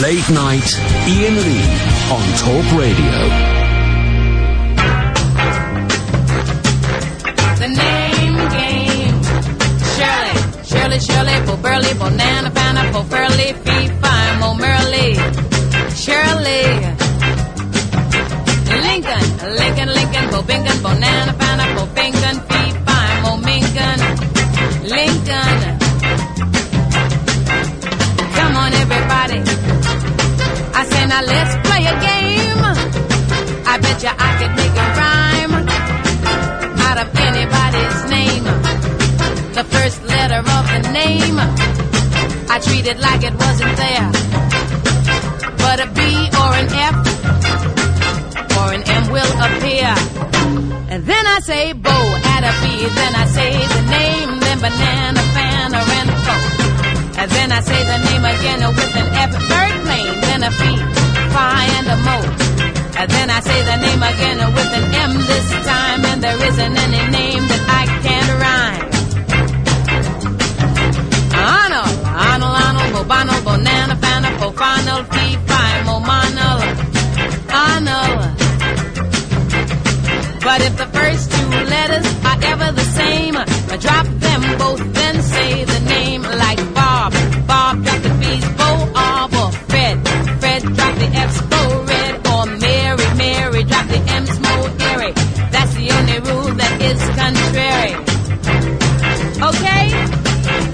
Late Night Iain Lee on Talk Radio. The name game. Shirley, Shirley, Bo Burley, Bonana, Banana, Bo Furley, Fee, Fine, Mo Merly, Shirley. Lincoln, Bo Bingon, Bonana, Banana, Bo Bingon, Fee, Fine, Mo Mingon, Lincoln. Come on, everybody. I say now let's play a game. I bet you I could make a rhyme out of anybody's name. The first letter of the name, I treat it like it wasn't there. But a B or an F or an M will appear. And then I say Bo, add a B. Then I say the name, then banana, fan, or an phone. And then I say the name again with an F, third plane, then a P, Phi, and a Mo. And then I say the name again with an M this time, and there isn't any name that I can't rhyme. Arnold, Bobano, Bonana, Fana, Pofanal, Fee, Phi, Momanal, Arnold. But if the first two letters are ever the same, drop them both, then say the name like Bob. Bob, drop the B's, Bo, or Fred. Fred, drop the F's, Bo, Red, or Mary. Mary, drop the M's, Mo, Airy. That's the only rule that is contrary. Okay?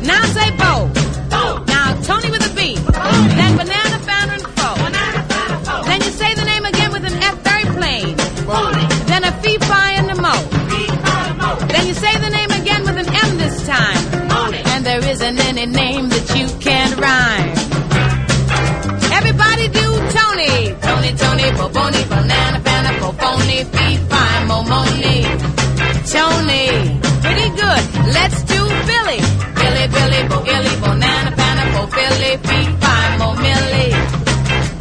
Now say Bo. Bo. Now Tony with a B. Then banana, founder, and foe. Then you say the name again with an F, very plain. Then a Fee, Phi, and a Mo. Then you say the name again with an M this time. And there isn't any name that you can't rhyme. Everybody do Tony. Tony, Boboni, Banana, Banana, Boboni, Fee, Phi, Momoni. Tony. Pretty good. Let's do Billy. Billy, Bo Illy, Bonana, Banana, Bo Billy, Fee, Phi, Mo Millie.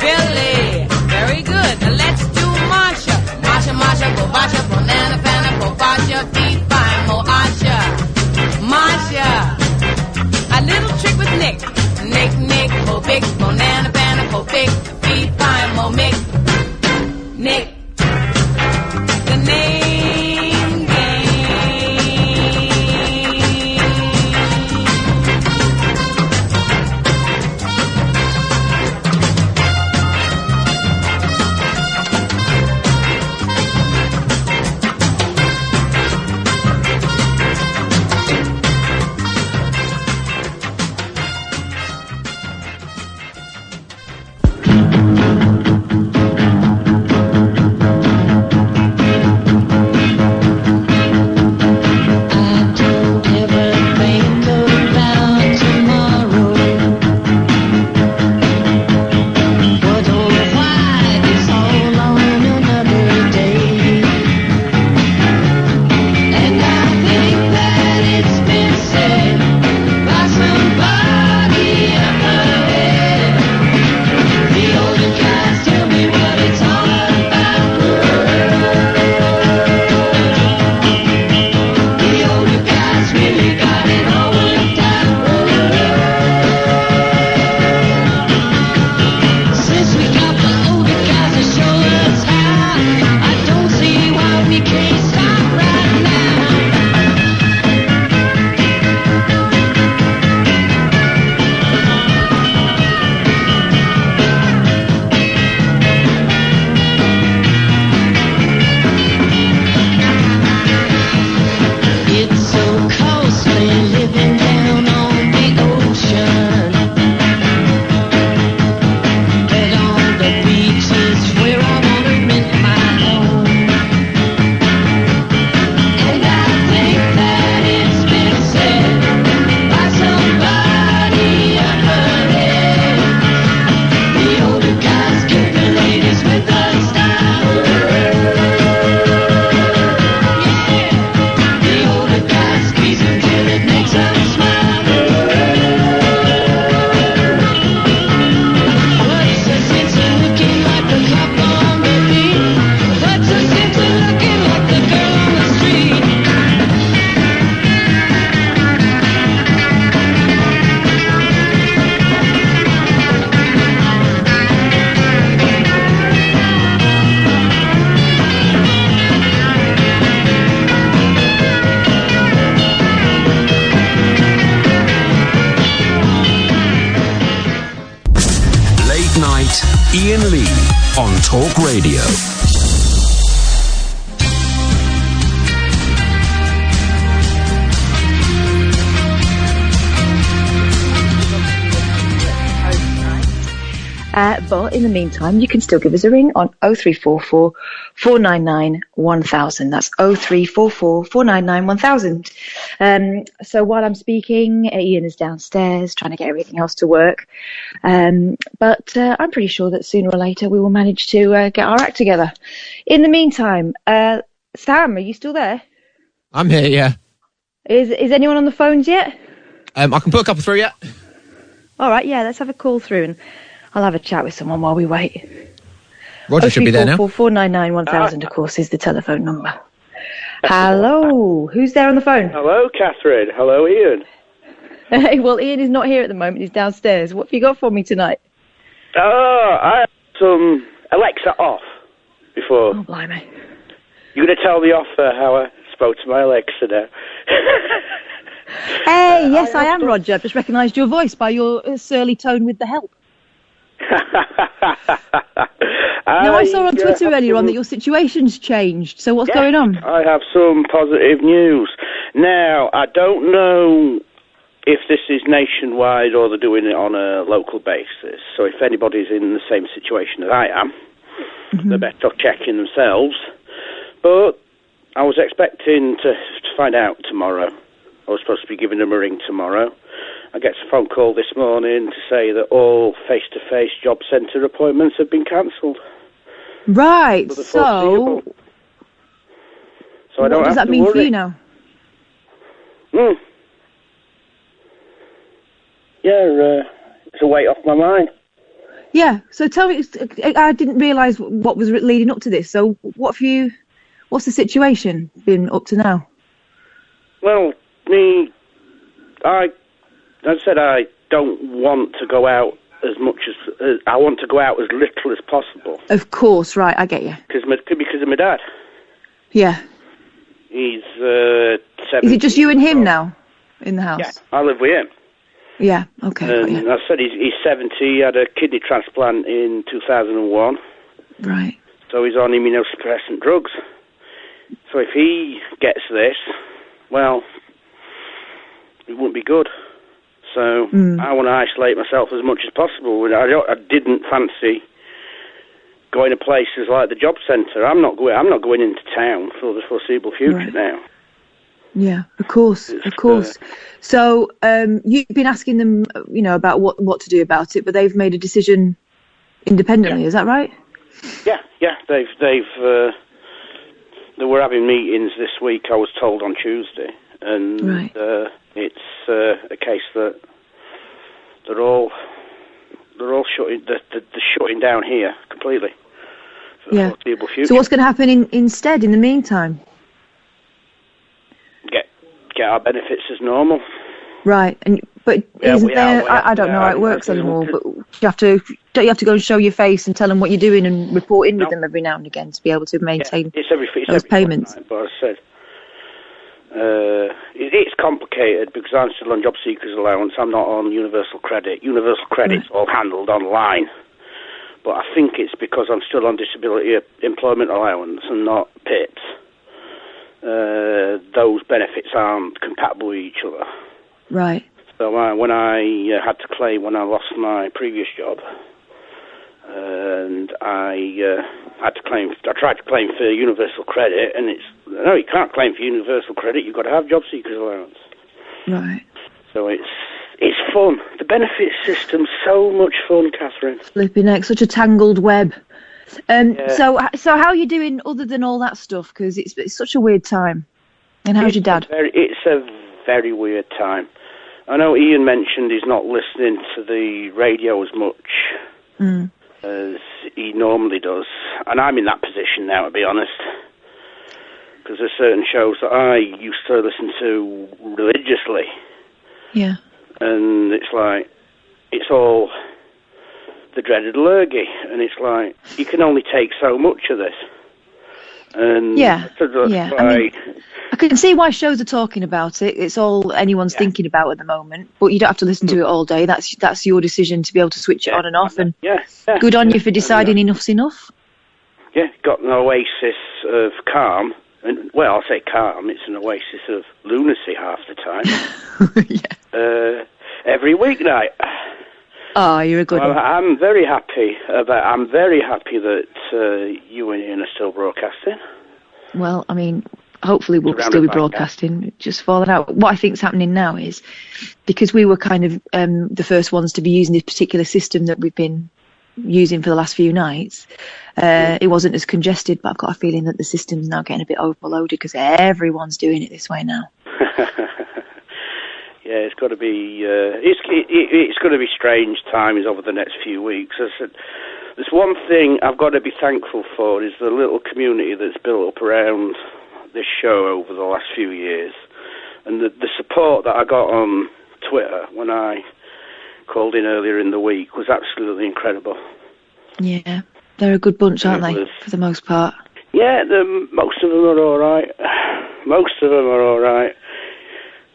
Billy. Very good. Let's do Marsha. Marsha, Bo Basha, Bonana, Banana, Bo Basha, Fee, Phi, Mo Asha. Marsha. A little trick with Nick. Night, Iain Lee on Talk Radio. But in the meantime, you can still give us a ring on 0344 499 1000. That's 0344 499 1000. So while I'm speaking, Iain is downstairs trying to get everything else to work. But I'm pretty sure that sooner or later we will manage to get our act together. In the meantime, Sam, are you still there? I'm here, yeah. Is anyone on the phones yet? I can put a couple through, yeah. All right, yeah, let's have a call through and I'll have a chat with someone while we wait. Roger should be there now. 499 1000, of course, is the telephone number. Hello, who's there on the phone? Hello, Catherine. Hello, Iain. Hey, well, Iain is not here at the moment. He's downstairs. What have you got for me tonight? I had some Alexa off before. Oh, blimey. You're going to tell the offer how I spoke to my Alexa now. Hey, yes, I am, Roger. I've just recognised your voice by your surly tone with the help. Now, I saw on Twitter earlier on that your situation's changed. So what's going on? I have some positive news. Now, I don't know if this is nationwide or they're doing it on a local basis. So if anybody's in the same situation that I am, they're better off checking themselves. But I was expecting to find out tomorrow. I was supposed to be giving them a ring tomorrow. I get a phone call this morning to say that all face-to-face job centre appointments have been cancelled. Right, so I don't what does have that to mean worry. for you now? Yeah, it's a weight off my mind. Yeah, so tell me, I didn't realise what was leading up to this. So what's the situation been up to now? Well, I said I don't want to go out as much as I want to go out as little as possible. Of course, right, I get you. Because of my dad. Yeah. He's 70. Is it just you and him now in the house? Yeah, I live with him. Yeah, okay. And I said he's 70, he had a kidney transplant in 2001. Right. So he's on immunosuppressant drugs. So if he gets this, well, it wouldn't be good. So I want to isolate myself as much as possible. I didn't fancy going to places like the job centre. I'm not going into town for the foreseeable future now. Yeah, of course. So you've been asking them, about what to do about it, but they've made a decision independently. Is that right? Yeah. They were having meetings this week. I was told on Tuesday, and it's a case that they're all shutting. They're shutting down here completely for the foreseeable future. So what's going to happen instead? In the meantime, get our benefits as normal. Right, but isn't there? I don't know how it works anymore. But don't you have to go and show your face and tell them what you're doing and report in with them every now and again to be able to maintain those payments? But I said it's complicated because I'm still on job seekers allowance. I'm not on universal credit. Universal credit's all handled online. But I think it's because I'm still on disability employment allowance and not PIPs. Those benefits aren't compatible with each other. Right. So when I had to claim when I lost my previous job, and I had to claim. I tried to claim for universal credit, and no, you can't claim for universal credit. You've got to have job seekers allowance. Right. So it's fun. The benefits system's so much fun, Catherine. Flipping heck, such a tangled web. So how are you doing other than all that stuff? Because it's such a weird time. And how's your dad? It's a very weird time. I know Iain mentioned he's not listening to the radio as much as he normally does. And I'm in that position now, to be honest. Because there's certain shows that I used to listen to religiously. Yeah. And it's like, it's all the dreaded lurgy. And it's like, you can only take so much of this. And Yeah. that's Yeah. why, I can see why shows are talking about it. It's all anyone's thinking about at the moment. But you don't have to listen to it all day. That's your decision to be able to switch it on and off. And good on you for deciding enough's enough. Yeah, got an oasis of calm. And, well, I'll say calm. It's an oasis of lunacy half the time. Every weeknight. Oh, you're a good one. I'm very happy that you and Iain are still broadcasting. Well, I mean, hopefully we'll still be broadcasting. Just falling out. What I think's happening now is because we were kind of the first ones to be using this particular system that we've been using for the last few nights, it wasn't as congested, but I've got a feeling that the system's now getting a bit overloaded because everyone's doing it this way now. Yeah, it's got to be. It's going to be strange times over the next few weeks. As I said, there's one thing I've got to be thankful for is the little community that's built up around this show over the last few years, and the support that I got on Twitter when I called in earlier in the week was absolutely incredible. Yeah, they're a good bunch, aren't they, for the most part? Yeah, most of them are all right.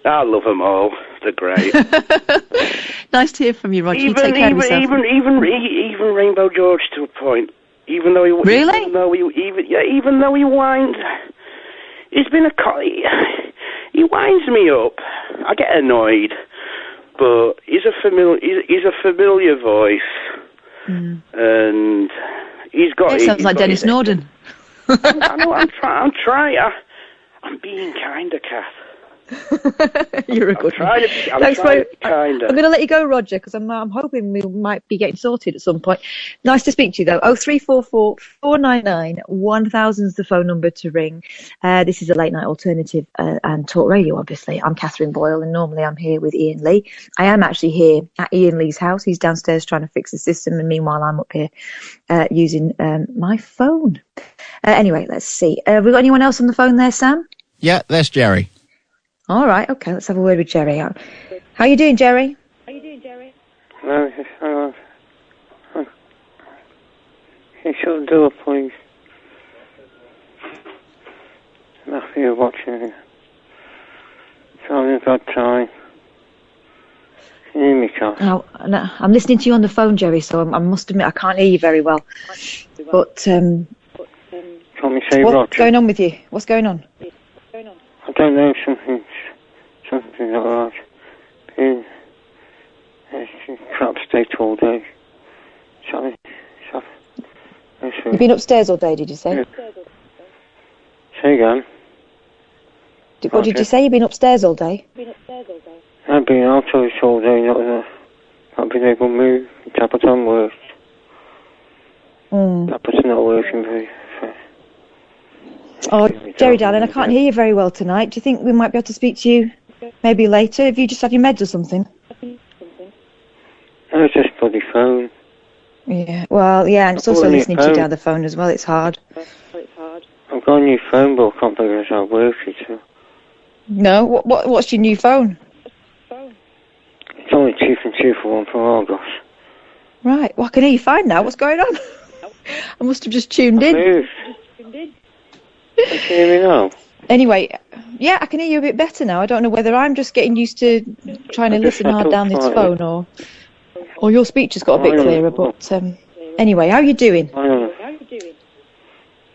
I love them all. They're great. Nice to hear from you, Roger. You take care of yourself. Even Rainbow George to a point. Even though he even though he winds, he's been he winds me up. I get annoyed, but he's a familiar voice, and he's got. It sounds like Dennis Norden. I know. I'm trying. I'm being kinder, Kath. You're a good one. I'm going to let you go, Roger, because I'm hoping we might be getting sorted at some point. Nice to speak to you, though. 0344 499 1000 is the phone number to ring. This is a late night alternative and talk radio, obviously. I'm Catherine Boyle, and normally I'm here with Iain Lee. I am actually here at Iain Lee's house. He's downstairs trying to fix the system, and meanwhile I'm up here using my phone. Anyway, let's see. Have we got anyone else on the phone there, Sam? Yeah, there's Jerry. All right, okay, let's have a word with Jerry. How you doing, Jerry? No, you shut the door, please. I'm after you watching it. It's only a good time. Can you hear me, Kath? No, I'm listening to you on the phone, Jerry, so I must admit I can't hear you very well. But, Can't we say what's Roger? going on with you? What's going on? I don't know, something's alright. Been a crap state all day. Sorry. You've been upstairs all day, did you say? Yeah. Say again. What did you say? You've been upstairs all day? I've been out of this all day, not been able to move. The tablet's on worse. Tablet's not working very fast. Oh, Jerry, darling, I can't hear you very well tonight. Do you think we might be able to speak to you maybe later? Have you just had your meds or something? No, it's just bloody phone. Yeah, well, yeah, and it's also listening to you down the phone as well. It's hard. I've got a new phone, but I can't figure out how to work it. So. No? What's your new phone? It's only 2 for 1 for Argos. Right, well, I can hear you fine now. What's going on? I must have just tuned in. Can you hear me now? Anyway, yeah, I can hear you a bit better now. I don't know whether I'm just getting used to trying to listen hard down this phone or your speech has got a bit clearer. But anyway, how are you doing?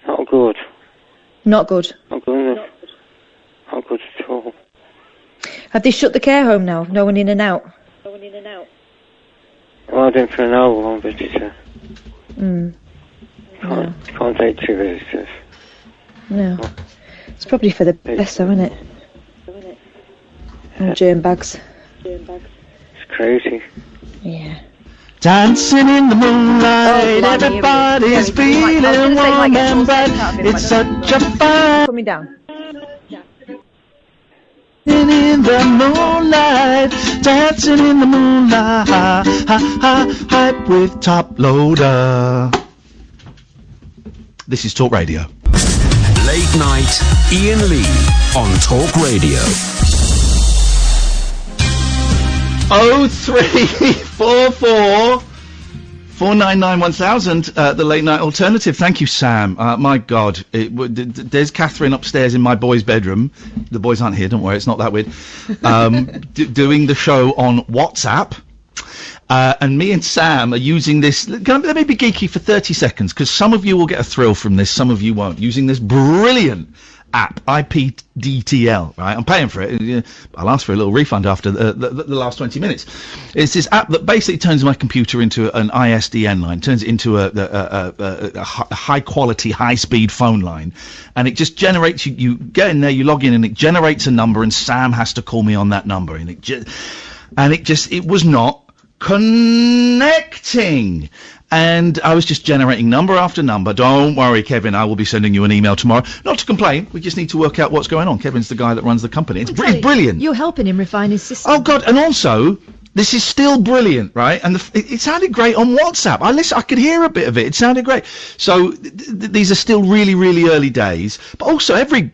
Not good. Not good? Not good at all. Have they shut the care home now? No one in and out? Well, I've been for an hour one visitor. Can't take 2 visitors. No. It's probably for the best though, isn't it? And germ bags. It's crazy. Yeah. Dancing in the moonlight, everybody's feeling warm and bright. It's such a fun. Coming down. In the moonlight, dancing in the moonlight, hype with Top Loader. This is Talk Radio. Late night, Iain Lee on Talk Radio. 0344 499-1000, the late night alternative. Thank you, Sam. My God, there's Catherine upstairs in my boys' bedroom. The boys aren't here, don't worry, it's not that weird. Doing the show on WhatsApp. And me and Sam are using this. Let me be geeky for 30 seconds, because some of you will get a thrill from this, some of you won't. Using this brilliant app, IPDTL, right? I'm paying for it. I'll ask for a little refund after the last 20 minutes. It's this app that basically turns my computer into an ISDN line, turns it into a high-quality, high-speed phone line, and it just generates, you get in there, you log in, and it generates a number, and Sam has to call me on that number, and it was not connecting. And I was just generating number after number. Don't worry, Kevin, I will be sending you an email tomorrow. Not to complain, we just need to work out what's going on. Kevin's the guy that runs the company. It's brilliant. You're helping him refine his system. Oh, God, and also, this is still brilliant, right? And it sounded great on WhatsApp. I could hear a bit of it. It sounded great. So these are still really, really early days. But also, every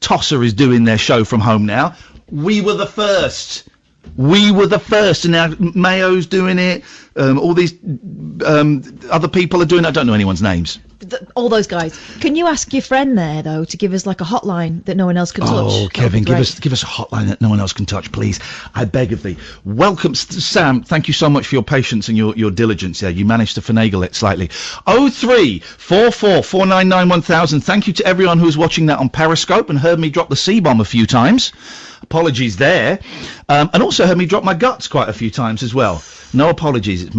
tosser is doing their show from home now. We were the first. And now Mayo's doing it. All these other people are doing it. I don't know anyone's names. All those guys. Can you ask your friend there, though, to give us like a hotline that no one else can touch? Oh, Kevin, give us a hotline that no one else can touch, please. I beg of thee. Welcome, Sam. Thank you so much for your patience and your diligence. Yeah, you managed to finagle it slightly. 0344 499 1000. Thank you to everyone who was watching that on Periscope and heard me drop the C-bomb a few times. Apologies there. And also heard me drop my guts quite a few times as well. No apologies. It's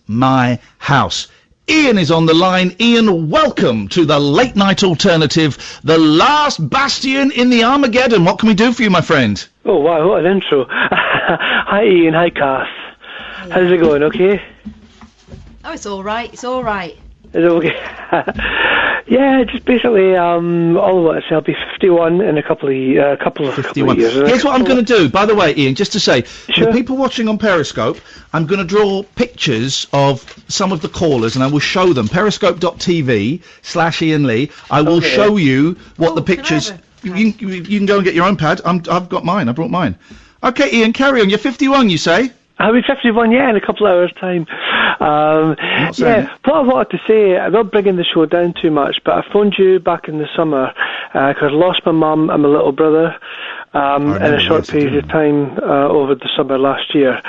my house. Iain is on the line. Iain, welcome to the Late Night Alternative, the last bastion in the Armageddon. What can we do for you, my friend? Oh, wow, what an intro. Hi, Iain. Hi, Cass. How's it going, okay? Oh, it's all right. It's all right. Is it okay? Yeah, just basically, all I want to say, I'll be 51 in a couple of years. Here's what I'm going to do, by the way, Iain, just to say, for people watching on Periscope, I'm going to draw pictures of some of the callers, and I will show them. Periscope.tv/Iain Lee. I will show you what the pictures... You can go and get your own pad. I've got mine. I brought mine. Okay, Iain, carry on. You're 51, you say? I'll be 51, yeah, in a couple of hours' time. What I wanted to say, I'm not bringing the show down too much, but I phoned you back in the summer because I lost my mum and my little brother in a short period of time over the summer last year.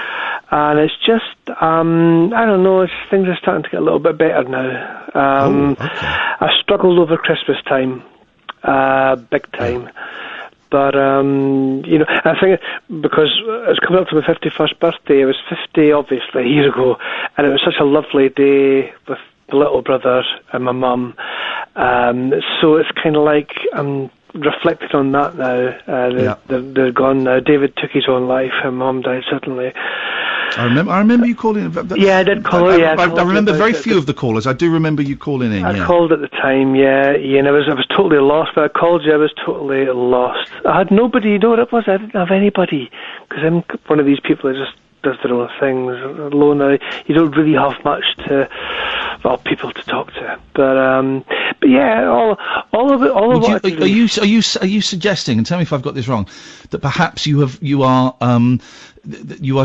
And it's just, I don't know, things are starting to get a little bit better now. I struggled over Christmas time, big time. But, you know, I think because it's coming up to my 51st birthday, I was 50, obviously, a year ago, and it was such a lovely day with my little brother and my mum. So it's kind of like I'm reflecting on that now. They're gone now. David took his own life, and Mum died suddenly. I remember you calling. Yeah, I did call. I remember very few of the callers. I do remember you calling in. I called at the time. Yeah, Iain. I was totally lost. But I called you. I was totally lost. I had nobody. You know what it was? I didn't have anybody because I'm one of these people that just does their own things. Alone, you don't really have much people to talk to. But yeah, all of it. Are you suggesting? And tell me if I've got this wrong. That perhaps you are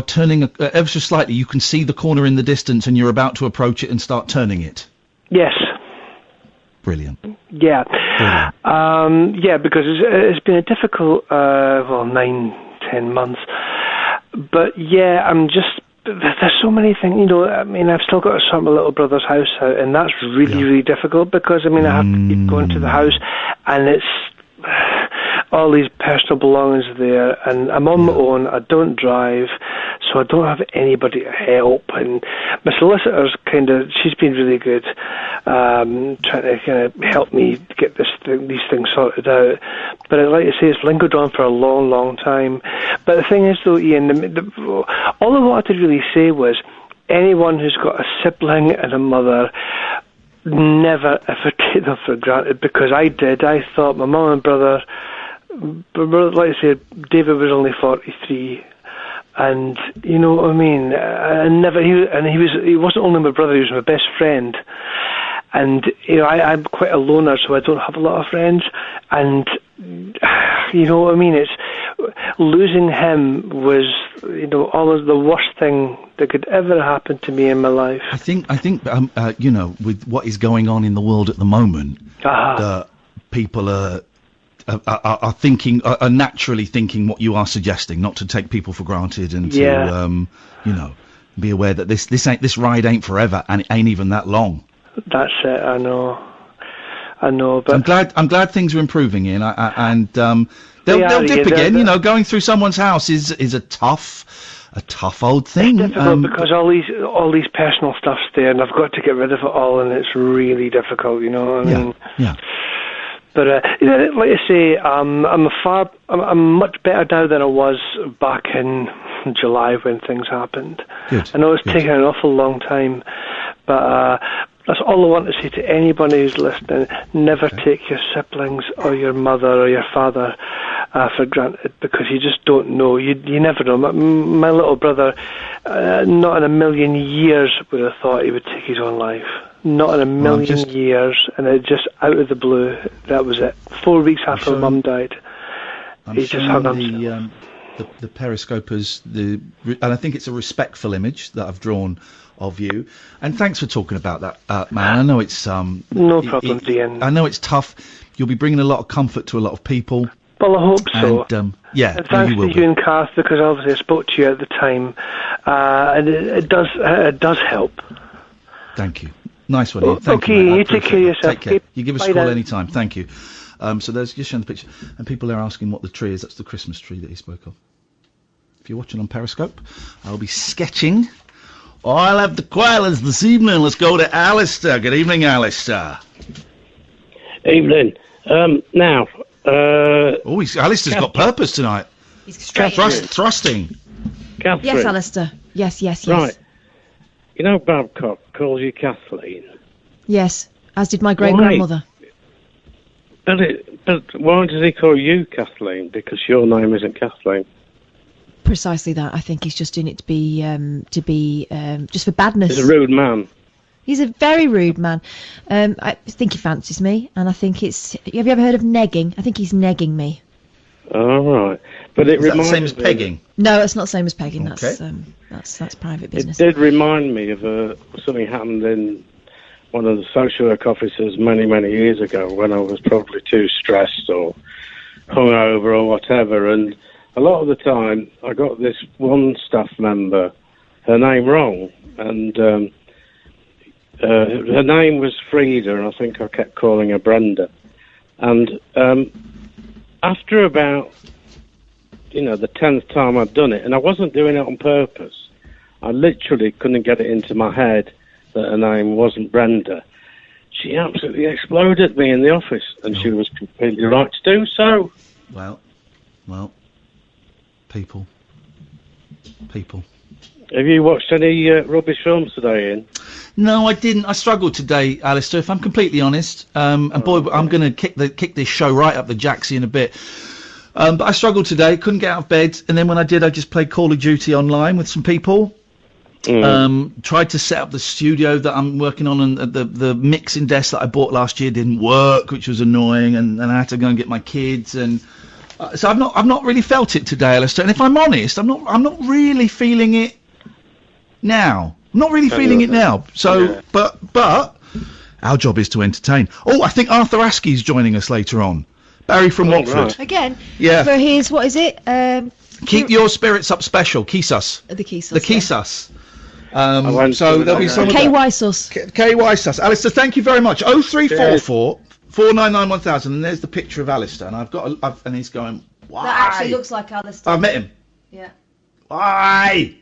turning ever so slightly. You can see the corner in the distance, and you're about to approach it and start turning it. Yes. Brilliant. Yeah. Brilliant. Yeah, because it's been a difficult 9-10 months. But yeah, there's so many things, you know. I mean, I've still got to sort my little brother's house out, and that's really difficult because I mean, I have to keep going to the house, and it's all these personal belongings there, and I'm on my own. I don't drive, so I don't have anybody to help. And my solicitor's she's been really good, trying to kind of help me get these things sorted out. But I'd like to say it's lingered on for a long, long time. But the thing is, though, Iain, all I wanted to really say was anyone who's got a sibling and a mother, never ever take them for granted, because I did. I thought my mum and brother, like I said, David was only 43, and you know what I mean. He wasn't only my brother; he was my best friend. And you know, I'm quite a loner, so I don't have a lot of friends. And you know what I mean? It's losing him was, always the worst thing that could ever happen to me in my life. I think, with what is going on in the world at the moment, that people are thinking, are naturally thinking what you are suggesting, not to take people for granted and to, be aware that this ride ain't forever and it ain't even that long. That's it. I know, but I'm glad things are improving, Ian. They'll dip again. Going through someone's house is a tough old thing. It's difficult because all these personal stuff's there, and I've got to get rid of it all, and it's really difficult. You know what I mean? Yeah. But like I say, I'm much better now than I was back in July when things happened. Good. I know it's taken an awful long time, but that's all I want to say to anybody who's listening. Never take your siblings or your mother or your father for granted, because you just don't know. You never know. My little brother, not in a million years would have thought he would take his own life. Not in a million years, and it just out of the blue. That was it. 4 weeks after Mum died, he just hung himself. The periscopers, and I think it's a respectful image that I've drawn of you. And thanks for talking about that, man. I know it's no problem, Ian. I know it's tough. You'll be bringing a lot of comfort to a lot of people. Well, I hope so. And, and thanks to you and Kath, because obviously I spoke to you at the time, and it does help. Thank you. Nice one, Ian. Thank you, mate. you take care of yourself. Take care. You give us a call now. anytime. Thank you. So there's just showing the picture, and people are asking what the tree is. That's the Christmas tree that he spoke of. If you're watching on Periscope, I'll be sketching. I'll have the koalas this evening. Let's go to Alistair. Good evening, Alistair. Evening. Now. Alistair's got purpose tonight. He's straight. Thrusting. Catherine. Yes, Alistair. Yes. Right. You know Babcock calls you Kathleen? Yes, as did my great-grandmother. But why does he call you Kathleen? Because your name isn't Kathleen. Precisely that. I think he's just doing it to be just for badness. He's a rude man. He's a very rude man. I think he fancies me, and I think it's... Have you ever heard of negging? I think he's negging me. All right. But it reminds me... same as pegging? No, it's not the same as pegging. Okay. That's private business. It did remind me of something happened in one of the social work offices many, many years ago when I was probably too stressed or hungover or whatever. And a lot of the time, I got this one staff member, her name wrong, and her name was Frida, and I think I kept calling her Brenda. And after about, the 10th time I'd done it, and I wasn't doing it on purpose, I literally couldn't get it into my head that her name wasn't Brenda. She absolutely exploded at me in the office, and she was completely right to do so. Well, people. Have you watched any rubbish films today, Ian? No, I didn't. I struggled today, Alistair, if I'm completely honest. And boy, I'm going to kick this show right up the jacksie in a bit. But I struggled today, couldn't get out of bed, and then when I did, I just played Call of Duty online with some people. Tried to set up the studio that I'm working on, and the mixing desk that I bought last year didn't work, which was annoying, and I had to go and get my kids, and so I've not really felt it today, Alistair. And if I'm honest, I'm not really feeling it now. I'm not really feeling it now. So, but our job is to entertain. Oh, I think Arthur Askey's joining us later on. Barry from Watford. Right. Again? Yeah. For his, what is it? Keep Your Spirits Up special, Kisas. The Kisas. The Kisas. So there'll be some KY sauce. KY sauce. Alistair, thank you very much. 0344 499 1000, and there's the picture of Alistair, and and he's going, why? That actually looks like Alistair. I've met him. Yeah. Why?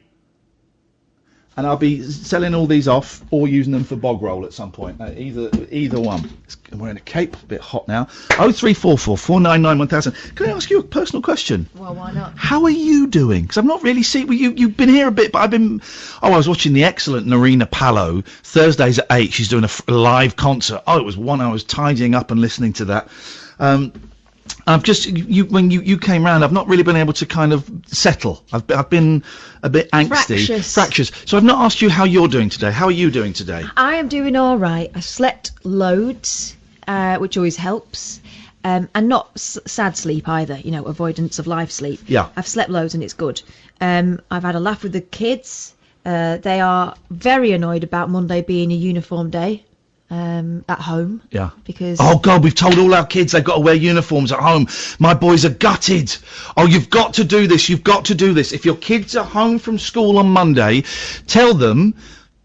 And I'll be selling all these off or using them for bog roll at some point. Either one. I'm wearing a cape, a bit hot now. 0344 499 1000. Can I ask you a personal question? Well, why not? How are you doing? Because I've not really seen... Well, you've been here a bit, but I've been... I was watching the excellent Narina Palo. Thursdays at 8, she's doing a live concert. It was one I was tidying up and listening to that. I've just... When you came round, I've not really been able to kind of settle. I've been a bit angsty. Fractious. So I've not asked you how you're doing today. How are you doing today? I am doing all right. I slept loads, which always helps. and not sad sleep either, avoidance of life sleep. Yeah. I've slept loads and it's good. I've had a laugh with the kids. They are very annoyed about Monday being a uniform day. At home. Yeah. Because... Oh, God, we've told all our kids they've got to wear uniforms at home. My boys are gutted. Oh, you've got to do this. You've got to do this. If your kids are home from school on Monday, tell them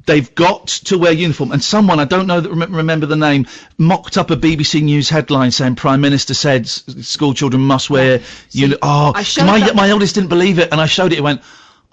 they've got to wear uniform. And someone, I don't know that remember the name, mocked up a BBC News headline saying Prime Minister said school children must wear uniform. Oh, my eldest didn't believe it, and I showed it. It went...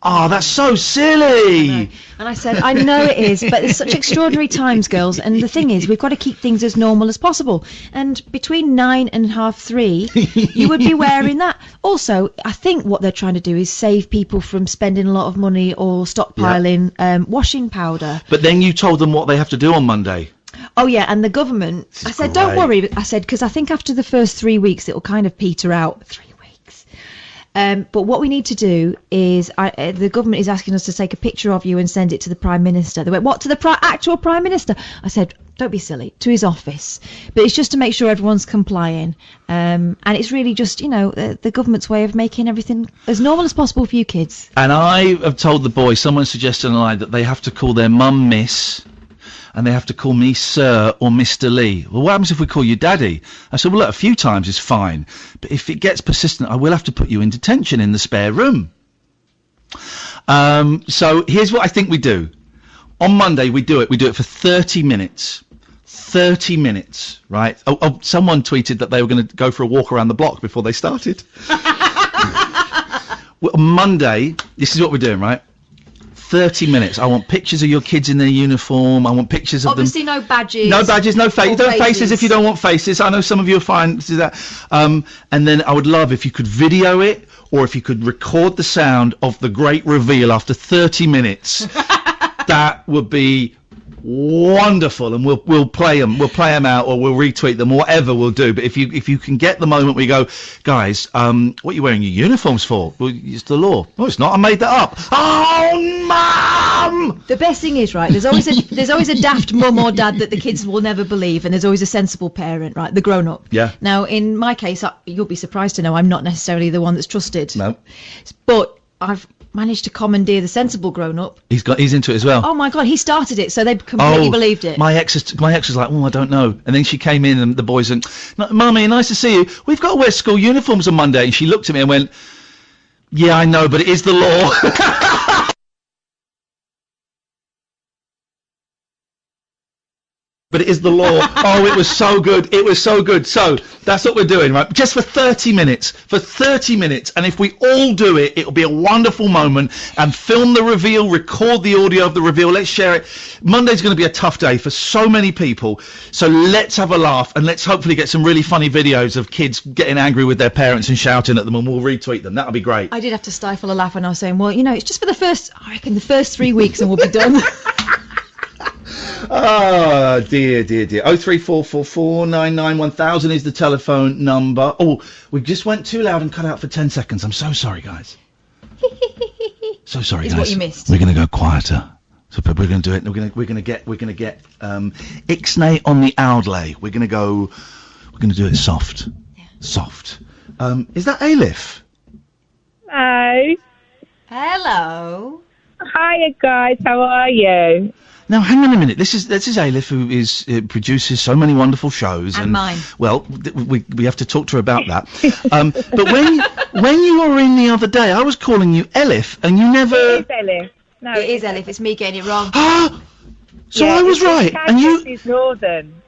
Oh, that's so silly! And I said, I know it is, but it's such extraordinary times, girls. And the thing is, we've got to keep things as normal as possible. And between 9 and 3:30, you would be wearing that. Also, I think what they're trying to do is save people from spending a lot of money or stockpiling washing powder. But then you told them what they have to do on Monday. Oh, yeah, and the government... I said, don't worry. I said, because I think after the first 3 weeks, it will kind of peter out. 3 weeks. But what we need to do is, the government is asking us to take a picture of you and send it to the Prime Minister. They went, what, to the actual Prime Minister? I said, don't be silly, to his office. But it's just to make sure everyone's complying. And it's really just, the government's way of making everything as normal as possible for you kids. And I have told the boys, someone suggested online that they have to call their mum Miss, and they have to call me Sir or Mr. Lee. Well, what happens if we call you Daddy? I said, well, look, a few times is fine. But if it gets persistent, I will have to put you in detention in the spare room. So here's what I think we do. On Monday, we do it. We do it for 30 minutes. 30 minutes, right? Oh, someone tweeted that they were going to go for a walk around the block before they started. Well, on Monday, this is what we're doing, right? 30 minutes. I want pictures of your kids in their uniform. I want pictures of Obviously no badges. No badges, no faces. Don't faces if you don't want faces. I know some of you are fine to do that. And then I would love if you could video it, or if you could record the sound of the great reveal after 30 minutes. That would be wonderful, and we'll play them. We'll play them out, or we'll retweet them, whatever we'll do. But if you can get the moment where you go, guys, what are you wearing your uniforms for? Well, it's the law. No, it's not. I made that up. Oh, Mum! The best thing is, right, there's always a daft mum or dad that the kids will never believe, and there's always a sensible parent, right, the grown up. Yeah. Now, in my case, you'll be surprised to know I'm not necessarily the one that's trusted. No. But I've managed to commandeer the sensible grown-up. He's into it as well. Oh my God, he started it, so they completely believed it. My ex was like, oh, I don't know. And then she came in, and the boys went, Mummy, nice to see you. We've got to wear school uniforms on Monday. And she looked at me and went, yeah, I know, but it is the law. But it is the law. Oh, it was so good. It was so good. So that's what we're doing, right? Just for 30 minutes. For 30 minutes. And if we all do it, it'll be a wonderful moment. And film the reveal, record the audio of the reveal. Let's share it. Monday's going to be a tough day for so many people. So let's have a laugh, and let's hopefully get some really funny videos of kids getting angry with their parents and shouting at them, and we'll retweet them. That'll be great. I did have to stifle a laugh when I was saying, well, it's just for the first 3 weeks and we'll be done. Oh, dear. 03444991000 is the telephone number. Oh, we just went too loud and cut out for 10 seconds. I'm so sorry, guys. So sorry, guys. It's what you missed. We're going to go quieter. So we're going to do it. We're going to get Ixnay on the Owdley. We're going to do it soft. Yeah. Soft. Is that Elef? Hi. Hello. Hiya, guys. How are you? Now, hang on a minute. This is Elef, who produces so many wonderful shows, and mine. Well, we have to talk to her about that. But when you were in the other day, I was calling you Elef, and you never. It is Elef. No, it is Elef. It's me getting it wrong. So yeah, I was right, and you. Is northern.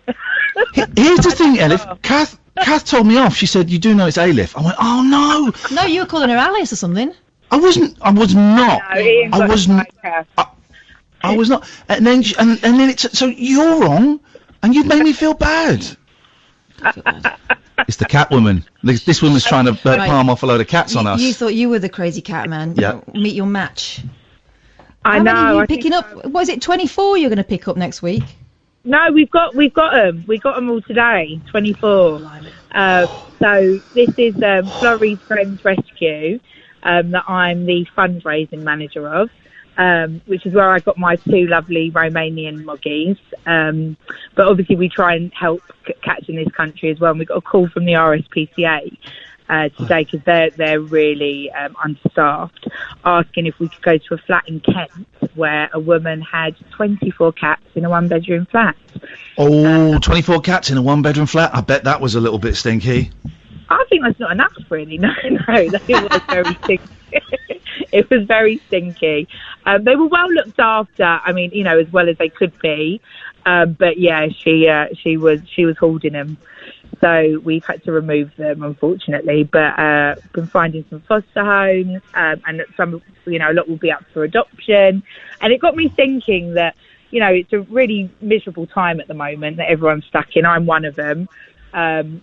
Here's the thing, Elef. Kath told me off. She said, "You do know it's Elef." I went, "Oh no." No, you were calling her Alice or something. I was not. No, I wasn't. I was not, and then it's so you're wrong, and you've made me feel bad. It's the cat woman. This woman's trying to palm off a load of cats on us. You thought you were the crazy cat man. Yeah. Meet your match. I How know. Many are you picking up? What is it? 24 you're going to pick up next week? No, we've got them. We got them all today. 24. So this is Florrie's Friends Rescue that I'm the fundraising manager of. which is where I got my 2 lovely Romanian moggies. But obviously we try and help cats in this country as well. And we got a call from the RSPCA today because they're really understaffed, asking if we could go to a flat in Kent where a woman had 24 cats in a 1-bedroom flat. 24 cats in a 1-bedroom flat? I bet that was a little bit stinky. I think that's not enough, really. No, it was very stinky. It was very stinky. They were well looked after. I mean, as well as they could be. But yeah, she was holding them. So we've had to remove them, unfortunately. But been finding some foster homes, and some, a lot will be up for adoption. And it got me thinking that, it's a really miserable time at the moment that everyone's stuck in. I'm one of them. From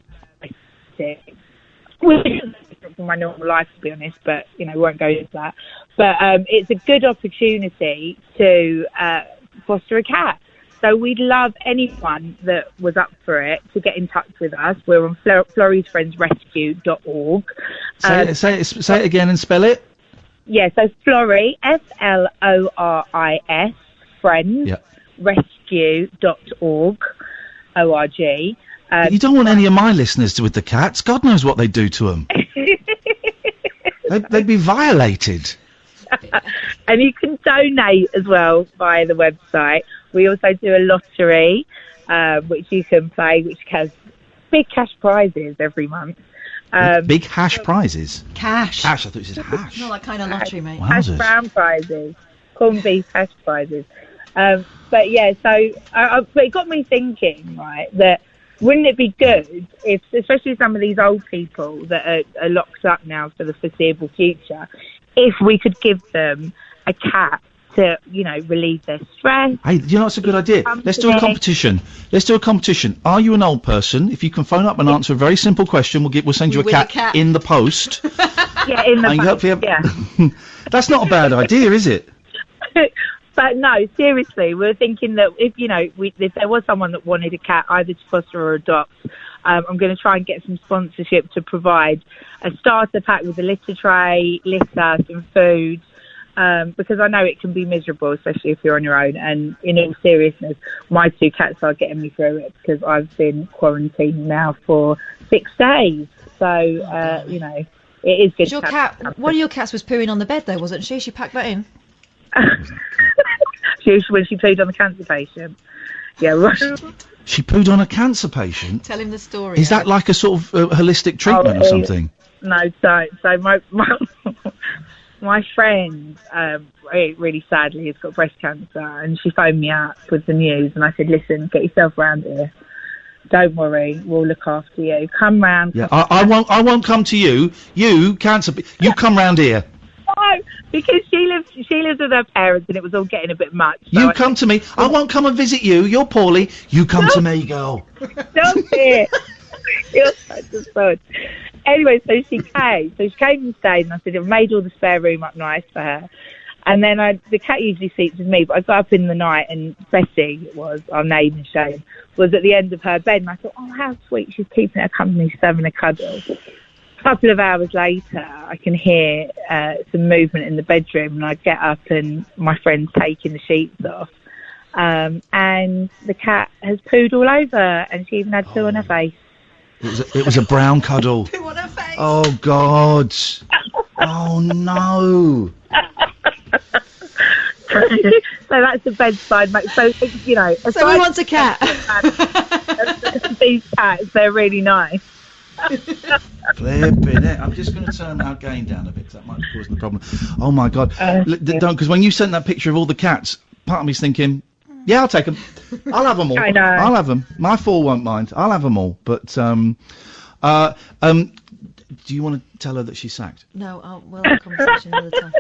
my normal life, to be honest, but we won't go into that. But it's a good opportunity to foster a cat. So we'd love anyone that was up for it to get in touch with us. We're on floriesfriendsrescue.org. Say it again and spell it. Yeah, so Florie, FLORIS, friends, rescue.org, O-R-G. You don't want any of my listeners with the cats. God knows what they do to them. They'd be violated. And you can donate as well via the website. We also do a lottery, which you can play, which has big cash prizes every month. Big hash prizes? Cash. Cash, I thought you said hash. Not that kind of lottery, mate. Hash brown prizes. Corned beef hash prizes. But yeah, so but it got me thinking, right, that wouldn't it be good if, especially some of these old people that are locked up now for the foreseeable future, if we could give them a cat to, relieve their stress? Hey, it's a good idea. Let's do a competition. Are you an old person? If you can phone up and answer a very simple question, we'll send you a cat in the post. Yeah, in the post. Yeah. That's not a bad idea, is it? But no, seriously, we're thinking that if there was someone that wanted a cat, either to foster or adopt, I'm going to try and get some sponsorship to provide a starter pack with a litter tray, litter, some food, because I know it can be miserable, especially if you're on your own. And in all seriousness, my 2 cats are getting me through it because I've been quarantined now for 6 days. So, it is good. One of your cats was pooing on the bed, though, wasn't she? She packed that in. When she pooed on the cancer patient. Yeah, right. She pooed on a cancer patient? Tell him the story. Is that like a sort of holistic treatment or something? No, so my friend, really sadly, has got breast cancer, and she phoned me up with the news, and I said, listen, get yourself round here. Don't worry, we'll look after you. Come round. Yeah, I won't come to you. You, cancer, you come round here. No, because she lives with her parents, and it was all getting a bit much. So you come to me. I won't come and visit you. You're poorly. You come to me, girl. Stop it. You're such a fun. Anyway, so she came and stayed, and I said, I've made all the spare room up nice for her. And then the cat usually sleeps with me, but I got up in the night, and Bessie, our name and shame, was at the end of her bed, and I thought, oh, how sweet, she's keeping her company, she's having a cuddle. A couple of hours later, I can hear some movement in the bedroom, and I get up, and my friend's taking the sheets off. And the cat has pooed all over, and she even had poo on her face. It was a brown cuddle. Poo on her face. Oh, God. Oh, no. So that's the bedside mate. So, so who wants a cat? These cats, they're really nice. Flipping it. I'm just going to turn our gain down a bit, because that might be causing the problem. Oh, my God. Don't, because when you sent that picture of all the cats, part of me's thinking, yeah, I'll take them. I'll have them all. I know. I'll have them. My 4 won't mind. I'll have them all. But, do you want to tell her that she's sacked? No, we'll have a conversation another time.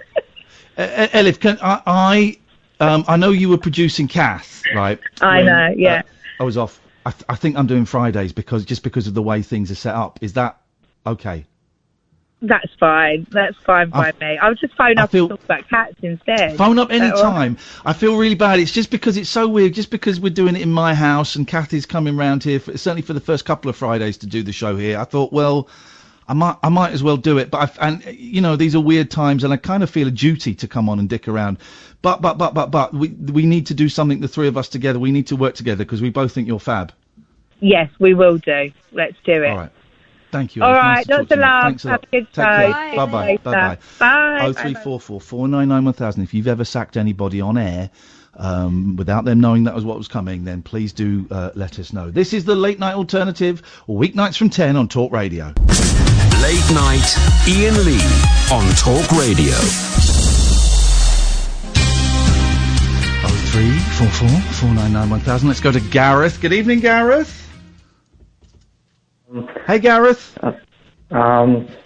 Elif, I know you were producing Kath, right? I know, yeah. I was off. I think I'm doing Fridays because of the way things are set up. Is that okay? That's fine. That's fine by me. I'll just phone up and talk about cats instead. Phone up any time. I feel really bad. It's just because it's so weird. Just because we're doing it in my house and Kathy's coming round here, certainly for the first couple of Fridays to do the show here. I thought, well, I might as well do it. But these are weird times, and I kind of feel a duty to come on and dick around. But we need to do something, the three of us together. We need to work together because we both think you're fab. Yes, we will do. Let's do it. All right. Thank you. All Nice right, to talk lots to of you, mate. love. Thanks a lot. Have a good Take care. day. Bye-bye. Bye-bye. Bye. 0344 499 1000. If you've ever sacked anybody on air without them knowing that was what was coming, then please do let us know. This is the Late Night Alternative, weeknights from 10 on Talk Radio. Late Night Iain Lee on Talk Radio. 0344 499 1000. Let's go to Gareth. Good evening, Gareth. Hey, Gareth.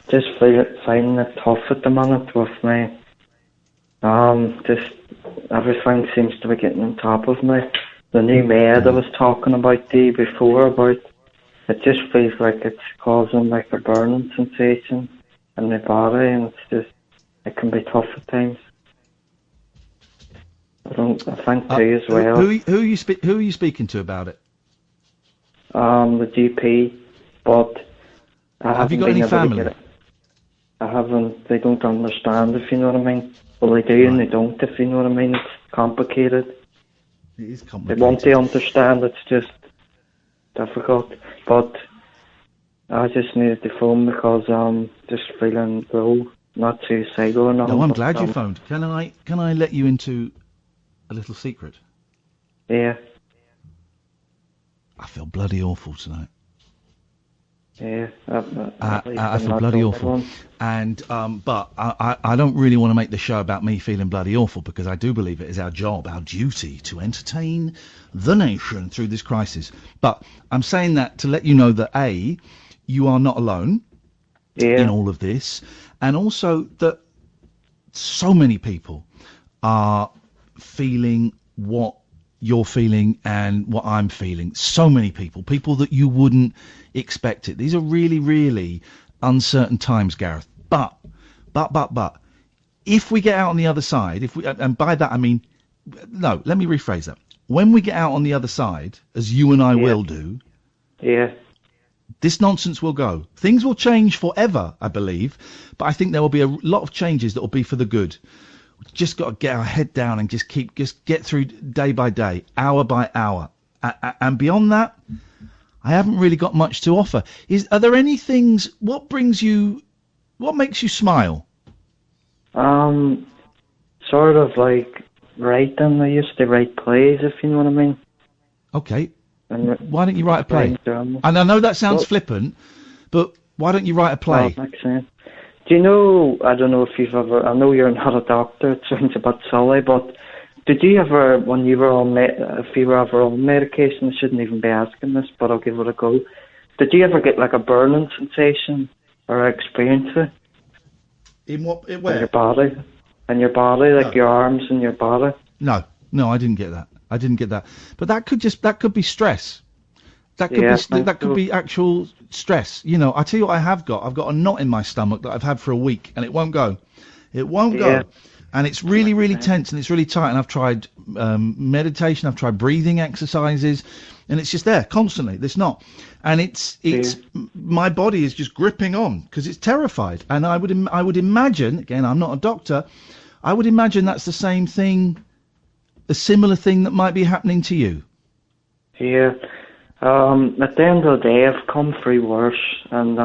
Just finding it tough at the minute with me. Just everything seems to be getting on top of me. The new maid I was talking about the before about, it just feels like it's causing like a burning sensation in my body, and it can be tough at times. I think too as well. Who are you speaking to about it? The GP, but have you got any family? I haven't. They don't understand, if you know what I mean. Well, they do and they don't, if you know what I mean. It's complicated. It is complicated. They want to understand. It's just difficult. But I just needed to phone because I'm just feeling low, not suicidal or nothing. No, I'm glad you phoned. Can I let you into a little secret? Yeah. I feel bloody awful tonight. Yeah, I feel bloody awful, and but I don't really want to make the show about me feeling bloody awful, because I do believe it is our job, our duty, to entertain the nation through this crisis. But I'm saying that to let you know that A, you are not alone in all of this, and also that so many people are feeling what you're feeling and what I'm feeling. So many people that you wouldn't expect it. These are really, really uncertain times, Gareth. But, if we get out on the other side, and by that I mean, no, let me rephrase that. When we get out on the other side, as you and I will do, this nonsense will go. Things will change forever, I believe, but I think there will be a lot of changes that will be for the good. We've just got to get our head down and just get through day by day, hour by hour. And beyond that, I haven't really got much to offer. Are there any things, what makes you smile? Sort of like writing. I used to write plays, if you know what I mean. Okay. And why don't you write a play? And I know that sounds flippant, but why don't you write a play? That makes sense. Do you know, I don't know if you've ever, I know you're not a doctor, it sounds a bit silly, but did you ever, when you were on, if you were ever on medication, I shouldn't even be asking this, but I'll give it a go. Did you ever get like a burning sensation or experience it? In what, where? In your body, like your arms and your body. No, I didn't get that. But that could be stress. That could be actual stress. You know, I tell you what I've got a knot in my stomach that I've had for a week, and it won't go. Go. And it's really, really tense, and it's really tight, and I've tried meditation, I've tried breathing exercises, and it's just there constantly. It's not. And it's my body is just gripping on because it's terrified. And I would imagine, again, I'm not a doctor, I would imagine that's the same thing, a similar thing that might be happening to you. Yeah. At the end of the day, I've come through worse, and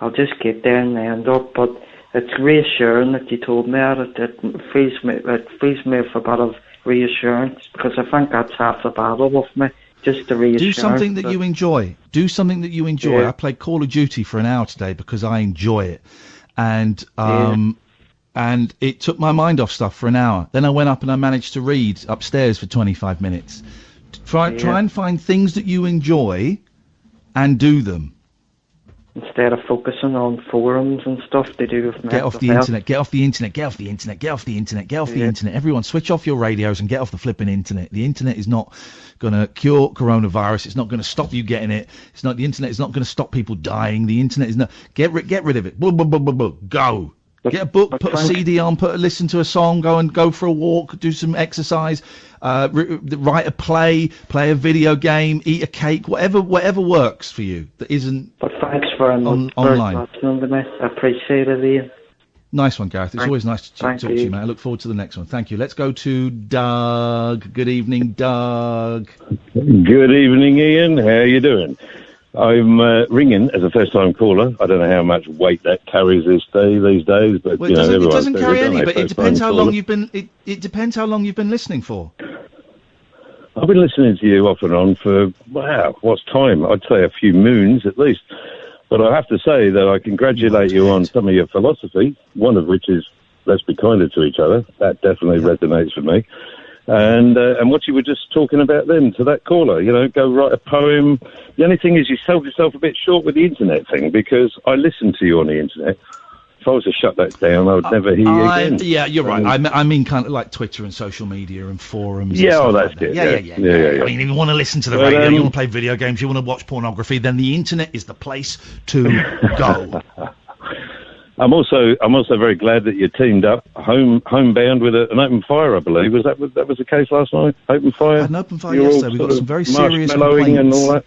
I'll just get there and end up. But it's reassuring that you told me that. It fills me with a bit of reassurance, because I think that's half the battle with me. Just the reassurance. Do something that you enjoy. Yeah. I played Call of Duty for an hour today because I enjoy it, and it took my mind off stuff for an hour. Then I went up and I managed to read upstairs for 25 minutes. Try and find things that you enjoy and do them. Instead of focusing on forums and stuff to do with Get off the internet. Everyone, switch off your radios and get off the flipping internet. The internet is not going to cure coronavirus. It's not going to stop you getting it. The internet is not going to stop people dying. The internet is not. Get rid of it. Go. Get a book, put a CD on, listen to a song, go for a walk, do some exercise, write a play a video game, eat a cake, whatever works for you that isn't. But Thanks very much for listening to me. I appreciate it, Ian. Nice one, Gareth. It's always nice to talk to you, mate. I look forward to the next one. Thank you. Let's go to Doug. Good evening, Doug. Good evening, Ian. How are you doing? I'm ringing as a first-time caller. I don't know how much weight that carries these days, but well, it doesn't carry any. But it depends how long you've been. It depends how long you've been listening for. I've been listening to you off and on for what's time? I'd say a few moons at least. But I have to say that I congratulate you on some of your philosophy. One of which is let's be kinder to each other. That definitely resonates with me. And what you were just talking about then to that caller, go write a poem. The only thing is you sold yourself a bit short with the internet thing, because I listen to you on the internet. If I was to shut that down, I would never hear you again. Yeah, you're right. I mean kind of like Twitter and social media and forums. Yeah, and that's like good. Yeah. I mean, if you want to listen to the radio, you want to play video games, you want to watch pornography, then the internet is the place to go. I'm also very glad that you teamed up homebound with an open fire, I believe. That was the case last night? Open fire? I had an open fire yesterday. We've got some very serious marshmallowing complaints. and all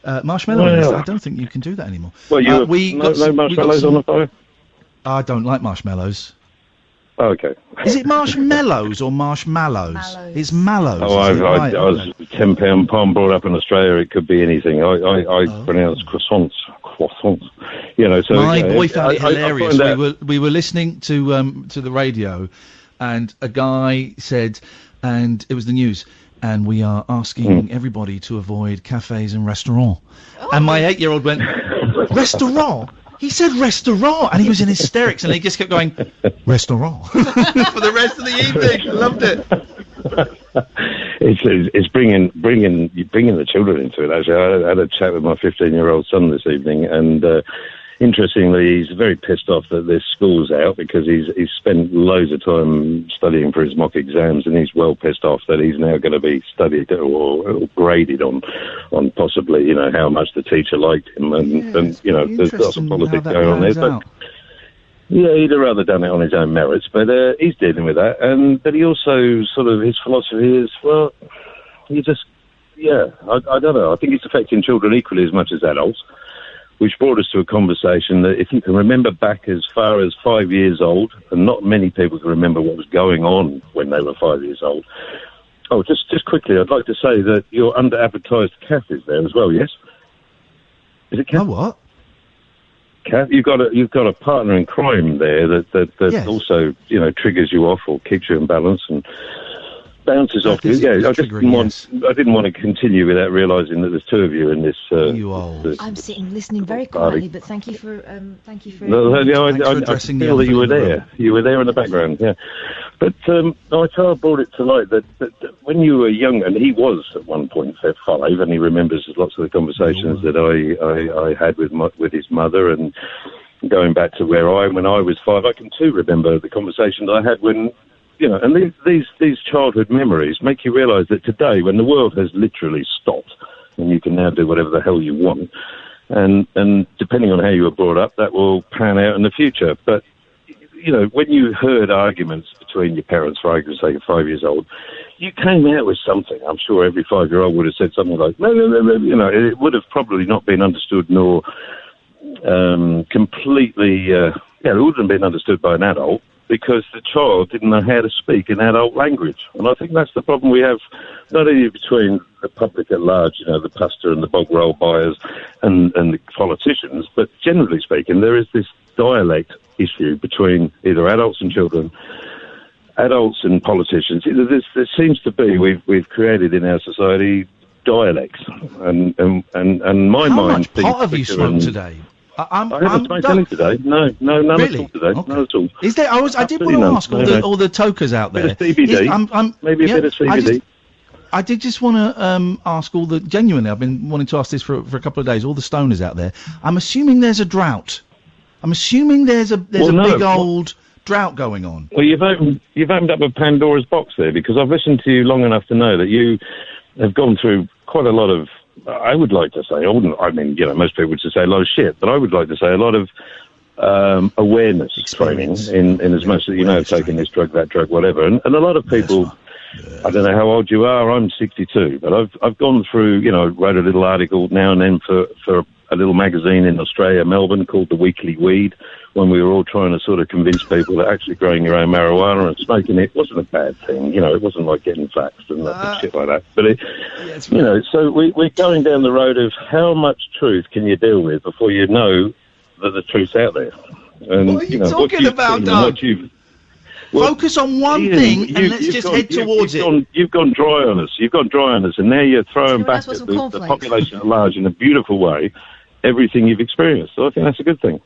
that. Marshmallows? I don't think you can do that anymore. Well, no marshmallows on the fire? I don't like marshmallows. Oh, okay. Is it marshmallows or marshmallows? It's mallows. Oh, I was £10 palm brought up in Australia. It could be anything. I pronounce croissants. So my boy found it hilarious. We were listening to the radio, and a guy said, and it was the news, and we are asking everybody to avoid cafes and restaurants. And my 8-year-old went, restaurant? He said restaurant, and he was in hysterics, and he just kept going, restaurant, for the rest of the evening. I loved it. It's bringing the children into it. Actually, I had a chat with my 15-year-old son this evening, and interestingly, he's very pissed off that this school's out, because he's spent loads of time studying for his mock exams, and he's well pissed off that he's now going to be studied or graded on possibly how much the teacher liked him, and there's lots of politics going on there. But yeah, he'd have rather done it on his own merits, but he's dealing with that. But he also sort of, his philosophy is, well, I don't know. I think it's affecting children equally as much as adults, which brought us to a conversation that if you can remember back as far as 5 years old, and not many people can remember what was going on when they were 5 years old. Oh, just quickly, I'd like to say that your under-advertised Kath is there as well, yes? Is it Kath? Oh, what? Kath, you've got a partner in crime there that yes. Also triggers you off or keeps you in balance and bounces off you. Yeah, I didn't want to continue without realising that there's two of you in this. I'm sitting listening very quietly, but thank you for I feel that you were there. You were there in the background. Yeah, but I brought it to light that when you were young, and he was at one point 5, and he remembers lots of the conversations that I had with his mother, and going back to when I was 5, I can too remember the conversation that I had when. And these childhood memories make you realise that today, when the world has literally stopped, and you can now do whatever the hell you want, and depending on how you were brought up, that will pan out in the future. But when you heard arguments between your parents, for argument's sake, at 5 years old, you came out with something. I'm sure every 5-year-old would have said something like, no, it would have probably not been understood nor completely. It wouldn't have been understood by an adult, because the child didn't know how to speak in adult language. And I think that's the problem we have, not only between the public at large, the pastor and the bog roll buyers and the politicians, but generally speaking, there is this dialect issue between either adults and children, adults and politicians. There seems to be, we've created in our society dialects. And my How mind... much pot have you smoked today? I haven't smoked any today. No, none really? at all today. Okay. None at all. Is there? I did want to ask all the tokers out there. Bit of CBD. Maybe a bit of CBD. I did just want to ask all the genuinely. I've been wanting to ask this for a couple of days. All the stoners out there. I'm assuming there's a drought. I'm assuming there's a big old drought going on. Well, you've opened up a Pandora's box there, because I've listened to you long enough to know that you have gone through quite a lot of. I would like to say, most people would just say a lot of shit, but I would like to say a lot of awareness training in as much as taking this drug, that drug, whatever. And a lot of people I don't know how old you are. I'm 62, but I've gone through, wrote a little article now and then for a little magazine in Australia, Melbourne, called The Weekly Weed, when we were all trying to sort of convince people that actually growing your own marijuana and smoking it wasn't a bad thing. It wasn't like getting vaxxed and shit like that. But, so we're going down the road of how much truth can you deal with before you know that the truth's out there. And, what are you talking about, Doug? Focus on one thing and let's just head towards it. You've gone dry on us. And now you're throwing back at the population at large in a beautiful way everything you've experienced. So I think that's a good thing.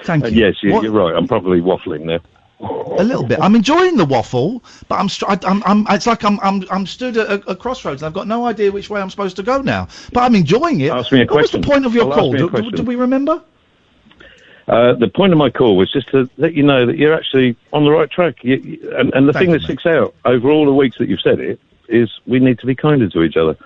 Thank you. Yes, you're right. I'm probably waffling there. A little bit. I'm enjoying the waffle, but it's like I'm stood at a crossroads and I've got no idea which way I'm supposed to go now. But I'm enjoying it. Ask me a question. What was the point of your call? Do we remember? The point of my call was just to let you know that you're actually on the right track. And the thing that sticks out over all the weeks that you've said it is we need to be kinder to each other.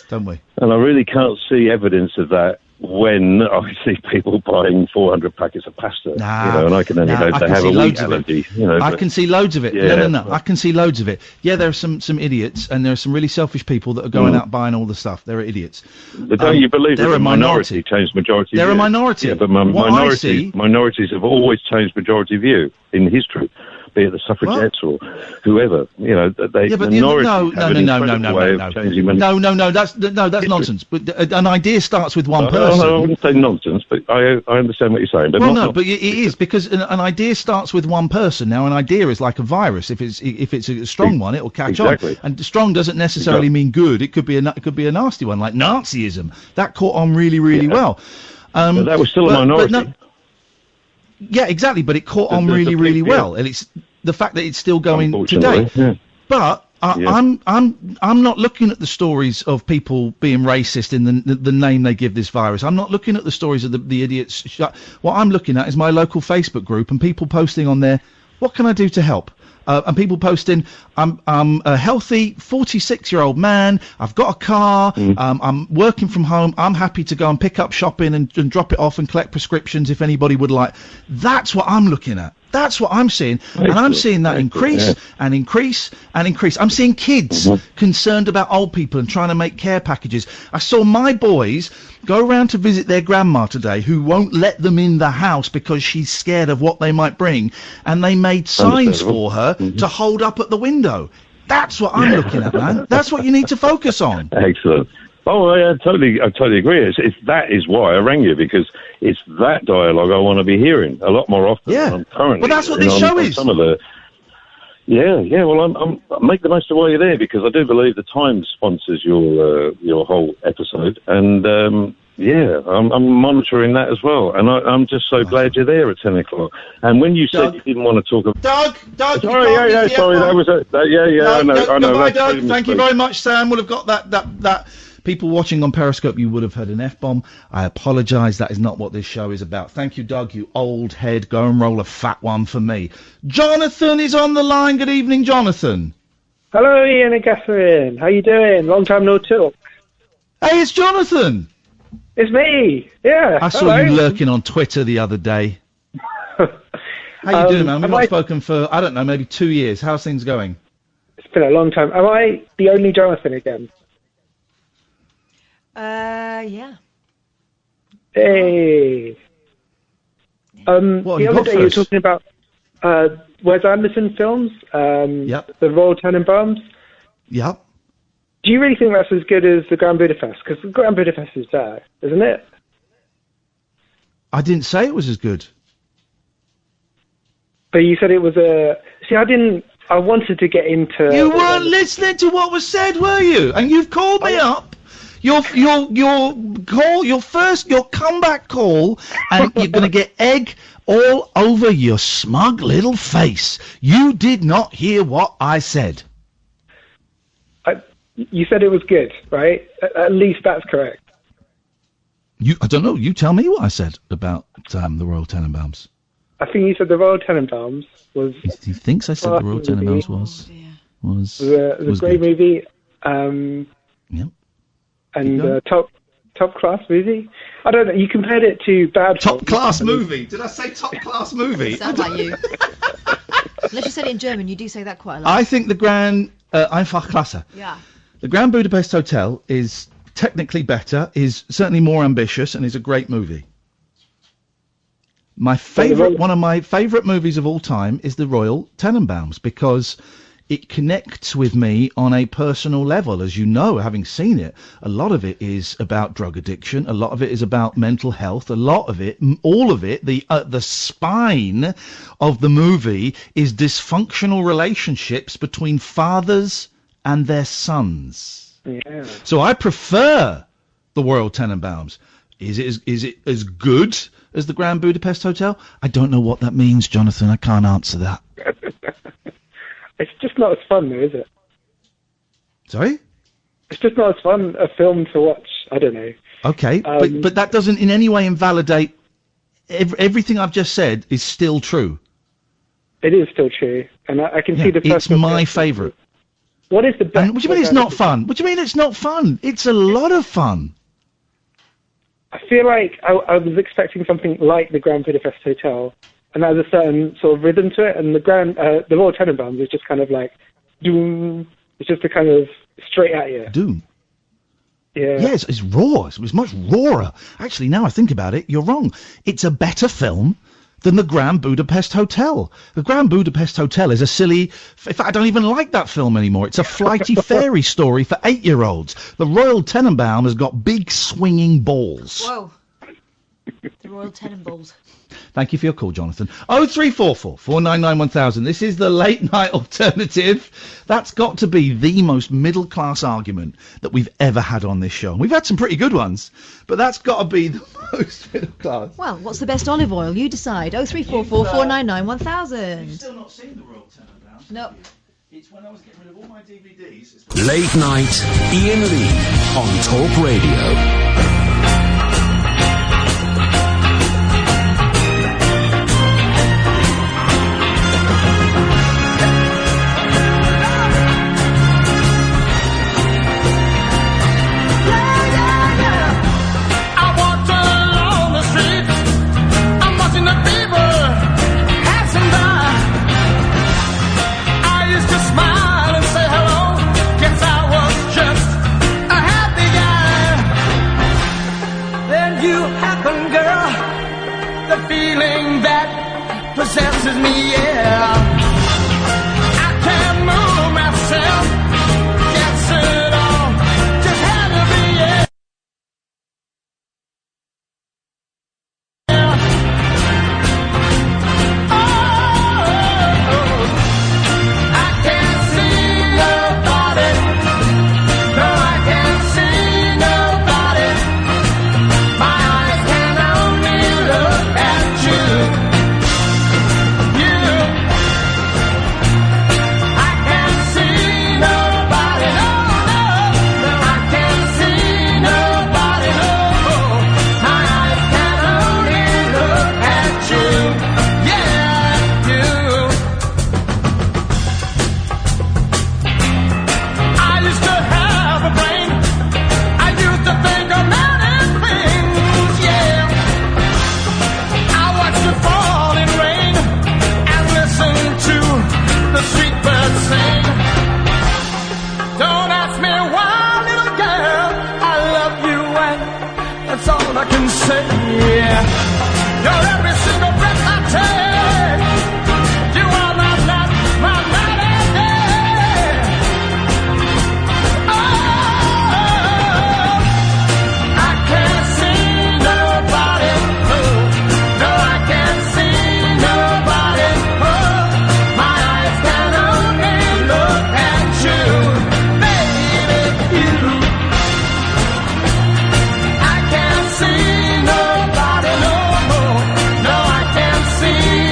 Don't we? And I really can't see evidence of that when I see people buying 400 packets of pasta, and I can only hope they have a wheat allergy. I can see loads of it. Yeah, no. I can see loads of it. Yeah, there are some idiots, and there are some really selfish people that are going out buying all the stuff. They're idiots. But don't you believe that a minority changed majority view? They're a minority. Yeah, but minorities have always changed majority view in history. Be it the suffragettes or whoever, they that's nonsense. But an idea starts with one person. I wouldn't say nonsense, but I understand what you're saying. But but it is because an idea starts with one person. Now, an idea is like a virus. If it's a strong one, it will catch on. And strong doesn't necessarily mean good. It could be a nasty one, like Nazism. That caught on really, really well. But that was still a minority. Yeah, exactly, but it caught on really, really well, and it's the fact that it's still going today. Yeah. But I'm not looking at the stories of people being racist in the name they give this virus. I'm not looking at the stories of the idiots. What I'm looking at is my local Facebook group and people posting on there, what can I do to help? And people posting, I'm a healthy 46-year-old man, I've got a car, I'm working from home, I'm happy to go and pick up shopping and drop it off and collect prescriptions if anybody would like. That's what I'm looking at. That's what I'm seeing. And I'm seeing that increase and increase and increase. I'm seeing kids concerned about old people and trying to make care packages. I saw my boys go around to visit their grandma today who won't let them in the house because she's scared of what they might bring. And they made signs for her to hold up at the window. That's what I'm looking at, man. That's what you need to focus on. Excellent. Oh, I totally agree. That is why I rang you, because it's that dialogue I want to be hearing a lot more often than I'm currently. Well, that's what this show is. Some of the, well, I'm make the most of while you're there, because I do believe the Times sponsors your whole episode, and I'm monitoring that as well, and I'm just so glad you're there at 10 o'clock. And when you said you didn't want to talk about Doug, sorry, that was it. I know. Goodbye, Doug. Thank you very much, Sam. We'll have got that. People watching on Periscope, you would have heard an F-bomb. I apologise, that is not what this show is about. Thank you, Doug, you old head. Go and roll a fat one for me. Jonathan is on the line. Good evening, Jonathan. Hello, Ian and Catherine. How you doing? Long time no talk. Hey, it's Jonathan. It's me. Yeah. I saw you lurking on Twitter the other day. How you doing, man? We've not spoken for, I don't know, maybe 2 years. How's things going? It's been a long time. Am I the only Jonathan again? Yeah. Hey. The other day you were talking about Wes Anderson films, the Royal Tenenbaums. Yep. Do you really think that's as good as the Grand Budapest? Because the Grand Budapest is there, isn't it? I didn't say it was as good. But you said it was See, I wanted to get into... You weren't listening to what was said, were you? And you've called me up. Your comeback call, and you're going to get egg all over your smug little face. You did not hear what I said. You said it was good, right? At least that's correct. I don't know. You tell me what I said about the Royal Tenenbaums. I think you said the Royal Tenenbaums was... He thinks I said the Royal Tenenbaums was a great movie. Yep. And top class movie. I don't know. You compared it to Bad Top Class Movie. Did I say Top Class Movie? Sounds like you. Unless you said it in German, you do say that quite a lot. I think the Grand Einfach klasse. Yeah. The Grand Budapest Hotel is technically better, is certainly more ambitious, and is a great movie. One of my favourite movies of all time is The Royal Tenenbaums, because it connects with me on a personal level. As you know, having seen it, a lot of it is about drug addiction, a lot of it is about mental health, a lot of it, all of it, the spine of the movie is dysfunctional relationships between fathers and their sons. Yeah. So I prefer The Royal Tenenbaums. Is it as good as the Grand Budapest Hotel? I don't know what that means, Jonathan. I can't answer that. It's just not as fun, though, is it? Sorry? It's just not as fun a film to watch. I don't know. Okay, but that doesn't in any way invalidate everything I've just said is still true. It is still true, and I can see the. It's my favourite. What is the best? What do you mean it's not fun? What do you mean it's not fun? It's a lot of fun. I feel like I was expecting something like the Grand Budapest Hotel, and that has a certain sort of rhythm to it, and the Royal Tenenbaums is just kind of like doom. It's just a kind of straight at you. Doom. Yeah. Yes, it's raw. It was much rawer. Actually, now I think about it, you're wrong. It's a better film than the Grand Budapest Hotel. The Grand Budapest Hotel is a silly... In fact, I don't even like that film anymore. It's a flighty fairy story for 8-year-olds. The Royal Tenenbaum has got big swinging balls. Whoa. The Royal Tenenballs. Thank you for your call, Jonathan. 0344 499 1000. This is the late night alternative. That's got to be the most middle class argument that we've ever had on this show. We've had some pretty good ones, but that's got to be the most middle class. Well, what's the best olive oil? You decide. 0344 499 1000. You've still not seen the Royal Tenenbaums? No. It's when I was getting rid of all my DVDs. Late night Iain Lee on Talk Radio. Possesses me, yeah. I can't move myself, can't sit on, just had to be, yeah. Oh, I can't see nobody, no, I can't see nobody. My eyes can only look at you. I can say, yeah, you're every single breath I take. You are my night, my night and day. Oh, I can't see nobody. Oh, no, I can't see nobody. Oh, my eyes can only look at you, baby, you. See nobody no more. No, I can't see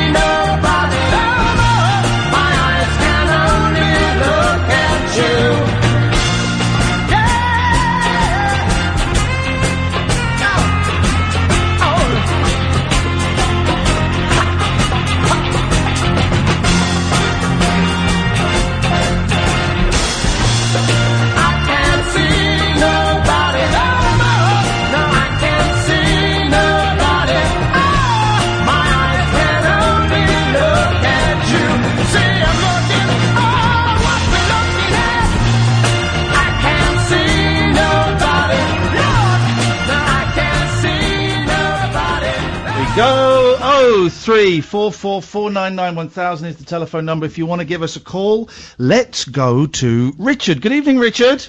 Go 03444991000 is the telephone number if you want to give us a call. Let's go to Richard. Good evening, Richard.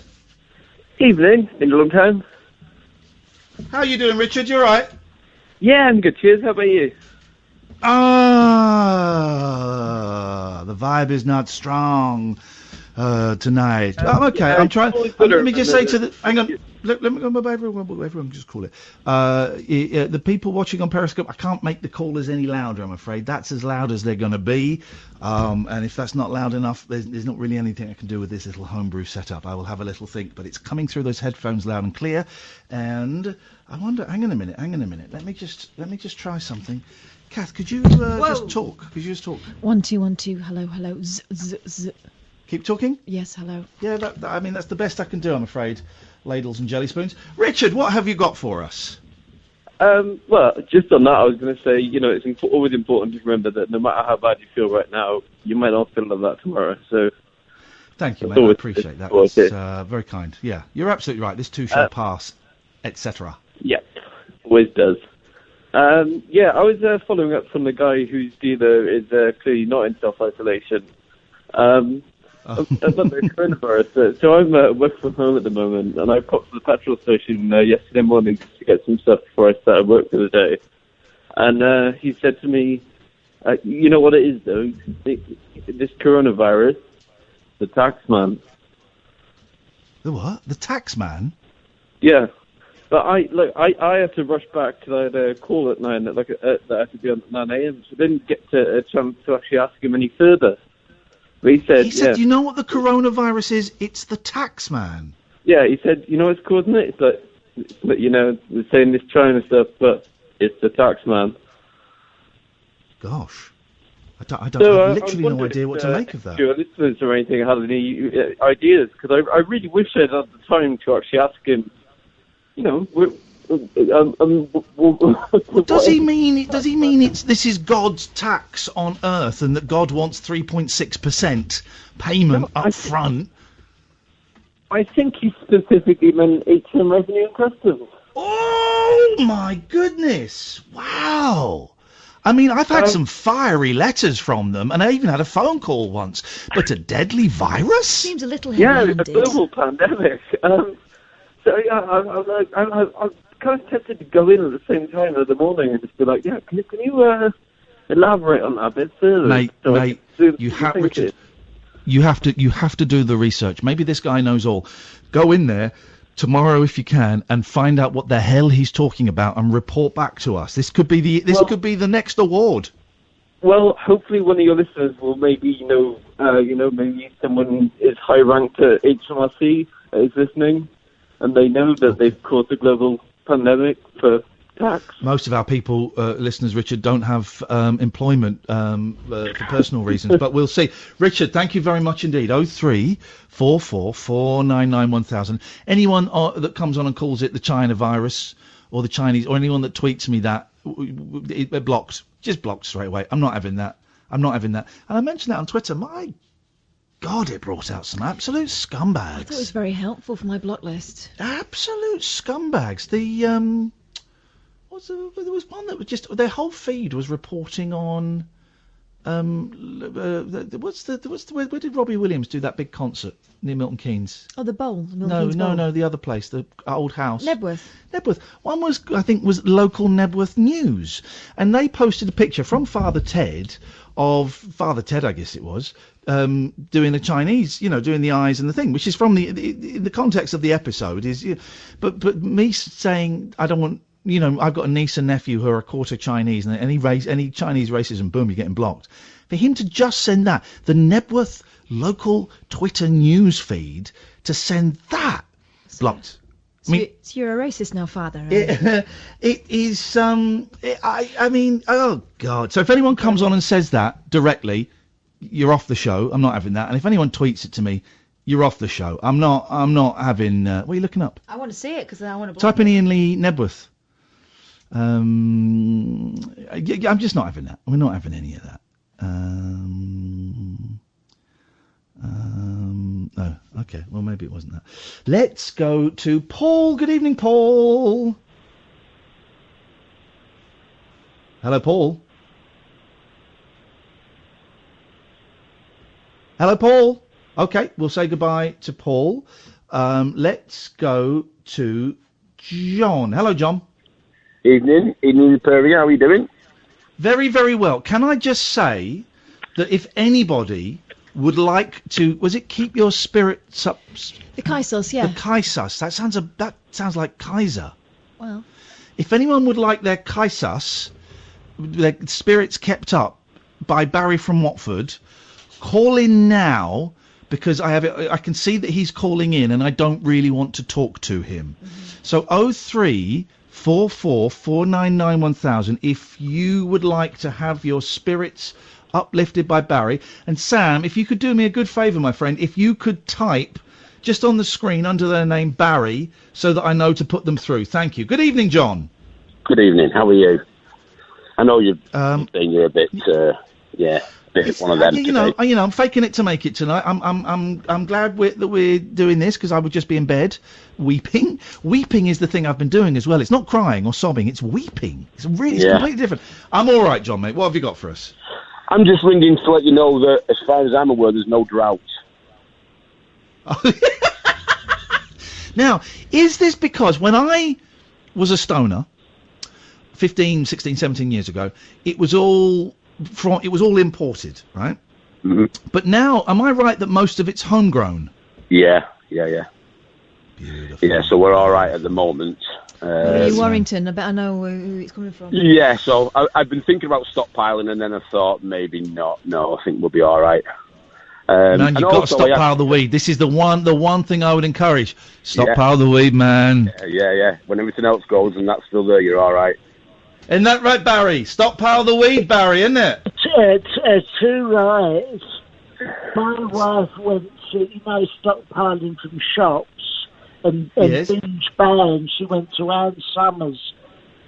Evening. Been a long time. How are you doing, Richard? You all right? Yeah, I'm good. Cheers. How about you? The vibe is not strong tonight. Okay, I'm trying. Let me just say to the. Hang on. Let me go. Everyone just call it. The people watching on Periscope, I can't make the callers any louder, I'm afraid. That's as loud as they're going to be. And if that's not loud enough, there's not really anything I can do with this little homebrew setup. I will have a little think, but it's coming through those headphones loud and clear. And I wonder. Hang on a minute. Let me just try something. Kath, could you just talk? Could you just talk? 1 2 1 2. Hello, hello. Z z z. Keep talking? Yes, hello. Yeah, I mean, that's the best I can do, I'm afraid. Ladles and jelly spoons. Richard, what have you got for us? Well, just on that, I was going to say, you know, it's always important to remember that no matter how bad you feel right now, you might not feel like that tomorrow. So, thank you, mate. I appreciate that. That's very kind. Yeah, you're absolutely right. This too shall pass, etc. Yeah, always does. Yeah, I was following up from the guy whose dealer is clearly not in self-isolation. About the coronavirus. So I'm working from home at the moment, and I popped to the petrol station yesterday morning to get some stuff before I started work for the day. And he said to me, you know what it is, though? This coronavirus, the tax man. The what? The tax man? Yeah. But I had to rush back because I had a call at 9, that I had to be on at 9 a.m, so I didn't get a chance to actually ask him any further. But he said, you know what the coronavirus is? It's the tax man. Yeah, he said, you know what's causing it? It's like, you know, they're saying this China stuff, but it's the tax man. Gosh. I have literally no idea what to make of that. Your listeners or anything had any ideas, because I really wish I'd had the time to actually ask him, you know, does he mean this is God's tax on Earth, and that God wants 3.6% payment up front? I think he specifically meant HM revenue and customs. Oh my goodness! Wow. I mean, I've had some fiery letters from them, and I even had a phone call once. But a deadly virus? Seems a little heavy-handed. Yeah, a global pandemic. So yeah, I'm kind of tempted to go in at the same time in the morning and just be like, yeah, can you elaborate on that a bit further? Mate, Richard, you have to do the research. Maybe this guy knows all. Go in there tomorrow if you can and find out what the hell he's talking about and report back to us. This could be the next award. Well, hopefully one of your listeners will maybe maybe someone is high ranked at HMRC is listening, and they know that they've caused a global pandemic for tax. Most of our people, listeners, Richard, don't have employment for personal reasons, but we'll see. Richard, thank you very much indeed. 03444991000. Anyone that comes on and calls it the China virus or the Chinese, or anyone that tweets me that, blocked. Just blocked straight away. I'm not having that. And I mentioned that on Twitter. My God, it brought out some absolute scumbags. I thought it was very helpful for my block list. Absolute scumbags. There was one that was just, their whole feed was reporting on, where did Robbie Williams do that big concert near Milton Keynes? Oh, the Bowl. No, the other place, the old house. Nebworth. One was, I think, was local Nebworth News, and they posted a picture from Father Ted, I guess it was, doing the Chinese, doing the eyes and the thing, which is from the context of the episode is, but me saying I don't want, I've got a niece and nephew who are a quarter Chinese, and any Chinese racism, boom, you're getting blocked. For him to just send that, the Nebworth local Twitter news feed, to send that, blocked. So you're a racist now, Father. It is, I mean, oh God. So if anyone comes on and says that directly, you're off the show. I'm not having that. And if anyone tweets it to me, you're off the show. I'm not having, what are you looking up? I want to see it because I want to... Type in Iain Lee Nebworth. I'm just not having that. We're not having any of that. No. Okay. Well, maybe it wasn't that. Let's go to Paul. Good evening, Paul. Hello, Paul. Hello, Paul. Okay, we'll say goodbye to Paul. Let's go to John. Hello, John. Evening, Perry. How are you doing? Very, very well. Can I just say that if anybody would like to, was it keep your spirits up? The Kaisos, yeah. The Kaisos. That sounds like Kaiser. Well. If anyone would like their Kaisos, their spirits kept up by Barry from Watford, call in now, because I can see that he's calling in and I don't really want to talk to him. So 0344 499 1000 if you would like to have your spirits uplifted by Barry. And Sam, if you could do me a good favour, my friend, if you could type just on the screen under their name Barry so that I know to put them through. Thank you. Good evening, John. Good evening. How are you? I know you're a bit, bit one of them. You know, I'm faking it to make it tonight. I'm glad that we're doing this because I would just be in bed weeping. Weeping is the thing I've been doing as well. It's not crying or sobbing. It's weeping. It's completely different. I'm all right, John, mate. What have you got for us? I'm just ringing to let you know that, as far as I'm aware, there's no drought. Now, is this because when I was a stoner 15, 16, 17 years ago, it was all imported, right? Mm-hmm. But now, am I right that most of it's homegrown? Yeah. Beautiful. Yeah, so we're all right at the moment. Warrington, I bet I know who it's coming from. Yeah, so I've been thinking about stockpiling, and then I thought maybe not. No, I think we'll be all right. Man, you've got to stockpile the weed. This is the one thing I would encourage. Stockpile the weed, man. Yeah. When everything else goes and that's still there, you're all right. Isn't that right, Barry? Stockpile the weed, Barry, isn't it? Too right. My wife went to, stockpiling from shops and binge buying. She went to Ann Summers.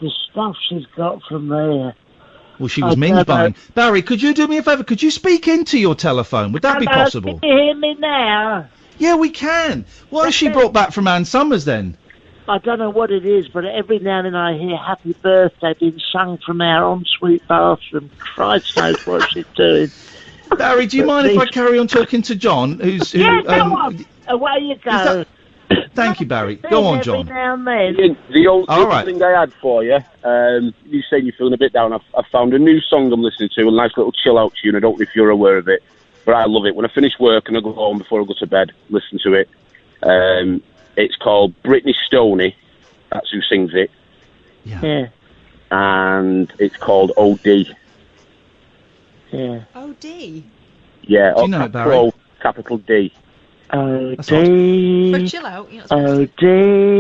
The stuff she's got from there. Well, she was minge buying. Barry, could you do me a favour? Could you speak into your telephone? Would that be possible? Can you hear me now? Yeah, we can. What has she brought back from Ann Summers then? I don't know what it is, but every now and then I hear Happy Birthday being sung from our ensuite bathroom. Christ knows what she's doing. Barry, do you mind if I carry on talking to John? Go on. Away you go. Thank you, Barry. Go on, John. The other thing I had for you, you saying you're feeling a bit down, I found a new song I'm listening to, a nice little chill-out tune. I don't know if you're aware of it, but I love it. When I finish work and I go home before I go to bed, listen to it. It's called Brittany Stoney. That's who sings it. Yeah. And it's called O.D. Yeah. O.D.? Yeah. Do you know it, Barry? Capital D. O.D. For chill out. O.D.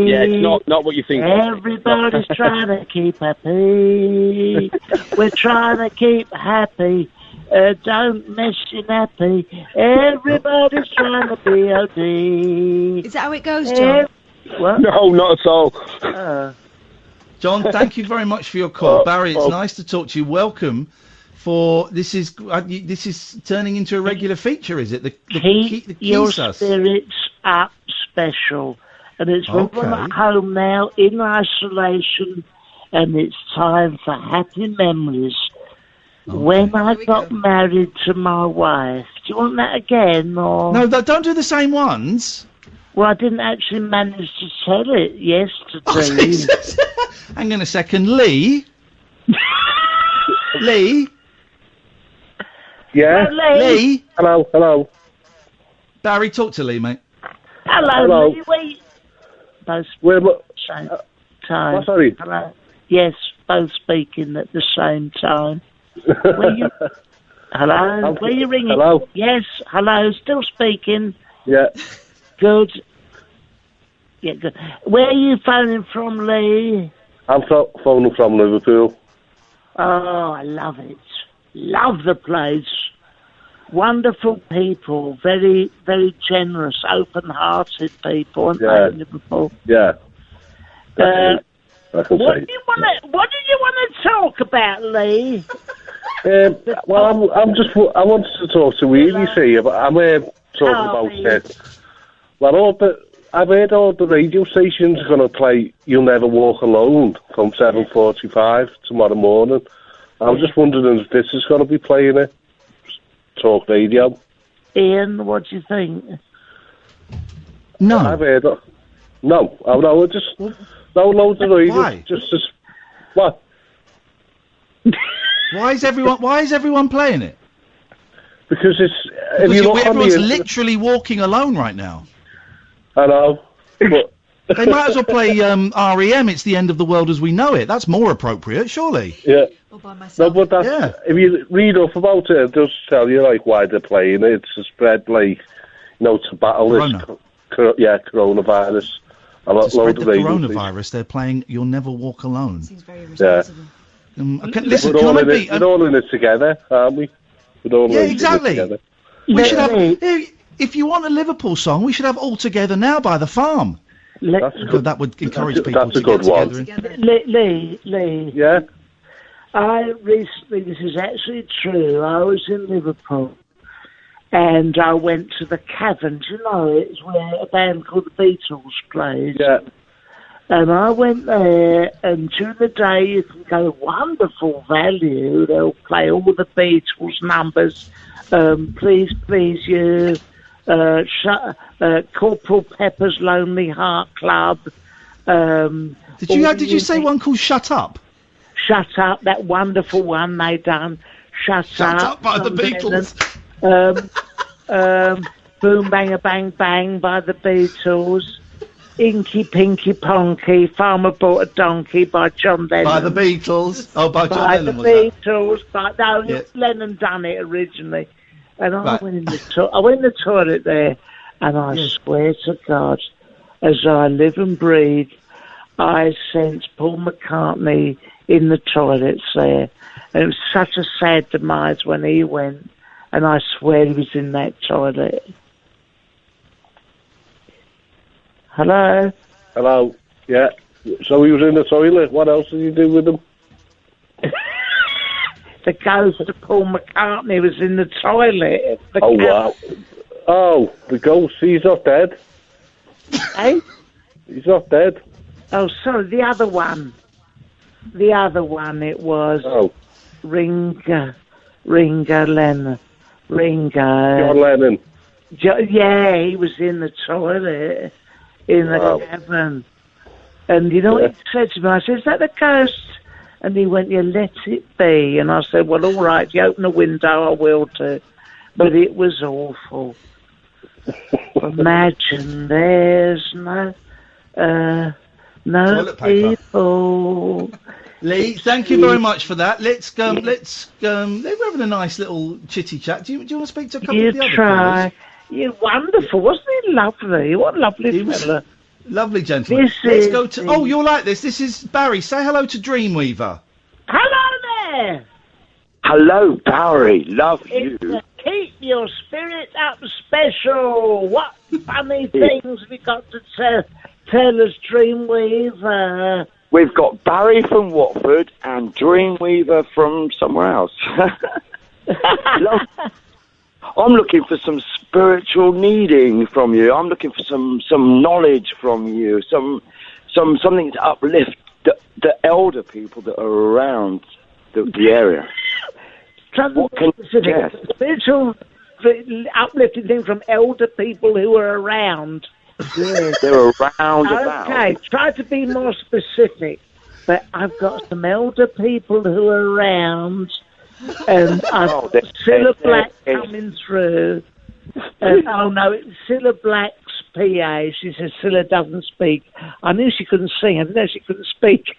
Yeah, it's not what you think. Everybody's trying to keep happy. We're trying to keep happy. Don't mess your nappy. Everybody's trying to be O.D. Is that how it goes, John? What? No, not at all. John, thank you very much for your call. Barry, it's nice to talk to you. Welcome. This is turning into a regular feature, is it? Keep your spirits up special. And it's when I'm at home now, in isolation, and it's time for happy memories. Okay. When I got married to my wife. Do you want that again, or...? No, don't do the same ones. Well, I didn't actually manage to tell it yesterday. Hang on a second. Lee? Lee? Yeah? Lee? Hello. Barry, talk to Lee, mate. Hello. Lee. Wait. Both same time. What, sorry? Hello. Yes, both speaking at the same time. Hello? Where you ringing? Hello? Yes, hello, still speaking. Yeah. Good. Yeah, good. Where are you phoning from, Lee? I'm phoning from Liverpool. Oh, I love it. Love the place. Wonderful people. Very, very generous, open-hearted people, aren't they, in Liverpool? Yeah. What did you want to talk about, Lee? Well, I wanted to talk to you. You see, I'm talking about it. Well, I've heard all the radio stations are going to play "You'll Never Walk Alone" from 7:45 tomorrow morning. I was just wondering if this is going to be playing it. Talk radio. Ian, what do you think? No. I've heard it. No. Oh, no, just... No, loads of radio. Why? Just... What? Why is everyone playing it? Because it's... Everyone's literally walking alone right now. I know. But... They might as well play REM, It's the End of the World as We Know It. That's more appropriate, surely. Yeah. No, but that's, if you read up about it, it does tell you, like, why they're playing it. It's to spread, like, to battle this coronavirus. To spread the coronavirus, they're playing You'll Never Walk Alone. Seems very responsible. Listen, we're all in it together, aren't we? We're all exactly. In it together. We should have... If you want a Liverpool song, we should have All Together Now by The Farm. That would encourage people to get together. Lee. Yeah? I recently, this is actually true, I was in Liverpool and I went to the Cavern. Do you know it's where a band called the Beatles plays? Yeah. And I went there, and during the day you can go wonderful value. They'll play all the Beatles numbers. Please, Please You, Corporal Pepper's Lonely Heart Club. Did you say one called Shut Up? Shut Up, that wonderful one they done. Shut Up by the Beatles. Boom Bang a Bang Bang by the Beatles. Inky Pinky Ponky, Farmer Bought a Donkey by John Lennon. By the Beatles. Oh, by John Lennon. By the Beatles. Lennon done it originally. And I went in the toilet there, and I swear to God, as I live and breathe, I sensed Paul McCartney in the toilets there. And it was such a sad demise when he went, and I swear he was in that toilet. Hello? Hello, yeah. So he was in the toilet. What else did you do with him? The ghost of Paul McCartney was in the toilet. Wow. Oh, the ghost, he's not dead. Eh? He's not dead. Oh, sorry, the other one. The other one, it was... Oh. Ringo Lennon. Ringo. John Lennon. Yeah, he was in the toilet in the Cavern. And you know what he said to me? I said, is that the ghost? And he went, yeah, let it be. And I said, well, all right, if you open the window, I will too. But it was awful. Imagine there's no people. Lee, thank you very much for that. We're having a nice little chitty chat. Do you want to speak to a couple of the other callers? You're wonderful. Wasn't he lovely? What a lovely fella. Lovely gentleman. Let's go to... Oh, you'll like this. This is Barry. Say hello to Dreamweaver. Hello there. Hello, Barry. Love you. Keep your spirit up special. What funny things we got to tell us, Dreamweaver. We've got Barry from Watford and Dreamweaver from somewhere else. I'm looking for some spiritual needing from you. I'm looking for some knowledge from you, something to uplift the elder people that are around the area. What can you suggest? Spiritual uplifting thing from elder people who are around. Yeah, they're around about. Okay, try to be more specific. But I've got some elder people who are around, and I've got Cilla Black coming through. No, it's Cilla Black's PA. She says Cilla doesn't speak. I knew she couldn't sing. I didn't know she couldn't speak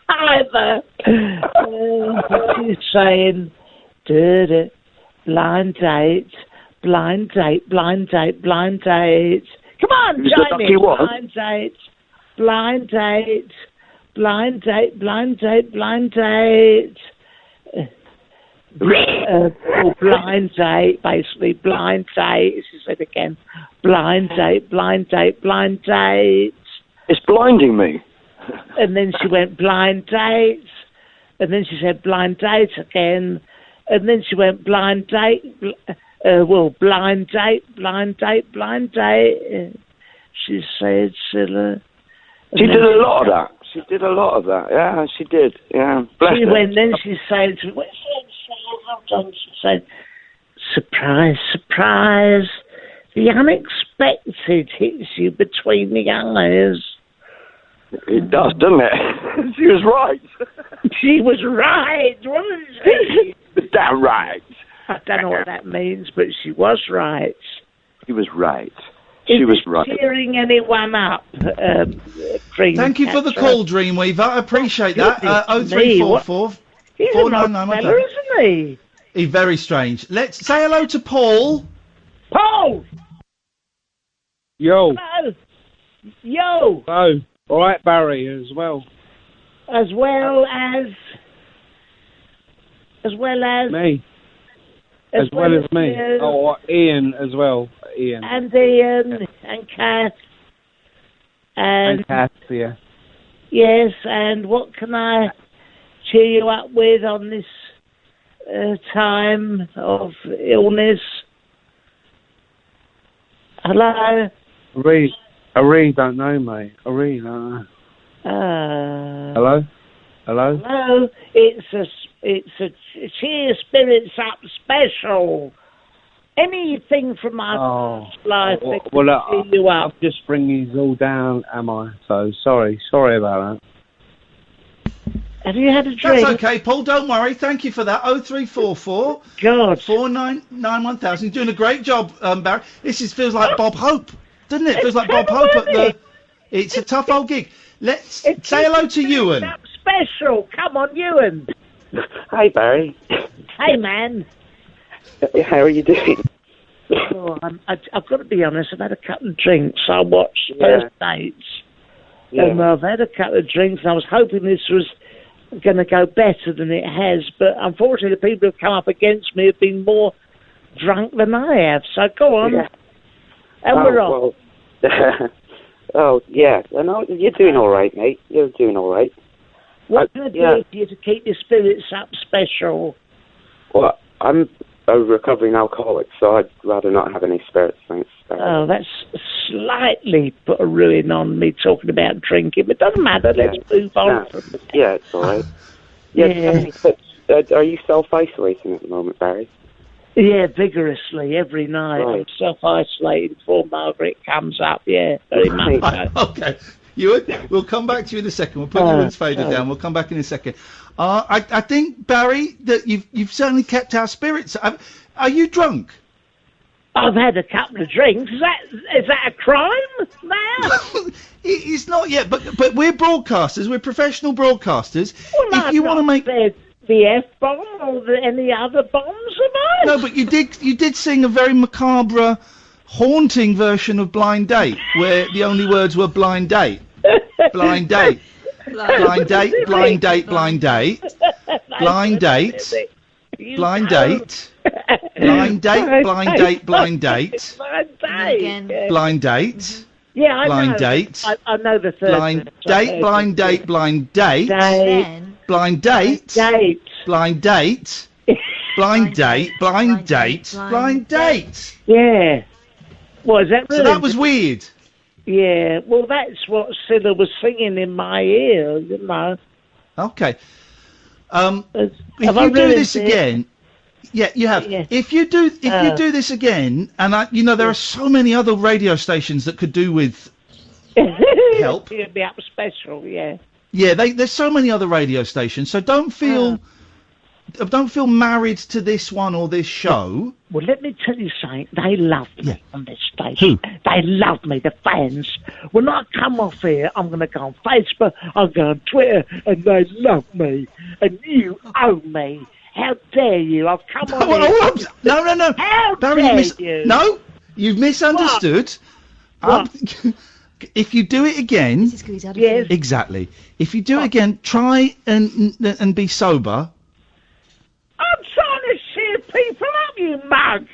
either. She's saying, blind date, blind date, blind date, blind date. Come on, join me. Blind date, blind date, blind date, blind date, blind date. Blind date, basically, blind date. She said again, blind date, blind date, blind date. It's blinding me. And then she went, blind dates. And then she said, blind dates again. And then she went, blind date. Blind date, blind date, blind date. She said, Cilla. She did a lot of that. she did a lot of that. Yeah, she did. Yeah, bless She her. went, then she said, what she said, surprise, surprise, the unexpected hits you between the eyes. It does, doesn't it? She was right. She was right, wasn't she? Damn right. I don't know what that means, but she was right. She was right. She was right. Cheering anyone up. Thank you for the call, Dreamweaver. I appreciate that. 0344 He's a nice fella, isn't he? He's very strange. Let's say hello to Paul. Paul! Yo. Hello. Yo! Oh, all right, Barry, as well. As well as me. As well as me. you. Oh, Ian as well. Ian. And Ian and Kath. And Kath, yeah. Yes, and what can I cheer you up with on this time of illness? Hello? I really don't know, mate. I really don't know. Hello? Hello? Hello? It's a cheer spirits up special. Anything from my life that can cheer you up. I've just bring you all down, am I? So sorry about that. Have you had a drink? That's okay, Paul. Don't worry. Thank you for that. 0344 499 1000. You're doing a great job, Barry. This feels like Bob Hope, doesn't it? Feels like Bob Hope at the. It's a tough old gig. Let's say hello to Ewan. Special. Come on, Ewan. Hi, Barry. Hey, man. How are you doing? Oh, I've got to be honest. I've had a couple of drinks. I watched First Dates, and I've had a couple of drinks. And I was hoping this was going to go better than it has, but unfortunately, the people who've come up against me have been more drunk than I have. So go on, and we're on. Well, oh yeah, no, you're doing all right, mate. You're doing all right. What can I do for you to keep your spirits up special? Well, I'm a recovering alcoholic, so I'd rather not have any spirits, thanks. Oh, that's slightly put a ruin on me talking about drinking, but it doesn't matter. Let's move on. Yeah, it's all right. Are you self-isolating at the moment, Barry? Yeah, vigorously every night. Right. I'm self-isolating before Margaret comes up. Yeah, very much so. Okay. Ewan, we'll come back to you in a second. We'll put Ewan's fader down. We'll come back in a second. I think, Barry, that you've certainly kept our spirits. Are you drunk? I've had a couple of drinks. Is that a crime now? It's not yet, but we're broadcasters. We're professional broadcasters. Well, if you want to make the F-bomb or any other bombs, have I? No, but you did sing a very macabre, haunting version of Blind Date, where the only words were blind date. Blind date. Blind date, blind date, blind date. Blind date. Blind date. Blind date, blind date, blind date. Blind date. Yeah, I blind know. Date. I know the third. Blind date, blind date, blind date. Blind date. Blind date. Blind date, blind date, blind date. Yeah. Well, is that So that was weird. Yeah, well, that's what Scylla was singing in my ear, you know. Okay. If you do this again, yeah, you have. Yeah. If you do this again, and there are so many other radio stations that could do with help. It'd be up special, yeah. Yeah, there's so many other radio stations, so don't feel married to this one or this show. Well, let me tell you something. They love me on this station. Who? They love me, the fans. When I come off here, I'm going to go on Facebook, I'll go on Twitter, and they love me. And you owe me. How dare you? I've come on here. No. How Barry, dare you? No, you've misunderstood. If you do it again, yes. Exactly. If you do it again, try and be sober. I'm trying to cheer people up, you mug.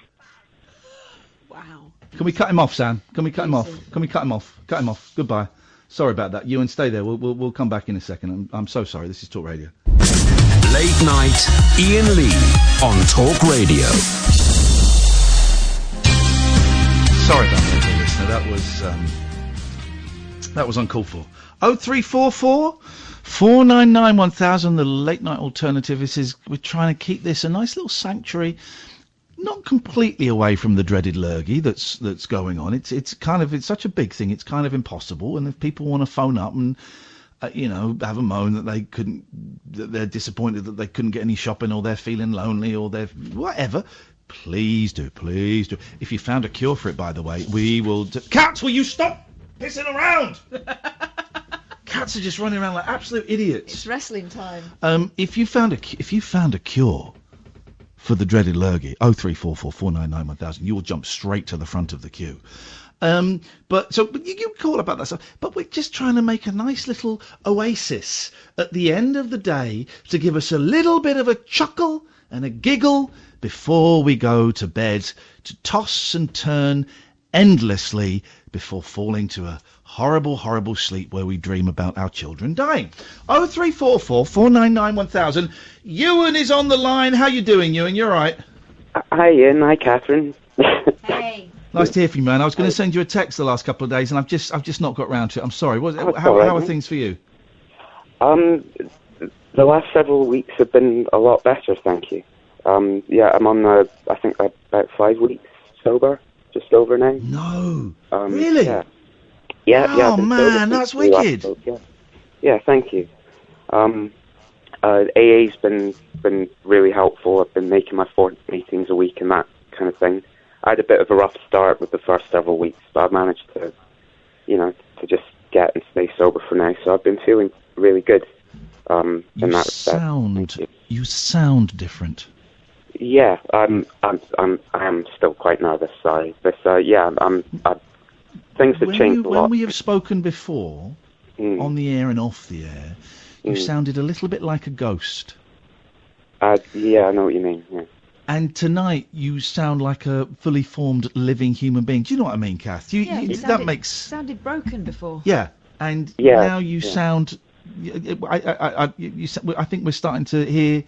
Wow. Can we cut him off, Sam? Can we cut him off? Can we cut him off? Cut him off. Goodbye. Sorry about that. Ewan, stay there. We'll come back in a second. I'm so sorry. This is Talk Radio. Late night, Iain Lee on Talk Radio. Sorry about that, dear listener. That was uncalled for. 0344 499 1000, the late night alternative. We're trying to keep this a nice little sanctuary, not completely away from the dreaded lurgy that's going on. It's such a big thing. It's kind of impossible. And if people want to phone up and have a moan that they're disappointed that they couldn't get any shopping, or they're feeling lonely, or they're whatever, please do. If you found a cure for it, by the way, we will. Cats, will you stop pissing around? Cats are just running around like absolute idiots. It's wrestling time. If you found a cure for the dreaded lurgy, 0344 499 1000, you will jump straight to the front of the queue. But you call about that stuff. But we're just trying to make a nice little oasis at the end of the day to give us a little bit of a chuckle and a giggle before we go to bed, to toss and turn endlessly before falling to a horrible, horrible sleep where we dream about our children dying. 0344 499 1000. Ewan is on the line. How you doing, Ewan? You all right? Hi, Ian. Hi, Catherine. Hey. Nice to hear from you, man. I was going to send you a text the last couple of days, and I've just not got round to it. I'm sorry. How are things for you? The last several weeks have been a lot better, thank you. I'm on I think about 5 weeks sober, just over now. No. Really? Yeah. Oh man, that's wicked. Yeah, thank you. AA's been really helpful. I've been making my 4 meetings a week and that kind of thing. I had a bit of a rough start with the first several weeks, but I've managed to, to just get and stay sober for now. So I've been feeling really good. In that respect. You sound different. Yeah, I am still quite nervous. Sorry, but things have changed a lot. When we have spoken before, on the air and off the air, you sounded a little bit like a ghost. Yeah, I know what you mean. Yeah. And tonight you sound like a fully formed living human being. Do you know what I mean, Kath? Sounded broken before. Yeah, and now you sound. I think we're starting to hear.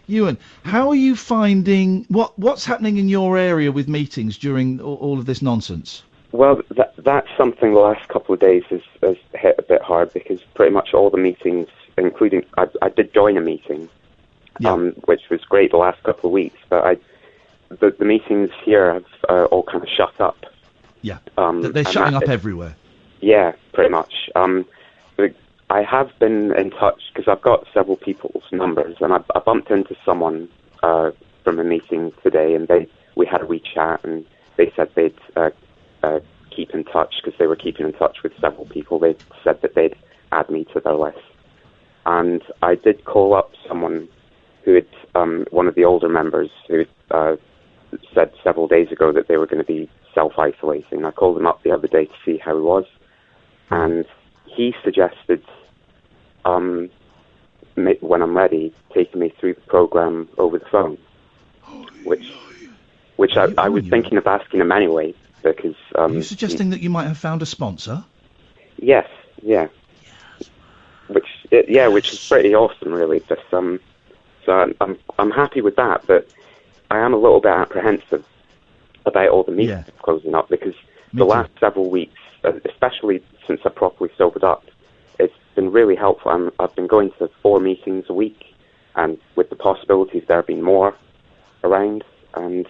Ewan, how are you finding what's happening in your area with meetings during all of this nonsense? Well, that's something the last couple of days has hit a bit hard, because pretty much all the meetings, including I did join a meeting, which was great the last couple of weeks, but the meetings here have all kind of shut up. Yeah, they're shutting up everywhere. Yeah, pretty much. I have been in touch, because I've got several people's numbers, and I bumped into someone from a meeting today, and we had a wee chat, and they said they'd keep in touch, because they were keeping in touch with several people. They said that they'd add me to their list. And I did call up someone who had, one of the older members, who said several days ago that they were going to be self-isolating. I called him up the other day to see how he was, and he suggested, when I'm ready, taking me through the program over the phone, which I was thinking of asking him anyway, because... Are you suggesting that you might have found a sponsor? Yes, yeah. Which is pretty awesome, really. But, so I'm happy with that, but I am a little bit apprehensive about all the meetings closing up, because last several weeks, especially since I properly sobered up, it's been really helpful. I've been going to 4 meetings a week, and with the possibilities there being more around, and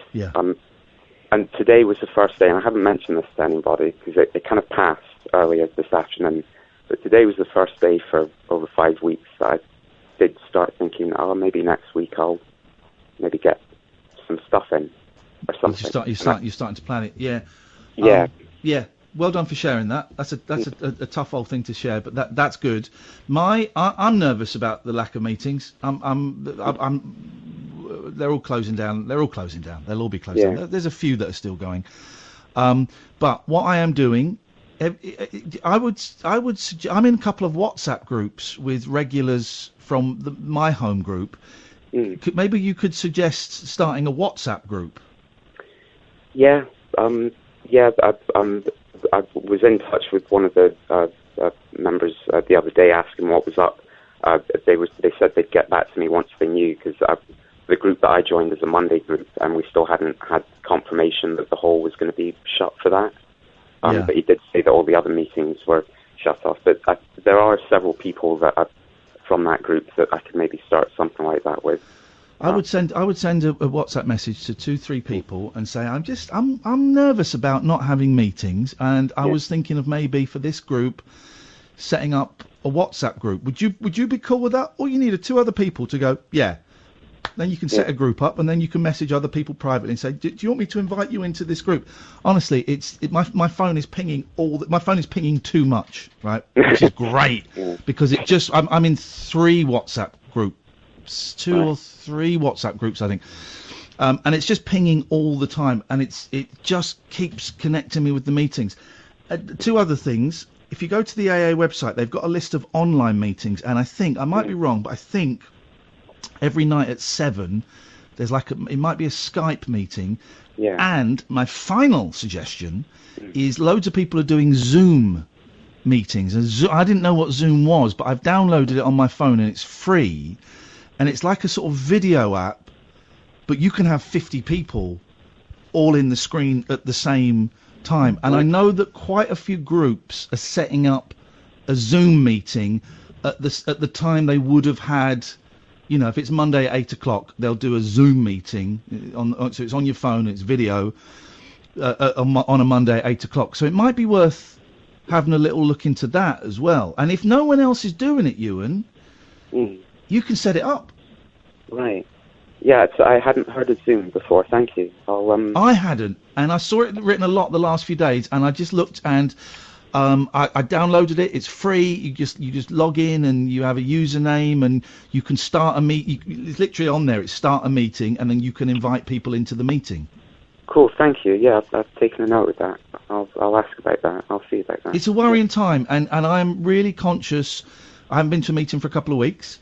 today was the first day, and I haven't mentioned this to anybody because it kind of passed earlier this afternoon, but today was the first day for over 5 weeks that I did start thinking, maybe next week I'll maybe get some stuff in or something. You're starting to plan it, yeah. Yeah. Well done for sharing that. That's a tough old thing to share, but that's good. I'm nervous about the lack of meetings. They're all closing down. They'll all be closing down. There's a few that are still going. But what I am doing, I would suggest, I'm in a couple of WhatsApp groups with regulars from my home group. Maybe you could suggest starting a WhatsApp group. Yeah. I was in touch with one of the members the other day, asking what was up. They said they'd get back to me once they knew, because the group that I joined is a Monday group, and we still hadn't had confirmation that the hall was going to be shut for that. But he did say that all the other meetings were shut off. But there are several people that are from that group that I could maybe start something like that with. I would send a WhatsApp message to 2-3 people and say I'm nervous about not having meetings, and I was thinking of maybe for this group setting up a WhatsApp group. Would you be cool with that? All you need are 2 other people to go, yeah. Then you can set a group up, and then you can message other people privately and say, do you want me to invite you into this group? Honestly, my phone is pinging my phone is pinging too much, right? Which is great because it just I'm in 3 WhatsApp groups. 2 or 3 WhatsApp groups, I think, and it's just pinging all the time, and it just keeps connecting me with the meetings. 2 other things: if you go to the AA website, they've got a list of online meetings, and I might be wrong, but I think every night at 7 there's it might be a Skype meeting. And my final suggestion is loads of people are doing Zoom meetings, and I didn't know what Zoom was, but I've downloaded it on my phone, and it's free. And it's like a sort of video app, but you can have 50 people all in the screen at the same time. And I know that quite a few groups are setting up a Zoom meeting at the time they would have had, if it's Monday at 8 o'clock, they'll do a Zoom meeting so it's on your phone, it's video on a Monday at 8 o'clock. So it might be worth having a little look into that as well. And if no one else is doing it, Ewan, you can set it up. Right. Yeah, I hadn't heard of Zoom before. Thank you. I hadn't, and I saw it written a lot the last few days, and I just looked and I downloaded it. It's free. You just log in and you have a username, and you can start a meet. It's literally on there. It's start a meeting, and then you can invite people into the meeting. Cool. Thank you. Yeah, I've taken a note of that. I'll ask about that. I'll see about that. It's a worrying time, and I'm really conscious. I haven't been to a meeting for a couple of weeks.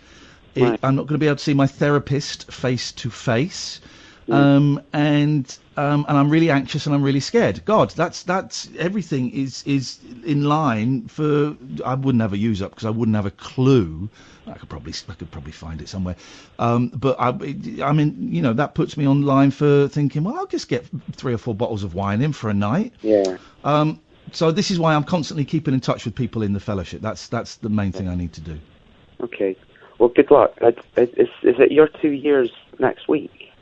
I'm not going to be able to see my therapist face to face, and I'm really anxious and I'm really scared. God, that's everything is in line for. I wouldn't have a use up because I wouldn't have a clue. I could probably find it somewhere, but I mean, that puts me on line for thinking, well, I'll just get 3 or 4 bottles of wine in for a night. Yeah. So this is why I'm constantly keeping in touch with people in the fellowship. That's the main thing I need to do. Okay. Well, good luck. Is it your 2 years next week?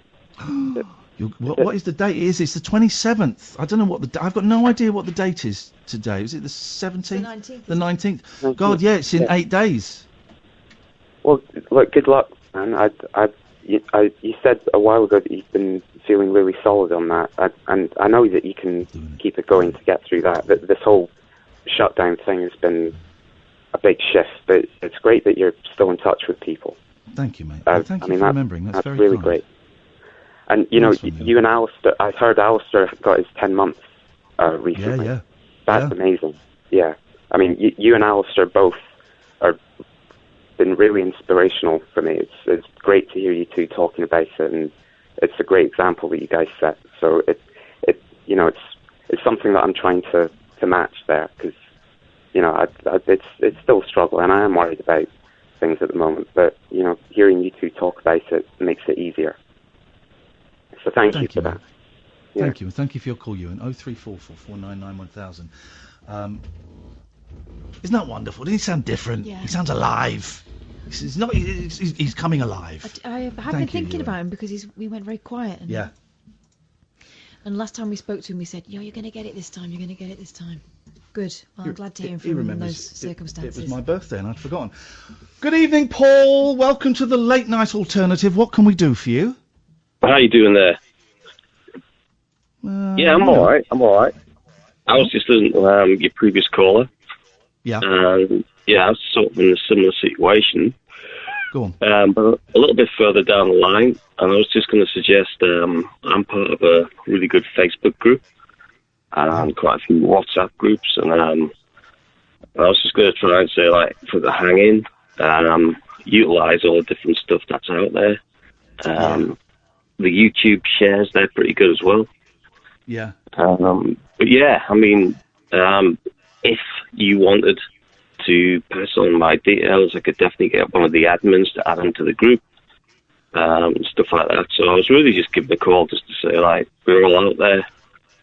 What is the date? It's the 27th. I don't know what I've got no idea what the date is today. Is it the 17th? The 19th. The 19th. God, yeah, it's in 8 days. Well, look, good luck, man. You said a while ago that you've been feeling really solid on that, and I know that you can keep it going to get through that. This whole shutdown thing has been a big shift, but it's great that you're still in touch with people. Thank you, mate. Thank you for remembering. That's very really kind. Great. And you and Alistair, I've heard Alistair got his 10 months recently. Yeah. That's amazing. Yeah. I mean, you and Alistair both are been really inspirational for me. It's great to hear you two talking about it, and it's a great example that you guys set. So it's something that I'm trying to match there, because it's still a struggle, and I am worried about things at the moment. But hearing you two talk about it makes it easier. So thank you for that. Yeah. Thank you, and thank you for your call, Ewan. 0344 499 1000. Isn't that wonderful? Doesn't he sound different? Yeah. He sounds alive. He's coming alive. I have been thinking about him because we went very quiet. Yeah. And last time we spoke to him, we said, you're going to get it this time. You're going to get it this time. Good. Well, I'm glad to hear from him in those circumstances. It was my birthday and I'd forgotten. Good evening, Paul. Welcome to the Late Night Alternative. What can we do for you? How are you doing there? Yeah, I'm all right. I was just listening to your previous caller. Yeah. I was sort of in a similar situation. Go on. But a little bit further down the line, and I was just going to suggest I'm part of a really good Facebook group and quite a few WhatsApp groups, and I was just going to try and say, like, for the hang-in, utilise all the different stuff that's out there. The YouTube shares, they're pretty good as well. Yeah. But yeah, I mean, if you wanted to pass on my details, I could definitely get one of the admins to add them to the group, stuff like that. So I was really just giving a call just to say, like, we're all out there.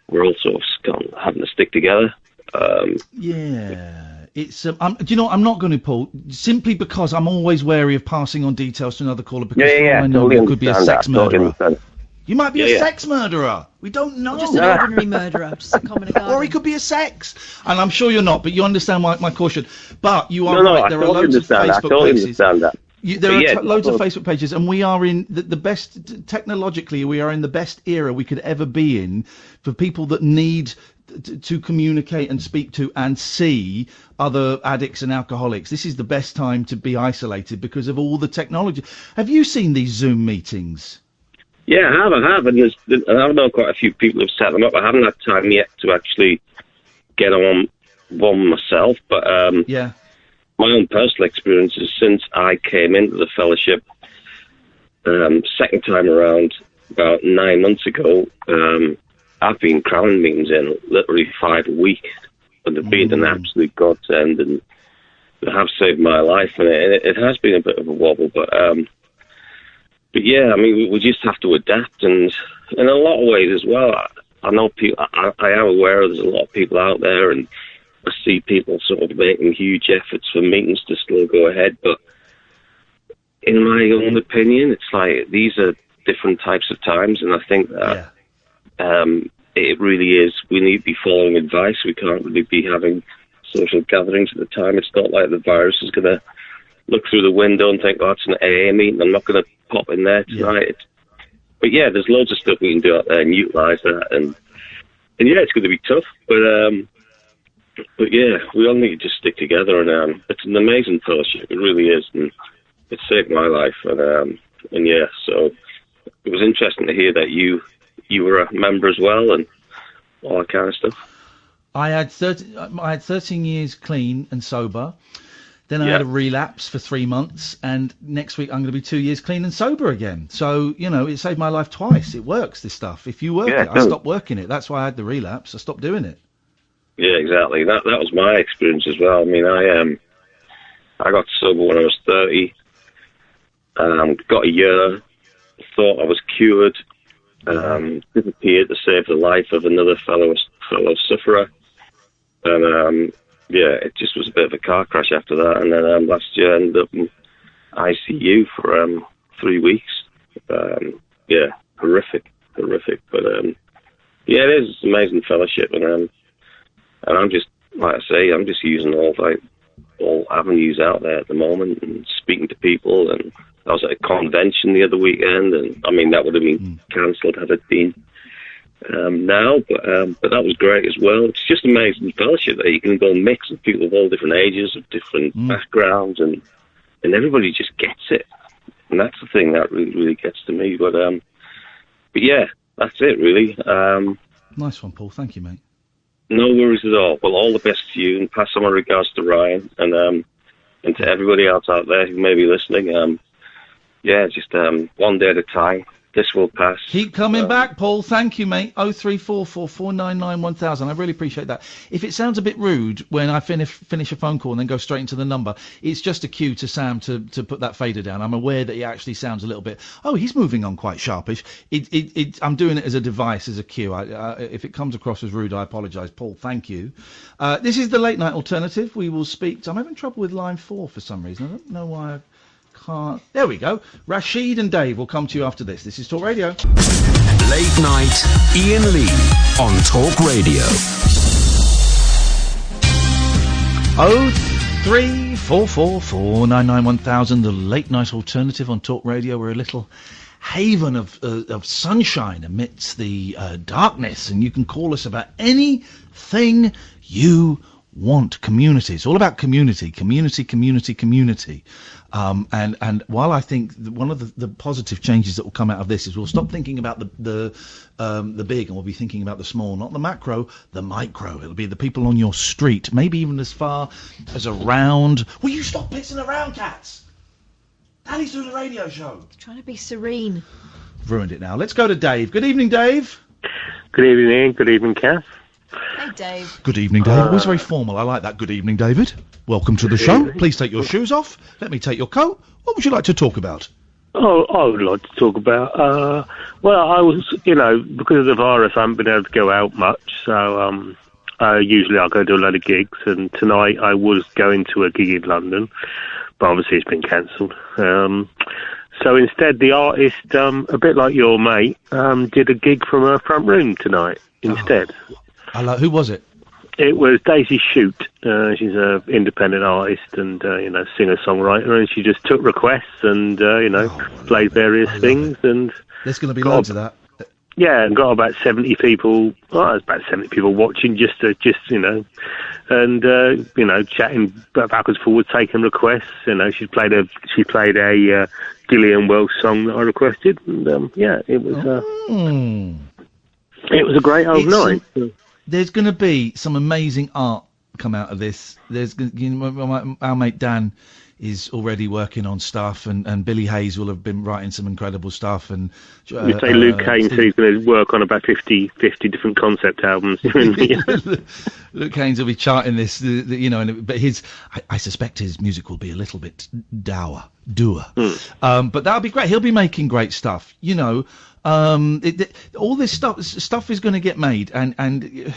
We're all sort of having to stick together. It's do you know what? I'm not going to, Paul, simply because I'm always wary of passing on details to another caller because I know totally you could be a sex murderer. You might be Yeah, a yeah. sex murderer. We don't know. Just an ordinary murderer, just a common garden. Or he could be a sex. And I'm sure you're not, but you understand my caution. But you are No, right. I There are totally loads of understand that. I Facebook totally pages. understand that. There But are yeah, loads of well- Facebook pages, and we are in the best, technologically, we are in the best era we could ever be in for people that need to communicate and speak to and see other addicts and alcoholics. This is the best time to be isolated because of all the technology. Have you seen these Zoom meetings? Yeah, I have, and I've known quite a few people who've set them up. I haven't had time yet to actually get on one myself, but yeah, my own personal experiences since I came into the fellowship second time around about 9 months ago, I've been cramming meetings in literally 5 a week, and they've been an absolute godsend, and they have saved my life, and it has been a bit of a wobble, but yeah, I mean, we just have to adapt, and in a lot of ways as well. I know people. I am aware there's a lot of people out there, and I see people sort of making huge efforts for meetings to still go ahead. But in my own opinion, it's like these are different types of times, and I think that it really is. We need to be following advice. We can't really be having social gatherings at the time. It's not like the virus is going to look through the window and think, "Oh, it's an AA meeting. I'm not going to pop in there tonight." But yeah, there's loads of stuff we can do out there and utilise that, and yeah, it's going to be tough, but yeah, we all need to just stick together, and it's an amazing fellowship. It really is, and it saved my life, and yeah, so it was interesting to hear that you were a member as well, and all that kind of stuff. I had 13 years clean and sober. Then I had a relapse for 3 months, and next week I'm going to be 2 years clean and sober again. So, you know, it saved my life twice. It works, this stuff. If you work it, I stopped working it. That's why I had the relapse. I stopped doing it. Yeah, exactly. That was my experience as well. I mean, I got sober when I was 30. Got a year. Thought I was cured. Disappeared to save the life of another fellow sufferer. And yeah, it just was a bit of a car crash after that. And then last year I ended up in ICU for 3 weeks. Yeah, horrific. But yeah, it is an amazing fellowship, and I'm just, like I say, I'm just using all avenues out there at the moment and speaking to people. And I was at a convention the other weekend, and I mean that would have been cancelled had it been now, but that was great as well. It's just amazing fellowship that you can go mix with people of all different ages, of different backgrounds, and everybody just gets it. And that's the thing that really gets to me. But yeah, that's it really. Nice one, Paul. Thank you, mate. No worries at all. Well, all the best to you, and pass on my regards to Ryan, and to everybody else out there who may be listening. Yeah, just one day at a time. This will pass. Keep coming back, Paul. Thank you, mate. 0344 499 1000. I really appreciate that. If it sounds a bit rude when I finish a phone call and then go straight into the number, it's just a cue to Sam to put that fader down. I'm aware that he actually sounds a little bit, he's moving on quite sharpish. I'm doing it as a device, as a cue. If it comes across as rude, I apologise. Paul, thank you. This is the Late Night Alternative. We will speak I'm having trouble with line 4 for some reason. I don't know why I can't. There we go. Rashid and Dave will come to you after this. This is Talk Radio. Late Night Iain Lee on Talk Radio. 0344 499 1000, the Late Night Alternative on Talk Radio. We're a little haven of sunshine amidst the darkness, and you can call us about anything you want. Community. It's all about community. And while I think one of the positive changes that will come out of this is we'll stop thinking about the big, and we'll be thinking about the small, not the macro, the micro. It'll be the people on your street, maybe even as far as around. Will you stop pissing around, cats? Daddy's doing a radio show. Trying to be serene. Ruined it now. Let's go to Dave. Good evening, Dave. Good evening, Ian. Good evening, Kath. Hey, Dave. Good evening, Dave. Always very formal. I like that. Good evening, David. Welcome to the show. Please take your shoes off. Let me take your coat. What would you like to talk about? Oh, I would like to talk about, well, I was, because of the virus, I haven't been able to go out much, so usually I go do a load of gigs, and tonight I was going to a gig in London, but obviously it's been cancelled. So instead, the artist, a bit like your mate, did a gig from her front room tonight instead. Who was it? It was Daisy Shoot. She's an independent artist and, singer-songwriter, and she just took requests and, played various things. And there's going to be loads of that. Yeah, and got about 70 people. Well, there's about 70 people watching, chatting backwards, forwards, taking requests. She played a Gillian Welsh song that I requested. And, it was. It was a great old night. There's going to be some amazing art come out of this. Our mate Dan is already working on stuff, and Billy Hayes will have been writing some incredible stuff. And you say Luke Kane too is going to work on about 50 different concept albums. Luke Haynes will be charting this, but I suspect his music will be a little bit dour. But that'll be great. He'll be making great stuff. All this stuff is going to get made, and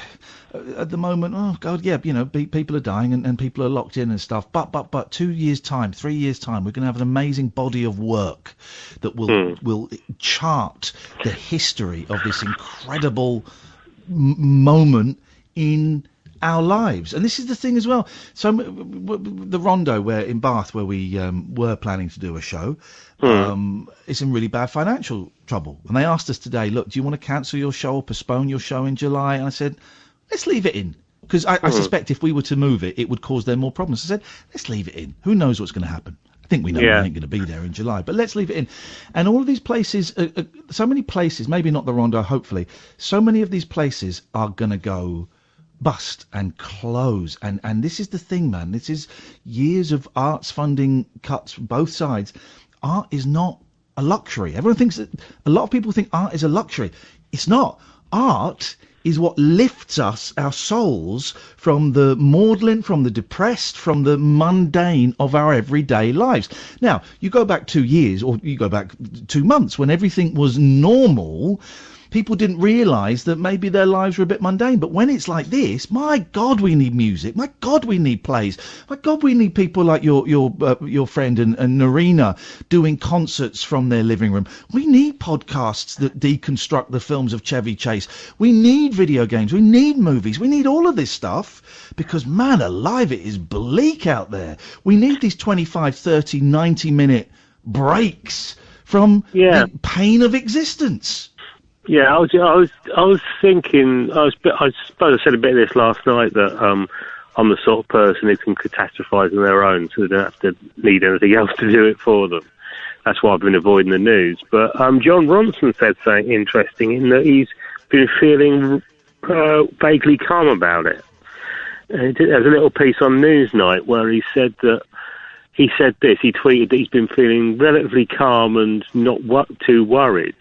at the moment, oh god, yeah, people are dying and people are locked in and stuff. But 2 years time, 3 years time, we're going to have an amazing body of work that will chart the history of this incredible moment in our lives. And this is the thing as well. So the Rondo, where in Bath, where we were planning to do a show, is in really bad financial trouble. And they asked us today, look, do you want to cancel your show or postpone your show in July? And I said, let's leave it in. Because I suspect if we were to move it, it would cause them more problems. I said, let's leave it in. Who knows what's going to happen? I think we know we ain't going to be there in July, but let's leave it in. And all of these places, so many places, maybe not the Rondo, hopefully, so many of these places are going to go bust and close, and this is the thing, man. This is years of arts funding cuts, both sides. Art is not a luxury. Everyone thinks that, a lot of people think art is a luxury. It's not. Art is what lifts us, our souls, from the maudlin, from the depressed, from the mundane of our everyday lives. Now, you go back 2 years, or you go back 2 months, when everything was normal, people didn't realise that maybe their lives were a bit mundane. But when it's like this, my God, we need music. My God, we need plays. My God, we need people like your friend and Narina doing concerts from their living room. We need podcasts that deconstruct the films of Chevy Chase. We need video games. We need movies. We need all of this stuff because, man alive, it is bleak out there. We need these 25, 30, 90-minute breaks from the pain of existence. Yeah, I was thinking. I suppose I said a bit of this last night, that I'm the sort of person who can catastrophise on their own, so they don't have to need anything else to do it for them. That's why I've been avoiding the news. But John Ronson said something interesting in that he's been feeling vaguely calm about it. There's a little piece on Newsnight where he said that. He said this. He tweeted that he's been feeling relatively calm and not too worried.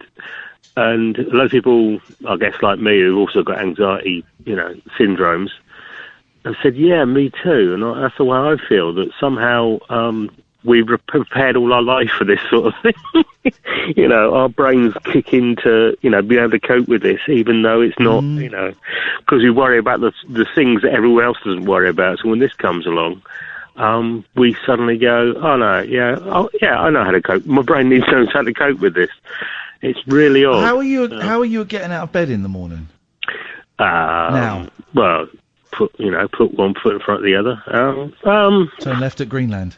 And a lot of people, I guess, like me, who've also got anxiety, syndromes, have said, yeah, me too. And that's the way I feel, that somehow we've prepared all our life for this sort of thing. Our brains kick into, being able to cope with this, even though it's not, because we worry about the things that everyone else doesn't worry about. So when this comes along, we suddenly go, oh, no, I know how to cope. My brain needs to know how to cope with this. It's really odd. How are you getting out of bed in the morning? Now, well, put one foot in front of the other. Turn left at Greenland.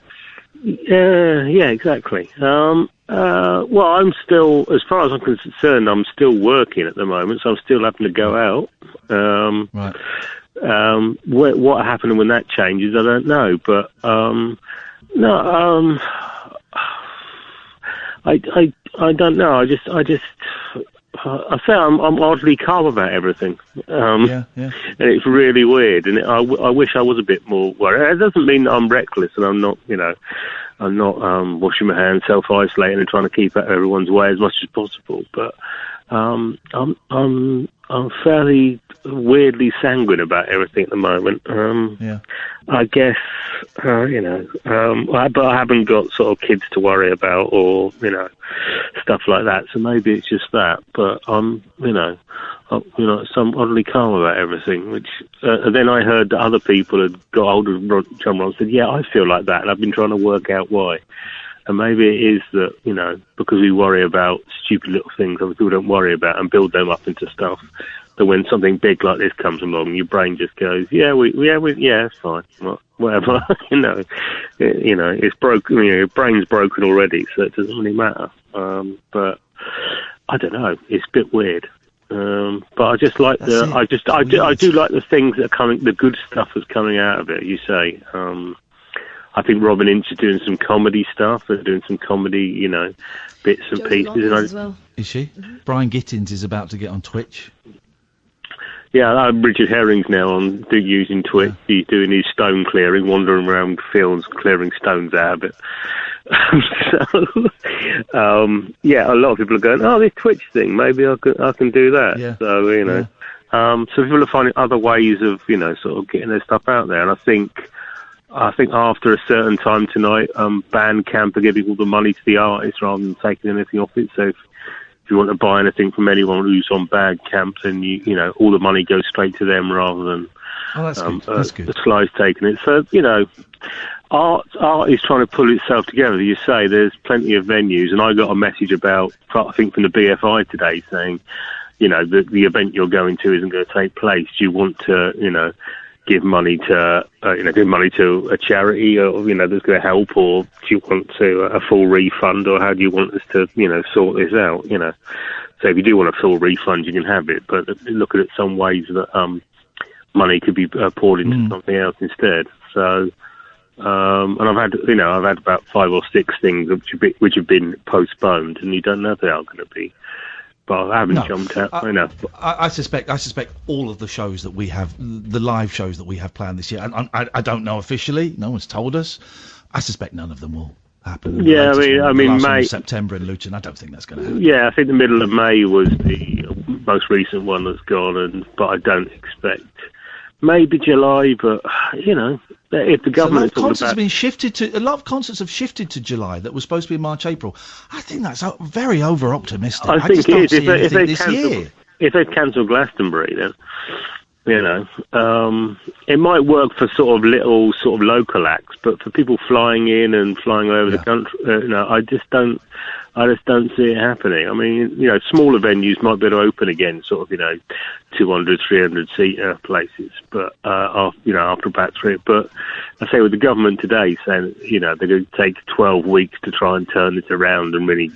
Yeah, exactly. Well, I'm still, as far as I'm concerned, I'm still working at the moment, so I'm still having to go out. Right. What happened when that changes, I don't know. But I don't know. I say I'm oddly calm about everything. And it's really weird. And I wish I was a bit more worried. It doesn't mean that I'm reckless and I'm not, I'm not washing my hands, self-isolating and trying to keep out of everyone's way as much as possible. But I'm fairly weirdly sanguine about everything at the moment. I guess, but I haven't got sort of kids to worry about or, stuff like that. So maybe it's just that. But, some oddly calm about everything. Which and then I heard that other people had got hold of John Ron and said, "Yeah, I feel like that," and I've been trying to work out why. And maybe it is that because we worry about stupid little things that people don't worry about and build them up into stuff. That when something big like this comes along, your brain just goes, "Yeah, it's fine, whatever." It's broken. Your brain's broken already, so it doesn't really matter. But I don't know. It's a bit weird. But I just like I do like the things that are coming, the good stuff that's coming out of it. You say, I think Robin Inch is doing some comedy stuff. They're doing some comedy, bits and pieces. As well. Is she? Brian Gittins is about to get on Twitch. Yeah, Richard Herring's now using Twitch. Yeah. He's doing his stone clearing, wandering around fields, clearing stones out of it. A lot of people are going, "Oh, this Twitch thing, maybe I can do that." Yeah. So so people are finding other ways of sort of getting their stuff out there, and I think after a certain time tonight, Bandcamp are giving all the money to the artists rather than taking anything off it. So if you want to buy anything from anyone who's on Bandcamp, then all the money goes straight to them rather than that's good. The Sly's taking it. So art is trying to pull itself together. You say there's plenty of venues, and I got a message about, I think from the BFI today, saying the event you're going to isn't going to take place. Do you want to give money to a charity or that's going to help, or do you want a full refund, or how do you want us to sort this out? So if you do want a full refund, you can have it, but look at it some ways that money could be poured into something else instead. So and I've had about 5 or 6 things which have been postponed, and you don't know if they are going to be. But I haven't jumped out. I suspect all of the shows that we have, the live shows that we have planned this year, and I don't know officially. No one's told us. I suspect none of them will happen. Yeah, I mean, May, September in Luton. I don't think that's going to happen. Yeah, I think the middle of May was the most recent one that's gone, but I don't expect maybe July. But if the government, a lot of concerts have been shifted to. A lot of concerts have shifted to July. That was supposed to be March, April. I think that's very over optimistic. I think it is. If they cancel Glastonbury, then it might work for sort of little sort of local acts, but for people flying in and flying over the country, I just don't see it happening. I mean, smaller venues might be able to open again, sort of, 200, 300 seater places, but after about 3. But I say with the government today saying, they're going to take 12 weeks to try and turn this around and really,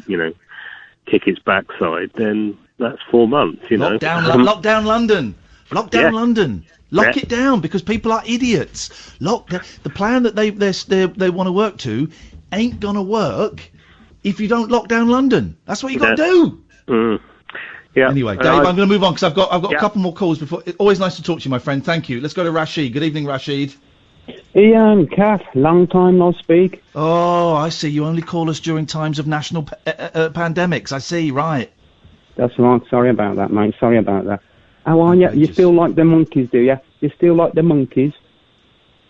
kick its backside, then that's 4 months. Lock down London. Lock down London. Lock it down, because people are idiots. The plan that they want to work to ain't gonna work if you don't lock down London. That's what you got to do. Yeah. Anyway, Dave, I'm going to move on because I've got a couple more calls before. Always nice to talk to you, my friend. Thank you. Let's go to Rashid. Good evening, Rashid. Ian, Kath, long time no speak. Oh, I see. You only call us during times of national pandemics. I see. Right. That's right. Sorry about that, mate. Sorry about that. How are you? You still like the monkeys, do you? You still like the monkeys?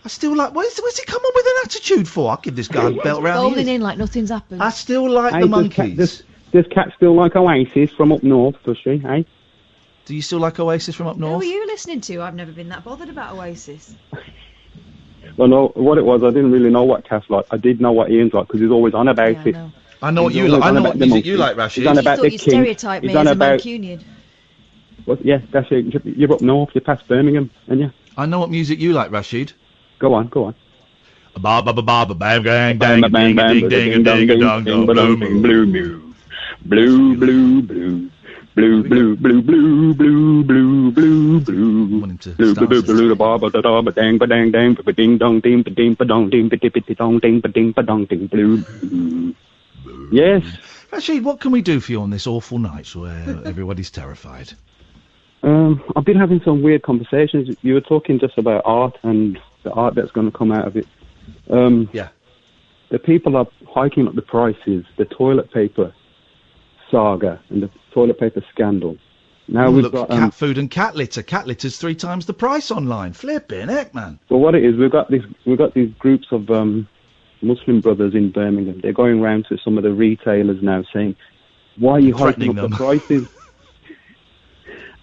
I still like... What's he come on with an attitude for? I'll give this guy a belt round the ears. Bowling in like nothing's happened. I still like the monkeys. Does Kat still like Oasis from up north, does she, eh? Do you still like Oasis from up north? Who are you listening to? I've never been that bothered about Oasis. Well, no, what it was, I didn't really know what Kath liked. I did know what Ian's like, because he's always on about it. I know what you like. I know what music you like, Rashid. He's on about the you stereotype me as a Mancunian. Well, yeah, that's it. You're up north. You're past Birmingham, aren't you? I know what music you like, Rashid. Go on. Ba ba ba ba ba bang gang dang ding ding ding ding dong dong blue blue blue blue blue blue blue blue blue blue blue blue blue blue blue blue ba ba da da ba dang ba dang dang ba ding dong ding ba ding ba dong ding ba dong ding ba ding ba dong ding blue. Yes. Rashid, what can we do for you on this awful night where everybody's terrified? I've been having some weird conversations. You were talking just about art and the art that's going to come out of it. The people are hiking up the prices, the toilet paper saga and the toilet paper scandal. Now we've got cat food and cat litter. Cat litter's 3 times the price online. Flipping heck, man. Well, what it is, we've got these groups of Muslim brothers in Birmingham. They're going around to some of the retailers now saying, "Why are you hiking up the prices?"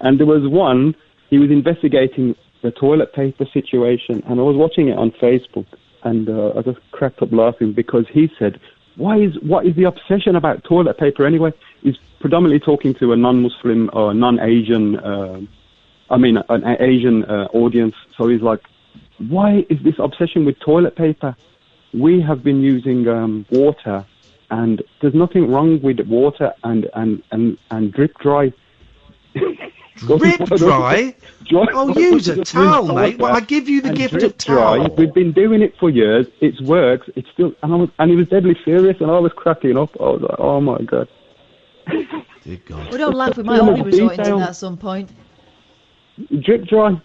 And there was one, he was investigating the toilet paper situation, and I was watching it on Facebook, and I just cracked up laughing because he said, what is the obsession about toilet paper anyway? He's predominantly talking to a non-Muslim or non-Asian, an Asian audience. So he's like, why is this obsession with toilet paper? We have been using water, and there's nothing wrong with water and drip dry. Drip dry? Oh, use a towel, mate. Well, I give you the gift of towel. We've been doing it for years. It works. It's still, and he was deadly serious, and I was cracking up. I was like, oh my god. Dear God. We don't laugh. We might all be resorting to that at some point. Drip dry.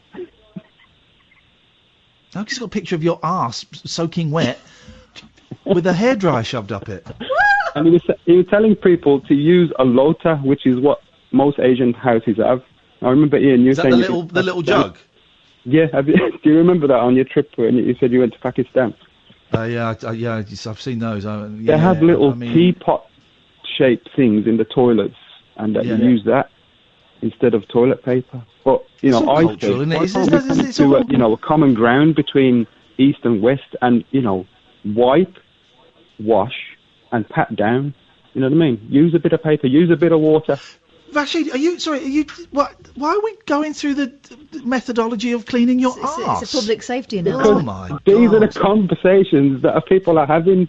I've just got a picture of your arse soaking wet with a hairdryer shoved up it. And he was telling people to use a lota, which is what most Asian houses have. I remember, Ian, you saying... the little jug? Yeah, do you remember that on your trip when you said you went to Pakistan? Yeah, I've seen those. They have little teapot-shaped things in the toilets, and you use that instead of toilet paper. But, I think a common ground between East and West, and, wipe, wash, and pat down. You know what I mean? Use a bit of paper, use a bit of water. Rashid, why are we going through the methodology of cleaning your arse? It's a public safety announcement. Oh my God. These are the conversations that people are having,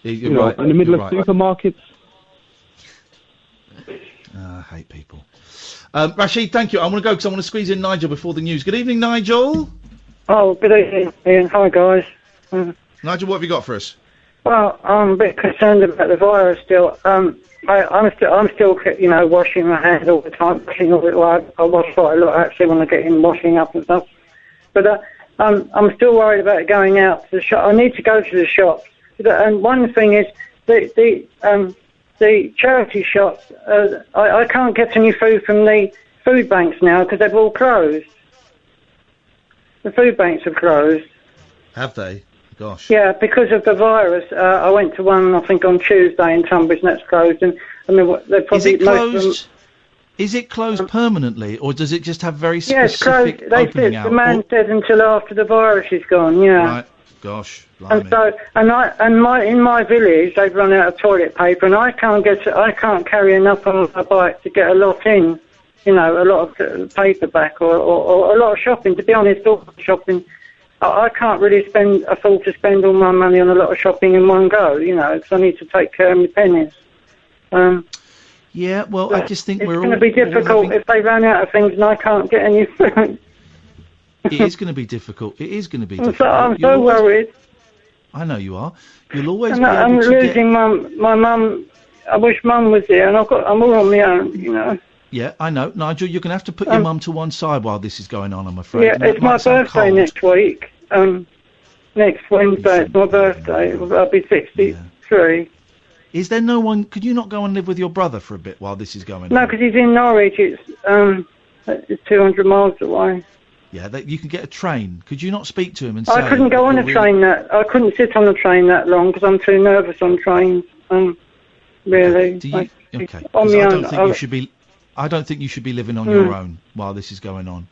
in the middle of supermarkets. I hate people. Rashid, thank you. I want to go because I want to squeeze in Nigel before the news. Good evening, Nigel. Oh, good evening, Ian. Hi, guys. Nigel, what have you got for us? Well, I'm a bit concerned about the virus still. I'm still, washing my hands all the time. I wash quite a lot actually when I get in washing up and stuff. But I'm still worried about going out to the shop. I need to go to the shops. And one thing is the charity shops. I can't get any food from the food banks now because they've all closed. The food banks have closed. Have they? Gosh. Yeah, because of the virus. I went to one, I think, on Tuesday in Tunbridge, and that's closed. And they're probably... Is it closed? Is it closed permanently, or does it just have very specific opening hours? The man said until after the virus is gone. Yeah. Right. Gosh. Blimey. And so, in my village, they've run out of toilet paper, and I can't carry enough on my bike to get a lot in. A lot of paper back, or a lot of shopping. To be honest, all shopping. I can't really afford to spend all my money on a lot of shopping in one go, because I need to take care of my pennies. Yeah, well, I just think it's going to be difficult if they run out of things and I can't get any food. It is going to be difficult. It is going to be difficult. I'm so worried. I know you are. You'll always be I'm losing my mum. I wish Mum was here, and I'm all on my own, Yeah, I know. Nigel, you're going to have to put your mum to one side while this is going on, I'm afraid. Yeah, it's my birthday next week. Next Wednesday, it's my birthday. I'll be 63. Yeah. Is there no one... Could you not go and live with your brother for a bit while this is going on? No, because he's in Norwich. It's 200 miles away. Yeah, you can get a train. Could you not speak to him and say... I couldn't go on a train I couldn't sit on a train that long because I'm too nervous on trains. Really. Okay. On my own. I don't think you should be living on your own while this is going on.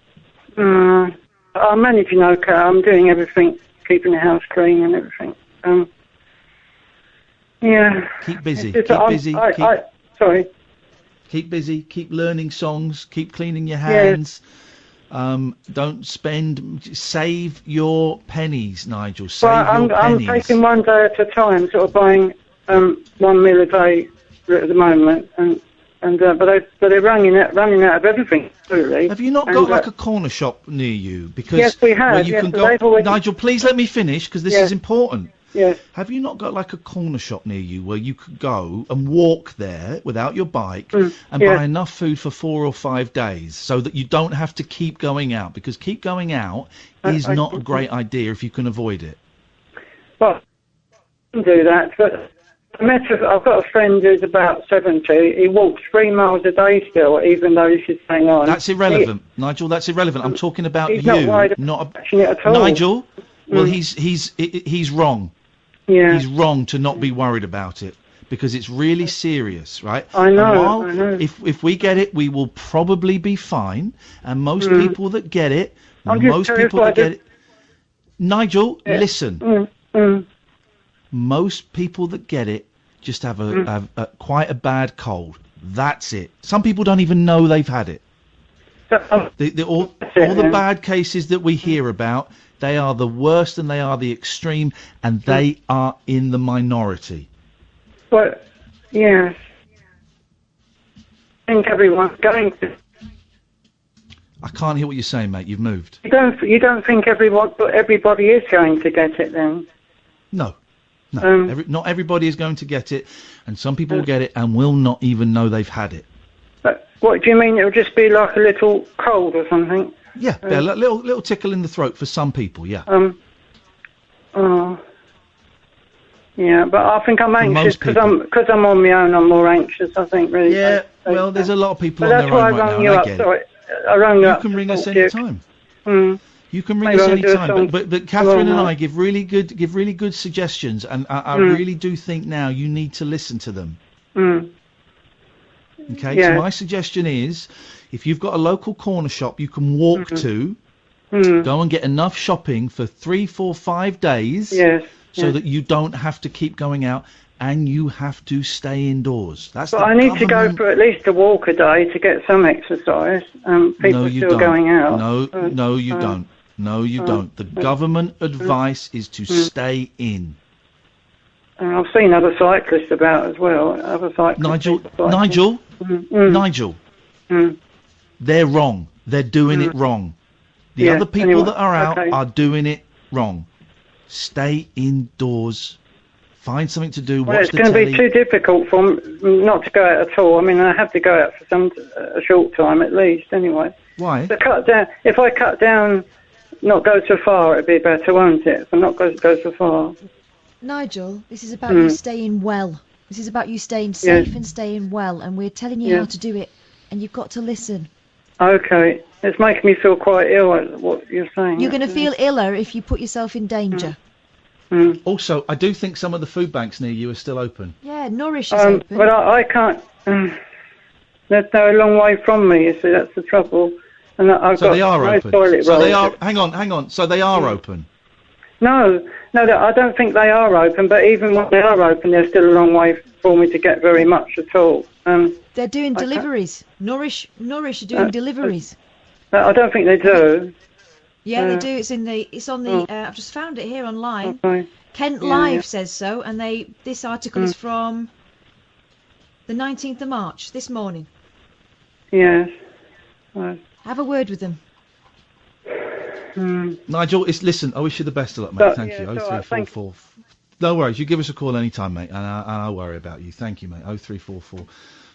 I'm managing okay. I'm doing everything, keeping the house clean and everything. Yeah. Keep busy. Sorry. Keep busy. Keep learning songs. Keep cleaning your hands. Don't save your pennies, Nigel. Save your pennies. I'm taking one day at a time, sort of buying 1 meal a day at the moment, but they're running out of everything. Really. Have you not got like a corner shop near you? Because yes, we have. You can go. Nigel, please let me finish because this is important. Yes. Have you not got like a corner shop near you where you could go and walk there without your bike and buy enough food for 4 or 5 days so that you don't have to keep going out? Because keep going out is not a great idea if you can avoid it. Well, I can do that, but I've got a friend who's about 70. He walks 3 miles a day still, even though this is going on. That's irrelevant, Nigel. That's irrelevant. I'm talking about you. Not at all. Nigel. Well, he's wrong. Yeah. He's wrong to not be worried about it because it's really serious, right? I know. And while I know. if we get it, we will probably be fine. And most people that get it, Nigel, listen. Most people that get it just have a quite a bad cold. That's it. Some people don't even know they've had it. All the bad cases that we hear about, they are the worst and they are the extreme, and they are in the minority. But yes, I think everyone's going to. I can't hear what you're saying, mate. You've moved. You don't think everybody is going to get it then? No. Not everybody is going to get it, and some people will get it and will not even know they've had it. But what do you mean? It'll just be like a little cold or something? Yeah, a little tickle in the throat for some people. Yeah. Yeah, but I think I'm anxious because I'm on my own. I'm more anxious, I think. Really. Yeah. Well, there's a lot of people on their own right now. And I get it. I rang you up. You can ring us any time. You can ring us any time. But Catherine and I give really good suggestions, and I really do think now you need to listen to them. Okay. Yeah. So my suggestion is, if you've got a local corner shop you can walk to, go and get enough shopping for 3, 4, 5 days. Yes. So that you don't have to keep going out, and you have to stay indoors. But I need to go for at least a walk a day to get some exercise. People are still going out. No, you don't. No, you don't. The government advice is to stay in. And I've seen other cyclists about as well. Other cyclists. Nigel. They're wrong. They're doing it wrong. The other people that are out are doing it wrong. Stay indoors. Find something to do. Well, it's going to be too difficult for me not to go out at all. I mean, I have to go out for a short time at least, anyway. Why? To cut down. If I cut down, not go so far, it'd be better, won't it? If I not go so far. Nigel, this is about you staying well. This is about you staying safe and staying well, and we're telling you how to do it, and you've got to listen. Okay. It's making me feel quite ill, what you're saying. You're going to feel iller if you put yourself in danger. Also, I do think some of the food banks near you are still open. Yeah, Nourish is open. But I can't... they're a long way from me, you see, that's the trouble. And they are open. Hang on. So they are open? No, I don't think they are open, but even when they are open, they're still a long way for me to get very much at all. They're doing deliveries. Nourish are doing deliveries. I don't think they do. Yeah, they do. It's on the. I've just found it here online. Okay. Kent Live says so, and this article is from the 19th of March, this morning. Yes. Have a word with them. Nigel, listen. I wish you the best of luck, mate. Thank you. 0344. No worries. You give us a call anytime, mate, and I'll worry about you. Thank you, mate. 0344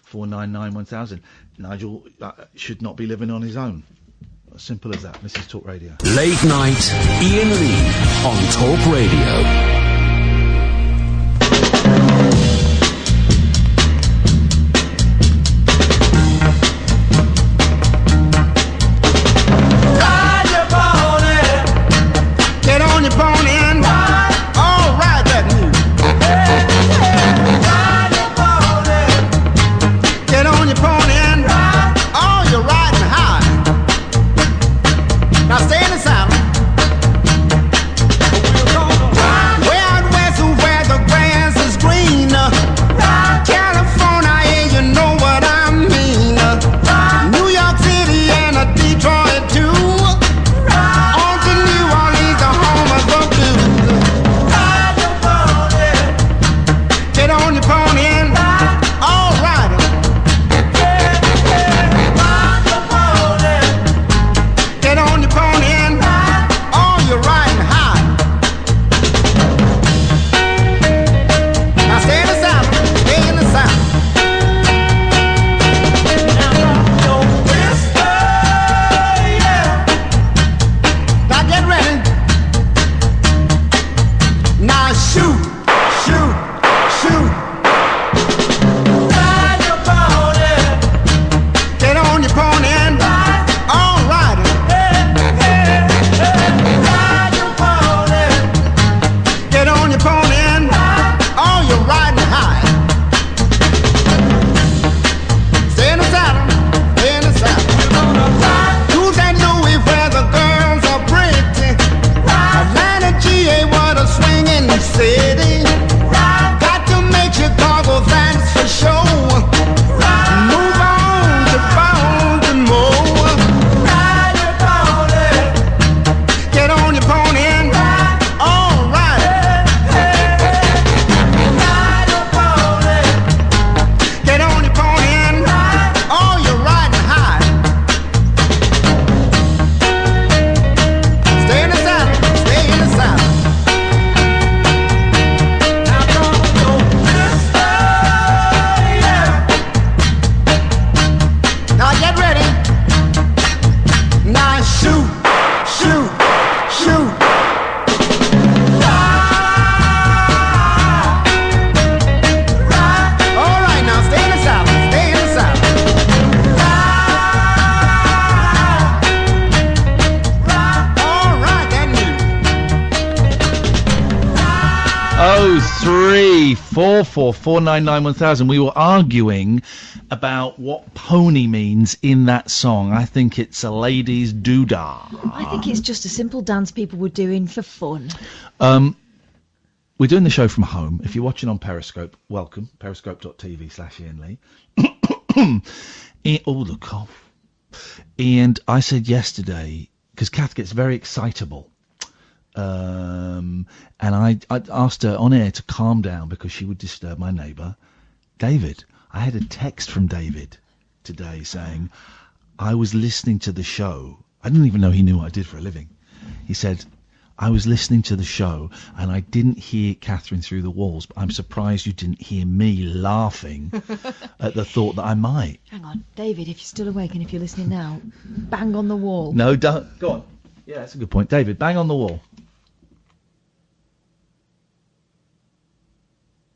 499 1000. Nigel should not be living on his own. Simple as that. This is Talk Radio. Late night, Iain Lee on Talk Radio. Now stay in the silence. We're gonna ride. Well, 03444991000. We were arguing about what pony means in that song. I think it's a lady's doodah. I think it's just a simple dance people were doing for fun. We're doing the show from home. If you're watching on Periscope, welcome. Periscope.tv/Iain Lee. Oh, the cough. And I said yesterday, because Kath gets very excitable, and I asked her on air to calm down because she would disturb my neighbour, David. I had a text from David today saying, I was listening to the show. I didn't even know he knew what I did for a living. He said, I was listening to the show and I didn't hear Catherine through the walls, but I'm surprised you didn't hear me laughing at the thought that I might. Hang on, David, if you're still awake and if you're listening now, bang on the wall. No, don't. Go on. Yeah, that's a good point. David, bang on the wall.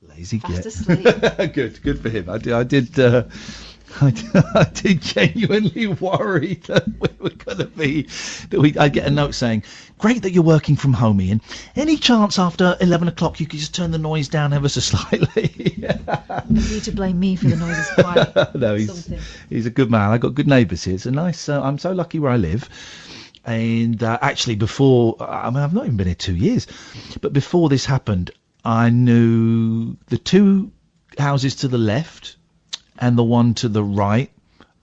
Lazy Fast git. asleep. Good for him. I did genuinely worry that we were going to be, I'd get a note saying, great that you're working from home, Iain. Any chance after 11 o'clock you could just turn the noise down ever so slightly? You need to blame me for the noises quiet. No, he's a good man. I've got good neighbours here. It's a nice, I'm so lucky where I live. And actually before, I mean, I've not even been here 2 years, but before this happened, I knew the two houses to the left and the one to the right,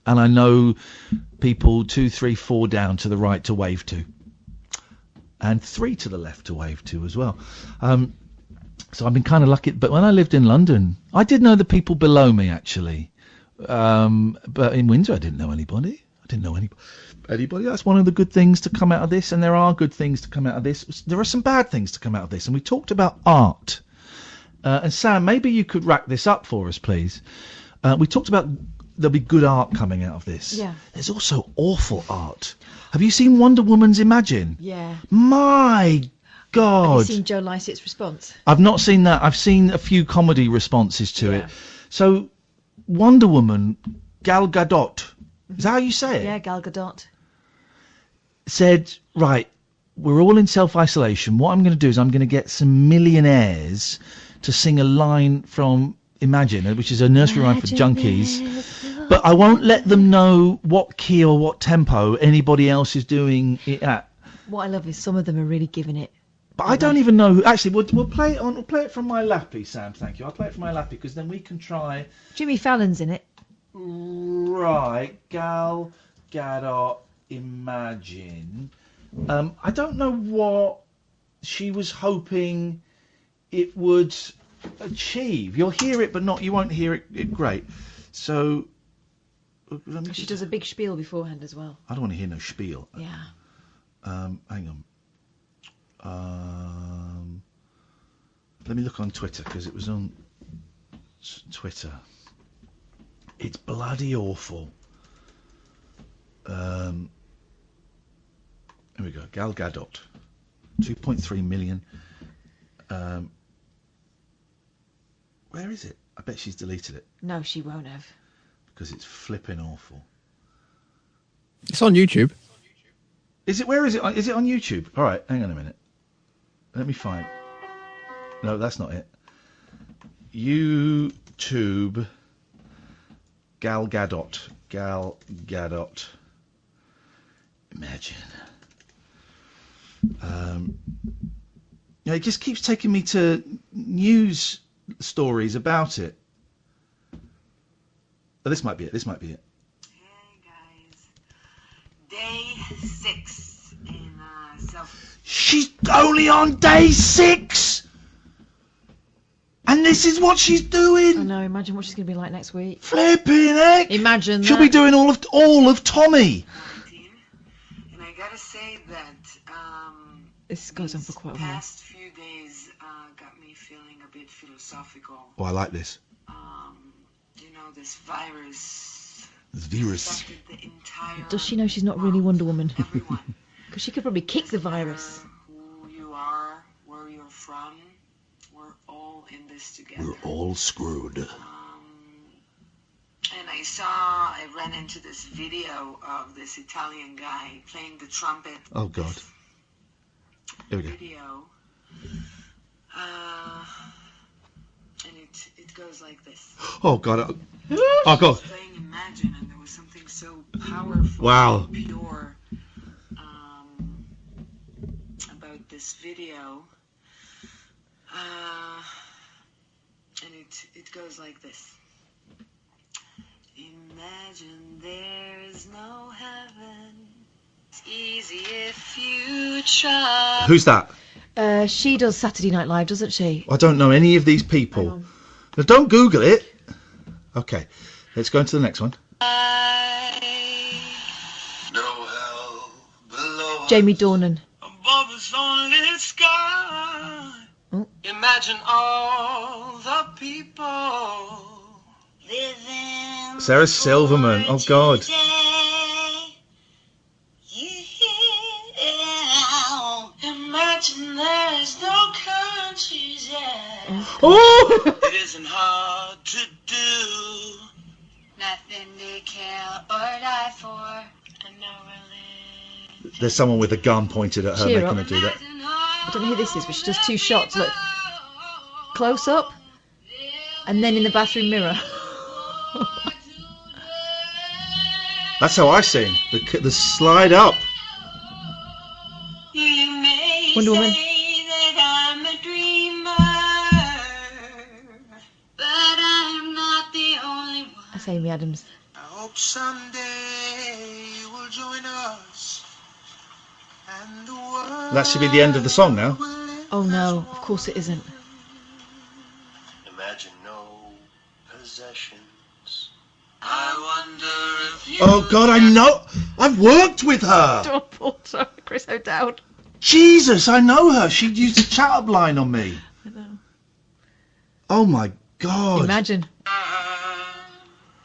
and I know people 2, 3, 4 down to the right to wave to, and 3 to the left to wave to as well. So I've been kind of lucky. But when I lived in London, I did know the people below me actually, but in Windsor I didn't know anybody. Anybody. That's one of the good things to come out of this, and there are good things to come out of this. There are some bad things to come out of this, and we talked about art. And Sam, maybe you could rack this up for us, please. We talked about there'll be good art coming out of this. Yeah. There's also awful art. Have you seen Wonder Woman's Imagine? Yeah. My God. Have you seen Joe Lycett's response? I've not seen that. I've seen a few comedy responses to it. So, Wonder Woman, Gal Gadot, is that how you say it? Yeah, Gal Gadot. Said, right, we're all in self-isolation. What I'm going to do is I'm going to get some millionaires to sing a line from Imagine, which is a nursery rhyme for junkies, but I won't let them know what key or what tempo anybody else is doing it at. What I love is some of them are really giving it. But I don't even know who. Actually, we'll play it on. We'll play it from my lappy, Sam. Thank you. I'll play it from my lappy because then we can try. Jimmy Fallon's in it. Right, Gal Gadot, Imagine. I don't know what she was hoping it would achieve. You'll hear it, but you won't hear it great. So She does a big spiel beforehand as well. I don't want to hear no spiel. Yeah. Hang on. Let me look on Twitter because it was on Twitter. It's bloody awful. Here we go. Gal Gadot, 2.3 million. Where is it? I bet she's deleted it. No, she won't have. Because it's flipping awful. It's on YouTube. Is it? Where is it? Is it on YouTube? All right, hang on a minute. Let me find. No, that's not it. YouTube. Gal Gadot. Gal Gadot. Imagine. It just keeps taking me to news stories about it. Oh, this might be it. Hey guys, day 6 in self. She's only on day 6, and this is what she's doing. I know. Imagine what she's going to be like next week. Flipping heck! Imagine she'll that. be doing all of Tommy. And I gotta say that this goes on for quite a while. Past few days got me feeling a bit philosophical. Oh, I like this. This virus. affected the entire. Does she know she's not really Wonder Woman? Because she could probably kick the virus. Who you are, where you're from, we're all in this together. We're all screwed. And I ran into this video of this Italian guy playing the trumpet. Oh God. Here we go. Video. And it goes like this. Oh God. Oh God. Playing Imagine, and there was something so powerful, Wow. and pure about this video. And it goes like this. Imagine there's no heaven. It's easy if you try. Who's that? She does Saturday Night Live, doesn't she? I don't know any of these people. Now, don't Google it. Okay, let's go into the next one. Jamie Dornan. Above the sunlit sky. Imagine all the people living. Sarah Silverman. Oh God. Imagine there's no countries yet. Oh! It isn't hard to do. Nothing to kill or die for. And no religion. There's someone with a gun pointed at her Cheer making up. her do that. I don't know who this is, but she does 2 shots. Look, close up, and then in the bathroom mirror. That's how I sing. The slide up. Wonder Woman. That's Amy Adams. I hope someday you will join us. And the world. That should be the end of the song now. Oh no, of course it isn't. Imagine no possessions. I wonder if you. Oh God, I know. I've worked with her. Dawn Porter, Chris O'Dowd. Jesus, I know her. She used a chat up line on me. I know. Oh my God. Imagine.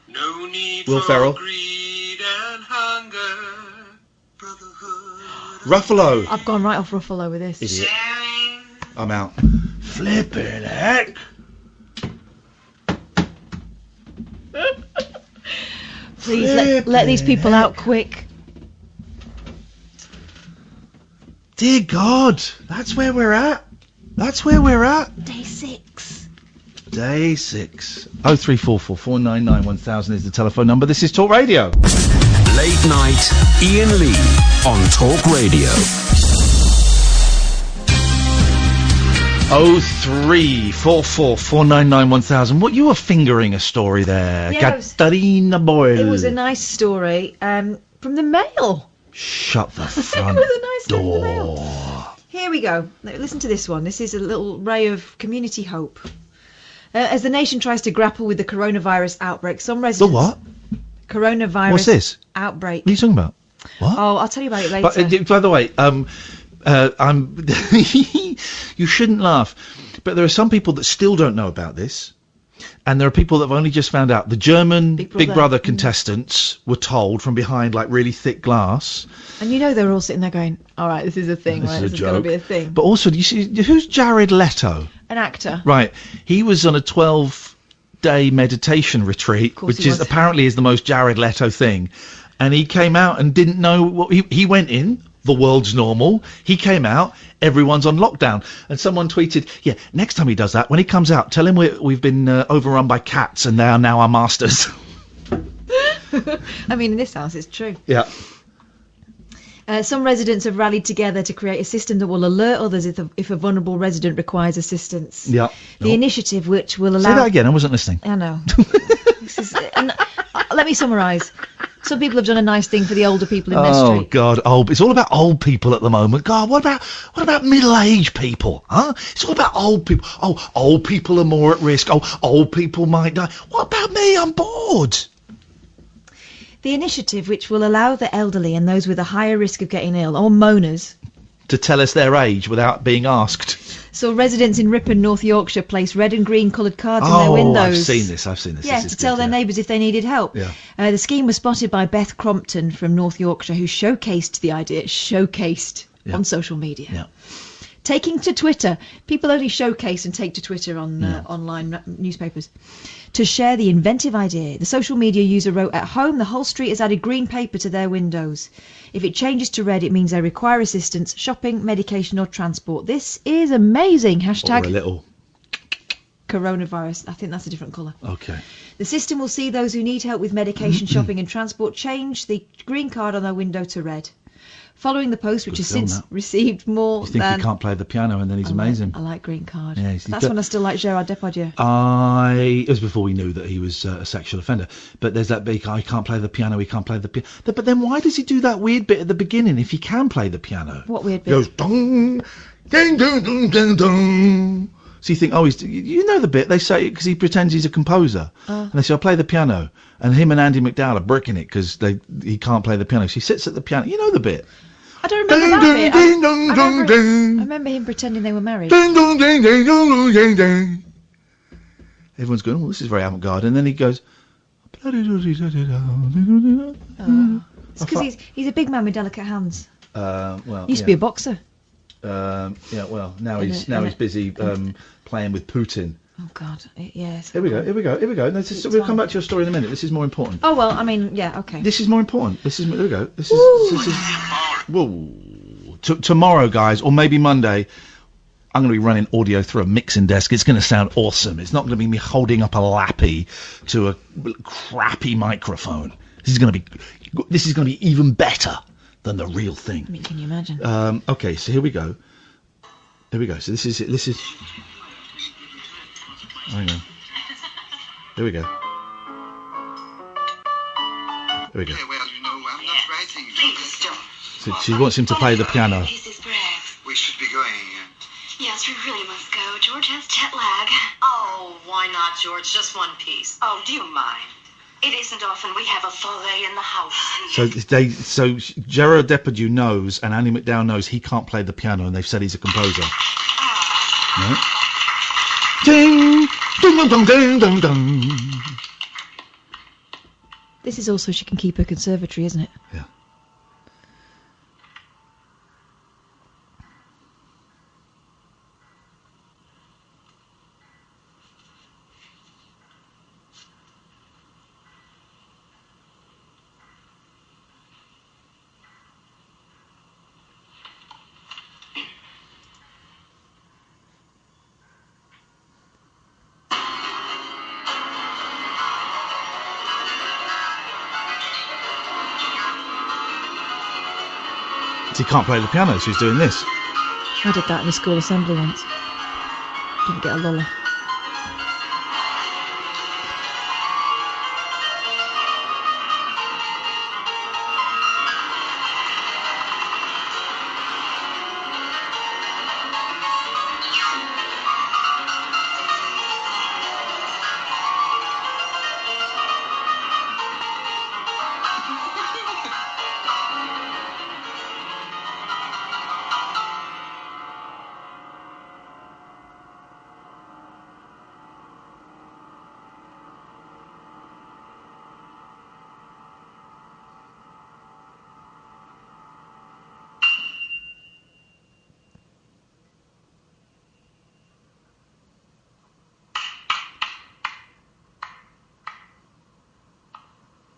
No need Will for Ferrell. greed and hunger. Brotherhood. Ruffalo. I've gone right off Ruffalo with this. Idiot. I'm out. Flippin' heck. Please let these people out quick. Dear God, that's where we're at. That's where we're at. Day 6. Day 6. 0344 499 1000 is the telephone number. This is Talk Radio. Late night, Iain Lee on Talk Radio. 0344 499 1000. What, you were fingering a story there? Yeah, Katarina Boyle. It was a nice story from the Mail. Shut the front It was a nice letter from the door. Mail. Here we go. Now, listen to this one. This is a little ray of community hope. As the nation tries to grapple with the coronavirus outbreak, some residents... The what? Coronavirus What's this? Outbreak. What are you talking about? What? Oh, I'll tell you about it later. But, by the way, I'm. You shouldn't laugh, but there are some people that still don't know about this, and there are people that have only just found out. The German Big Brother contestants were told from behind like really thick glass. And you know they were all sitting there going, "All right, this is a thing, This right? is This a is going to joke." be a thing." But also, do you see who's Jared Leto? An actor. Right, he was on a 12-day meditation retreat, course which he is was. apparently is the most Jared Leto thing, and he came out and didn't know what he went in. The world's normal. He came out. Everyone's on lockdown. And someone tweeted, "Yeah, next time he does that, when he comes out, tell him we've been overrun by cats and they are now our masters." I mean, in this house, it's true. Yeah. Some residents have rallied together to create a system that will alert others if a vulnerable resident requires assistance. Yeah. The initiative, which will allow... Say that again. I wasn't listening. I know. Let me summarise. Some people have done a nice thing for the older people in their Oh street. God, it's all about old people at the moment. God, what about middle-aged people? Huh? It's all about old people. Oh, old people are more at risk. Oh, old people might die. What about me? I'm bored. The initiative, which will allow the elderly and those with a higher risk of getting ill, or moaners, To tell us their age without being asked. so residents in Ripon, North Yorkshire, place red and green coloured cards in their Oh, windows. I've seen this. Yeah, This is to tell good, their neighbours if they needed help. Yeah. The scheme was spotted by Beth Crompton from North Yorkshire, who showcased the idea, on social media. Yeah. Taking to Twitter, people only showcase and take to Twitter on online newspapers, to share the inventive idea. The social media user wrote, "At home, the whole street has added green paper to their windows. If it changes to red, it means they require assistance, shopping, medication or transport. This is amazing. Or a Hashtag little. coronavirus. I think that's a different colour. Okay. The system will see those who need help with medication, shopping and transport change the green card on their window to red. Following the post, which has since received more You think than... he can't play the piano and then he's amazing. I like green card. Yeah, That's when I still like Gerard Depardieu. It was before we knew that he was a sexual offender. But there's that big, he can't play the piano, he can't play the piano. But then why does he do that weird bit at the beginning if he can play the piano? What weird bit? He goes, dong, ding, dong, dong, dong, dong. So you think, you know the bit, they say, because he pretends he's a composer. And they say, I'll play the piano. And him and Andy McDowell are bricking it because he can't play the piano. So he sits at the piano. You know the bit. I don't remember that bit. I remember him pretending they were married. Everyone's going, this is very avant-garde. And then he goes... It's because he's a big man with delicate hands. He used to be a boxer. Now he's busy playing with Putin. Oh God, yes. Here we go. We'll come back to your story in a minute. This is more important. Oh well, I mean, yeah, okay. This is more important. Here we go. This is whoa. Tomorrow, guys, or maybe Monday, I'm going to be running audio through a mixing desk. It's going to sound awesome. It's not going to be me holding up a lappy to a crappy microphone. This is going to be even better than the real thing. I mean, can you imagine? Okay, so here we go. So this is it. Hang on. Here we go. Well, I'm not writing. So she wants him to play the piano. We should be going. Yes, we really must go. George has jet lag. Oh, why not, George? Just one piece. Oh, do you mind? It isn't often we have a follet in the house. So Gerard Depardieu knows, and Andy McDowell knows he can't play the piano, and they've said he's a composer. Right? Ding, ding, ding, ding, ding, ding. This is also she can keep her conservatory, isn't it? Yeah. He can't play the piano, so he's doing this. I did that in the school assembly once. Didn't get a luller.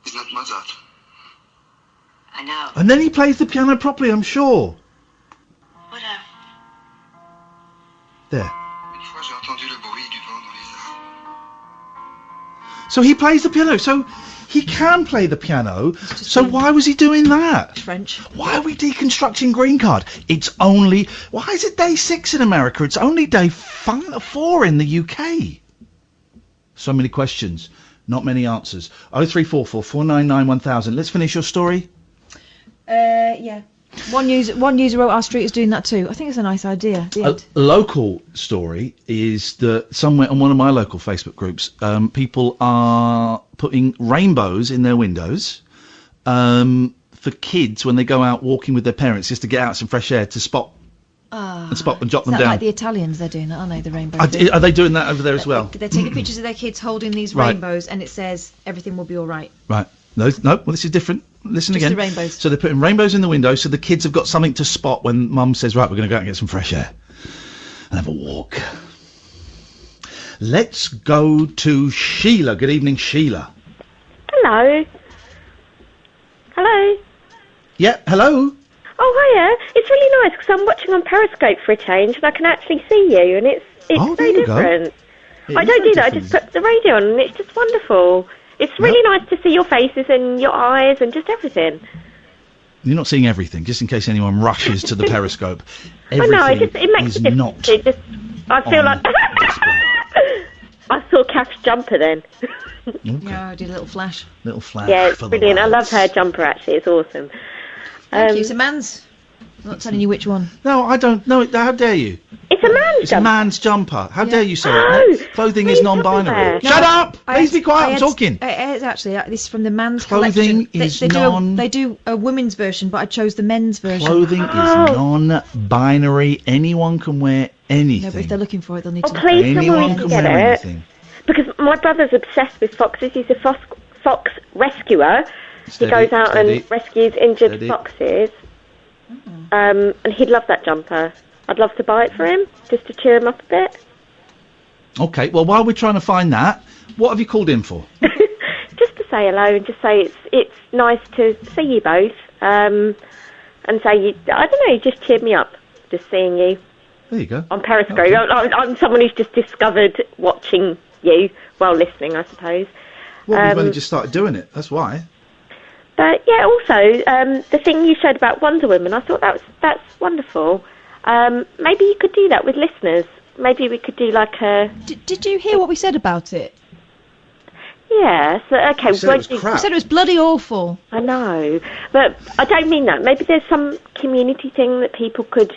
He's not Mozart. I know. And then he plays the piano properly, I'm sure. What There. So he plays the piano. So he can play the piano. So why was he doing that? French. Why are we deconstructing green card? It's only... Why is it day 6 in America? It's only day 4 in the UK. So many questions. Not many answers. 0344 499 1000. Let's finish your story. Yeah. One user wrote our street is doing that too. I think it's a nice idea. A local story is that somewhere on one of my local Facebook groups, people are putting rainbows in their windows for kids when they go out walking with their parents, just to get out some fresh air to spot and jot them down. Like the Italians, they're doing that, aren't they? The rainbows. Are they doing that over there as well? They're taking pictures of their kids holding these rainbows, and it says everything will be all right. Right. No. Well, this is different. Listen Just again. the rainbows. So they're putting rainbows in the window, so the kids have got something to spot when Mum says, "Right, we're going to go out and get some fresh air and have a walk." Let's go to Sheila. Good evening, Sheila. Hello. Hello. Yeah. Hello. Oh, hiya. It's really nice because I'm watching on Periscope for a change and I can actually see you and it's there very you go. different. I don't do that. I just put the radio on, and it's just wonderful. It's really nice to see your faces and your eyes and just everything. You're not seeing everything, just in case anyone rushes to the Periscope. Oh no, it makes a difference. I feel like I saw Kath's jumper then. Yeah, I did a little flash. Little flash. Yeah, it's brilliant. I love her jumper. Actually, it's awesome. Thank you. It's a man's. I'm not telling you which one. No, I don't know. How dare you? It's a man's It's jumper. a man's jumper. How dare you say it? Clothing is non-binary. No, Shut up! I Please had- be quiet. I I'm had- talking. It's actually this is from the man's Clothing collection. is They do a women's version, but I chose the men's version. Clothing is non-binary. Anyone can wear anything. No, but if they're looking for it, they'll need to. Please, Anyone someone can get wear it. anything. Because my brother's obsessed with foxes. He's a fox rescuer. Steady, he goes out steady, and rescues injured steady. foxes. And he'd love that jumper. I'd love to buy it for him, just to cheer him up a bit. Okay, well, while we're trying to find that, what have you called in for? Just to say hello and just say it's nice to see you both. And say, I don't know, you just cheered me up, just seeing you. There you go. On Periscope. Okay. I'm someone who's just discovered watching you while listening, I suppose. Well, we've only just started doing it. That's why. But yeah, also the thing you showed about Wonder Woman, I thought that's wonderful. Maybe you could do that with listeners. Maybe we could do like a. Did you hear what we said about it? Yeah. So okay. We said it was bloody awful. I know, but I don't mean that. Maybe there's some community thing that people could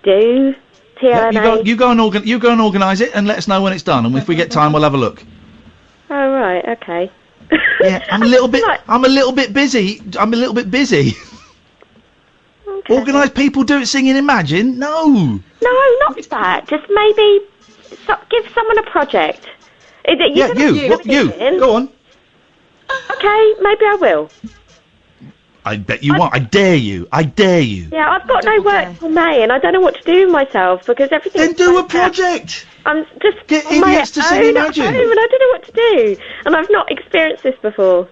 do. Yeah, you go and organise it and let us know when it's done. And if we get time, we'll have a look. Oh right. Okay. Yeah, I'm a little bit busy. Okay. Organise people do it singing Imagine? No, not that. Just maybe give someone a project. You. Go on. Okay, maybe I will. I bet you won't. I dare you. Yeah, I've got no work till May, and I don't know what to do with myself because everything. Then do a project. I'm just Get on my idiots to sing own Imagine. at home, and I don't know what to do, and I've not experienced this before.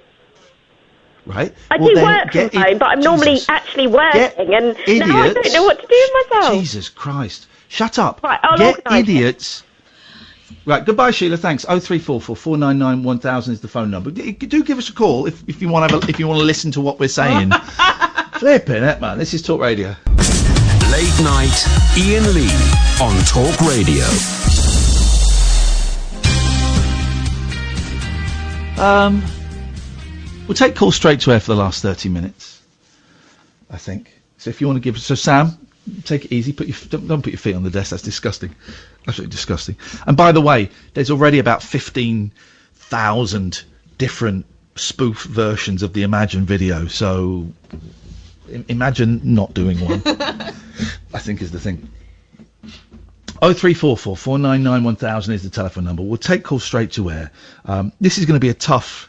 Right. I Well, do then work get from home, but I'm normally actually working, and now I don't know what to do with myself. Jesus Christ. Shut up. Right, I'll Get organise it. idiots. Right, goodbye, Sheila. Thanks. 0344 499 1000 is the phone number. Do give us a call if you want to listen to what we're saying. Flipping it, man. This is Talk Radio. Late night, Iain Lee on Talk Radio. We'll take calls straight to air for the last 30 minutes, I think. So if you want to give... So, Sam, take it easy. Don't put your feet on the desk. That's disgusting. Absolutely disgusting. And by the way, there's already about 15,000 different spoof versions of the Imagine video. So imagine not doing one, I think is the thing. 0344 499 1000 is the telephone number. We'll take calls straight to air. This is going to be a tough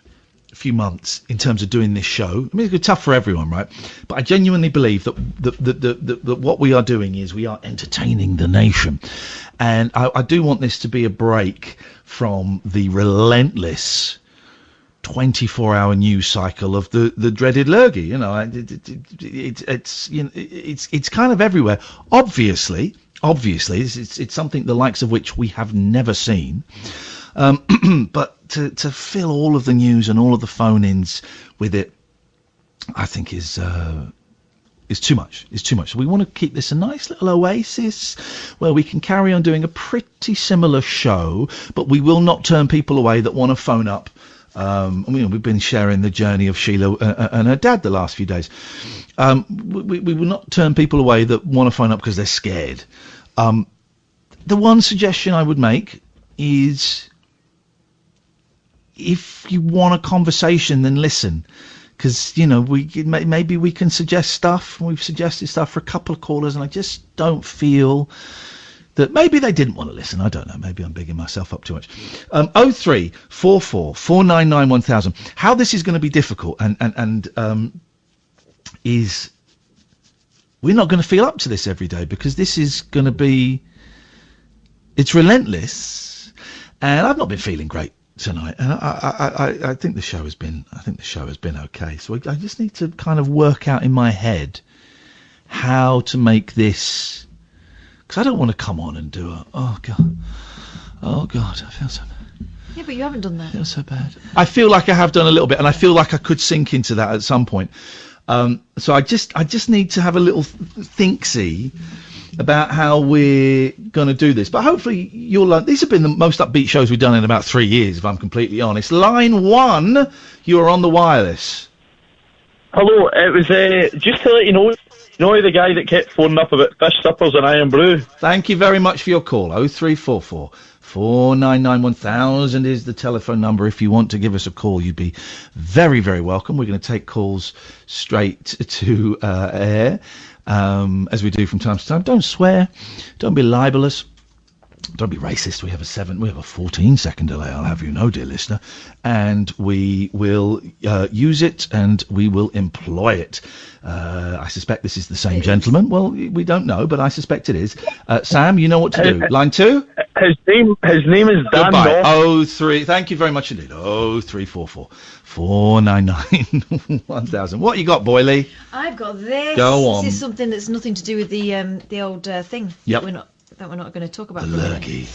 few months in terms of doing this show. I mean, it's going to be tough for everyone, right? But I genuinely believe that what we are doing is we are entertaining the nation. And I do want this to be a break from the relentless 24-hour news cycle of the dreaded lurgy. You know, it's kind of everywhere. Obviously, it's something the likes of which we have never seen. But to fill all of the news and all of the phone-ins with it, I think is too much. It's too much. So we want to keep this a nice little oasis where we can carry on doing a pretty similar show, but we will not turn people away that want to phone up. We've been sharing the journey of Sheila and her dad the last few days. We will not turn people away that want to phone up because they're scared. The one suggestion I would make is, if you want a conversation, then listen. Because, you know, maybe we can suggest stuff. We've suggested stuff for a couple of callers, and I just don't feel that maybe they didn't want to listen. I don't know. Maybe I'm bigging myself up too much. 0344 499 1000. How this is going to be difficult is we're not going to feel up to this every day, because this is going to be, it's relentless, and I've not been feeling great tonight, and I think the show has been okay. So I just need to kind of work out in my head how to make this, because I don't want to come on and do Oh, God, I feel so bad. Yeah, but you haven't done that. I feel so bad. I feel like I have done a little bit, and I feel like I could sink into that at some point. So I just need to have a little think-see about how we're going to do this. But hopefully you'll learn. These have been the most upbeat shows we've done in about 3 years, if I'm completely honest. Line 1, you are on the wireless. Hello, it was just to let you know the guy that kept phoning up about fish suppers and Iron Brew. Thank you very much for your call. 0344 499 1000 is the telephone number. If you want to give us a call, you'd be very, very welcome. We're going to take calls straight to air, as we do from time to time. Don't swear. Don't be libelous. Don't be racist. We have a 14-second delay, I'll have you know, dear listener. And we will use it and we will employ it. I suspect this is the same gentleman. Well, we don't know, but I suspect it is. Sam, you know what to do. Line 2? His name is Dan. Goodbye. 03. Thank you very much indeed. 0344 499 1000. What you got, Boyley? I've got this. Go on. This is something that's nothing to do with the old thing. Yep. That we're not going to talk about. The lurgy.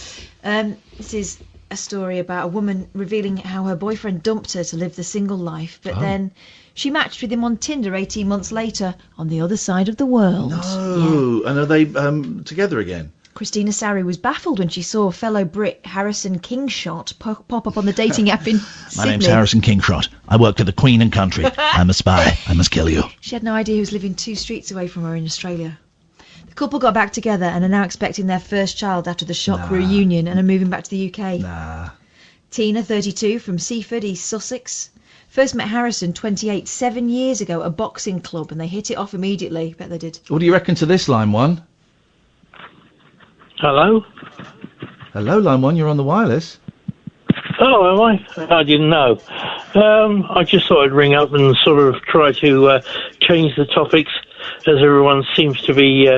This is a story about a woman revealing how her boyfriend dumped her to live the single life, but then she matched with him on Tinder 18 months later on the other side of the world. No. Yeah. And are they together again? Christina Sari was baffled when she saw fellow Brit Harrison Kingshot pop up on the dating app in Sydney. My name's Harrison Kingshot. I work for the Queen and Country. I'm a spy. I must kill you. She had no idea he was living 2 streets away from her in Australia. The couple got back together and are now expecting their first child after the shock reunion and are moving back to the UK. Tina, 32, from Seaford, East Sussex. First met Harrison, 28, 7 years ago at a boxing club, and they hit it off immediately. Bet they did. What do you reckon to this, line 1? Hello? Hello, line 1, you're on the wireless. Oh, am I? I didn't know. I just thought I'd ring up and sort of try to change the topics, as everyone seems to be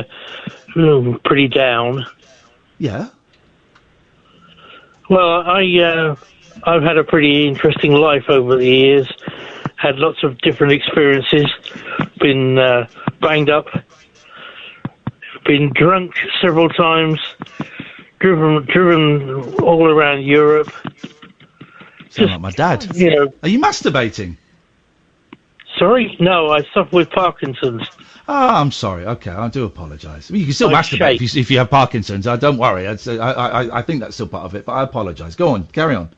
pretty down. Yeah. Well, I've had a pretty interesting life over the years. Had lots of different experiences. Been banged up. Been drunk several times. Driven all around Europe. Sound like my dad. You know. Are you masturbating? Sorry? No, I suffer with Parkinson's. Oh, I'm sorry. Okay, I do apologise. You can still masturbate if you have Parkinson's. Don't worry. I think that's still part of it, but I apologise. Go on, carry on.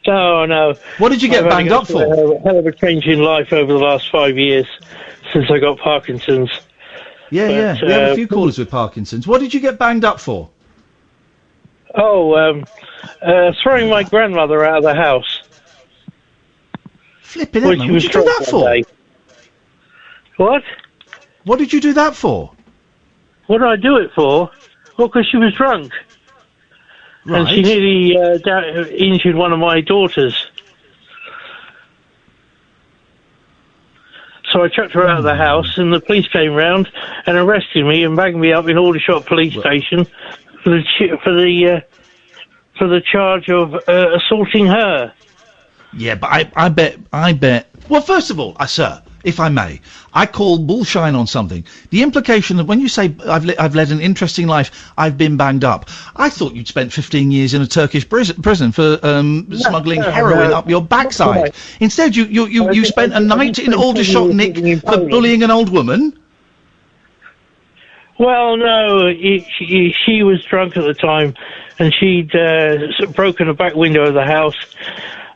No. What did you get banged up for? A hell of a change in life over the last 5 years since I got Parkinson's. Yeah. We have a few callers with Parkinson's. What did you get banged up for? Throwing my grandmother out of the house. Flipping it, man. What did you do that for? What? What did you do that for? What did I do it for? Well, because she was drunk. Right. And she nearly injured one of my daughters. So I chucked her out of the house, and the police came round and arrested me and bagged me up in Aldershot Police Station for the charge of assaulting her. Yeah, but I bet. Well, first of all, sir, if I may, I call bullshine on something. The implication that when you say I've led an interesting life, I've been banged up. I thought you'd spent 15 years in a Turkish prison for smuggling heroin up your backside. Instead, you spent a night in Aldershot, Nick, for bullying an old woman. Well, no, she was drunk at the time, and she'd broken a back window of the house,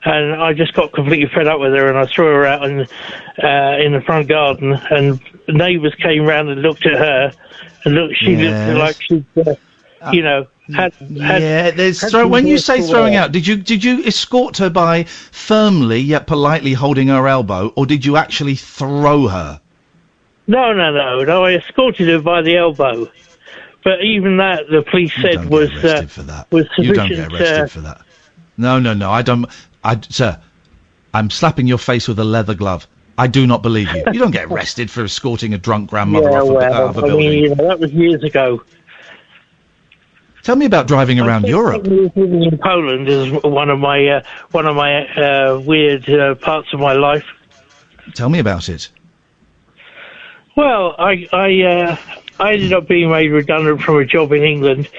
and I just got completely fed up with her, and I threw her out in the front garden, and the neighbours came round and looked at her, and she looked like she'd, had. Yeah, when you say throwing out, did you escort her by firmly yet politely holding her elbow, or did you actually throw her? No, I escorted her by the elbow. But even that, the police said was sufficient. You don't get arrested for that. No, I don't. Sir, I'm slapping your face with a leather glove. I do not believe you. You don't get arrested for escorting a drunk grandmother off a building. That was years ago. Tell me about driving around Europe. Living in Poland is one of my weird parts of my life. Tell me about it. Well, I ended up being made redundant from a job in England,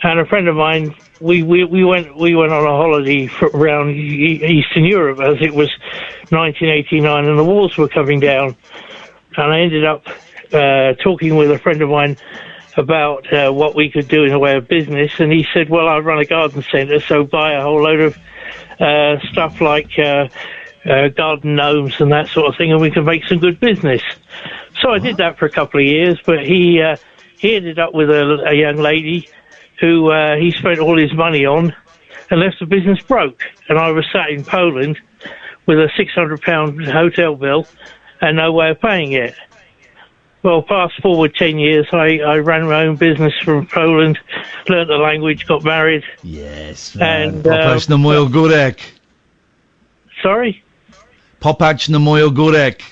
and a friend of mine, we went on a holiday around Eastern Europe as it was 1989 and the walls were coming down, and I ended up talking with a friend of mine about what we could do in the way of business, and he said, well, I run a garden centre, so buy a whole load of stuff like garden gnomes and that sort of thing, and we can make some good business. So I did that for a couple of years, but he ended up with a young lady who he spent all his money on and left the business broke. And I was sat in Poland with a £600 hotel bill and no way of paying it. Well, fast forward 10 years, I ran my own business from Poland, learnt the language, got married. Yes, and Popać na mój ogórek. Sorry? Popać na mój ogórek.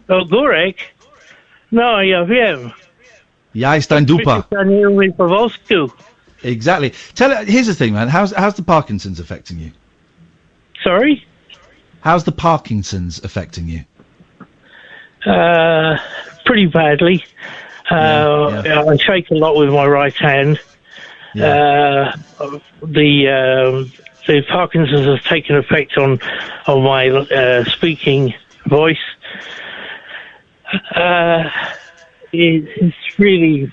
Ogórek? No, ja wiem. Ja jestem dupa. Po polsku. Exactly. Here's the thing, man. How's the Parkinson's affecting you? Sorry? How's the Parkinson's affecting you? Pretty badly. I shake a lot with my right hand. The Parkinson's has taken effect on my speaking voice. It's really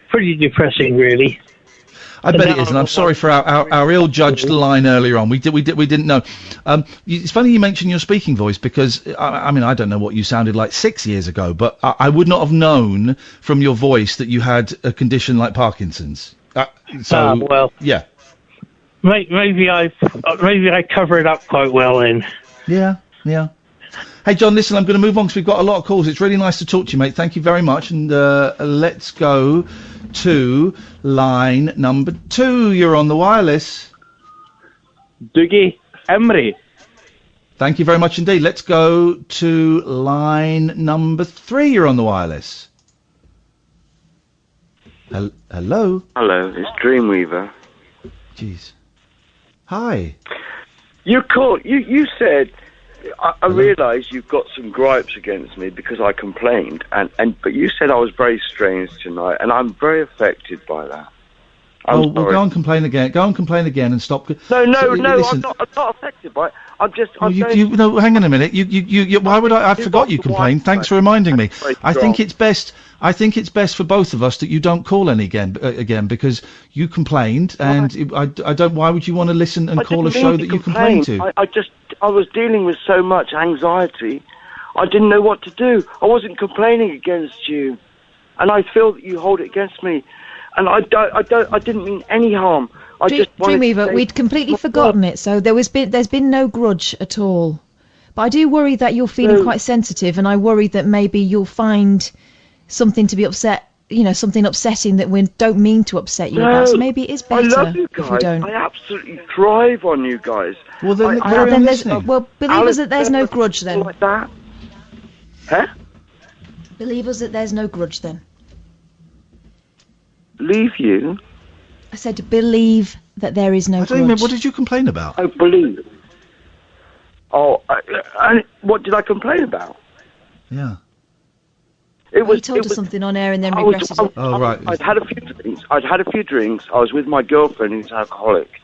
pretty depressing, really. I bet it is, and I'm sorry for our ill-judged line earlier on. We didn't know. It's funny you mention your speaking voice because I mean I don't know what you sounded like 6 years ago, but I would not have known from your voice that you had a condition like Parkinson's. Well, yeah. Maybe I cover it up quite well then. Yeah. Hey John, listen, I'm going to move on because we've got a lot of calls. It's really nice to talk to you, mate. Thank you very much, and let's go to line number 2. You're on the wireless. Dougie Emery. Thank you very much indeed. Let's go to line number 3. You're on the wireless. Hello? Hello, it's Dreamweaver. Jeez. Hi. You said... I realise you've got some gripes against me because I complained, but you said I was very strange tonight, and I'm very affected by that. Well, go and complain again. Go and complain again and stop. No, listen. I'm not affected by it. No, hang on a minute. You why would I forgot you complained. Thanks for reminding me. I think it's best for both of us that you don't call again because you complained, and I don't. Why would you want to listen and call a show that you complained to? I was dealing with so much anxiety. I didn't know what to do. I wasn't complaining against you, and I feel that you hold it against me. And I didn't mean any harm. Dreamweaver, we'd completely forgotten it, so there's been no grudge at all. But I do worry that you're feeling quite sensitive, and I worry that maybe you'll find something to be upset, something upsetting that we don't mean to upset you about. So maybe it is better I love you guys. If we don't. I absolutely thrive on you guys. Well, then, believe us that there's no grudge then. Like that. Huh? Believe us that there's no grudge then. Leave you? I said to believe that there is no grudge. Remember, what did you complain about? Oh, believe. Oh, and what did I complain about? Yeah. He told us something on air and then regretted it. Oh, right. I'd had a few drinks. I was with my girlfriend who's alcoholic,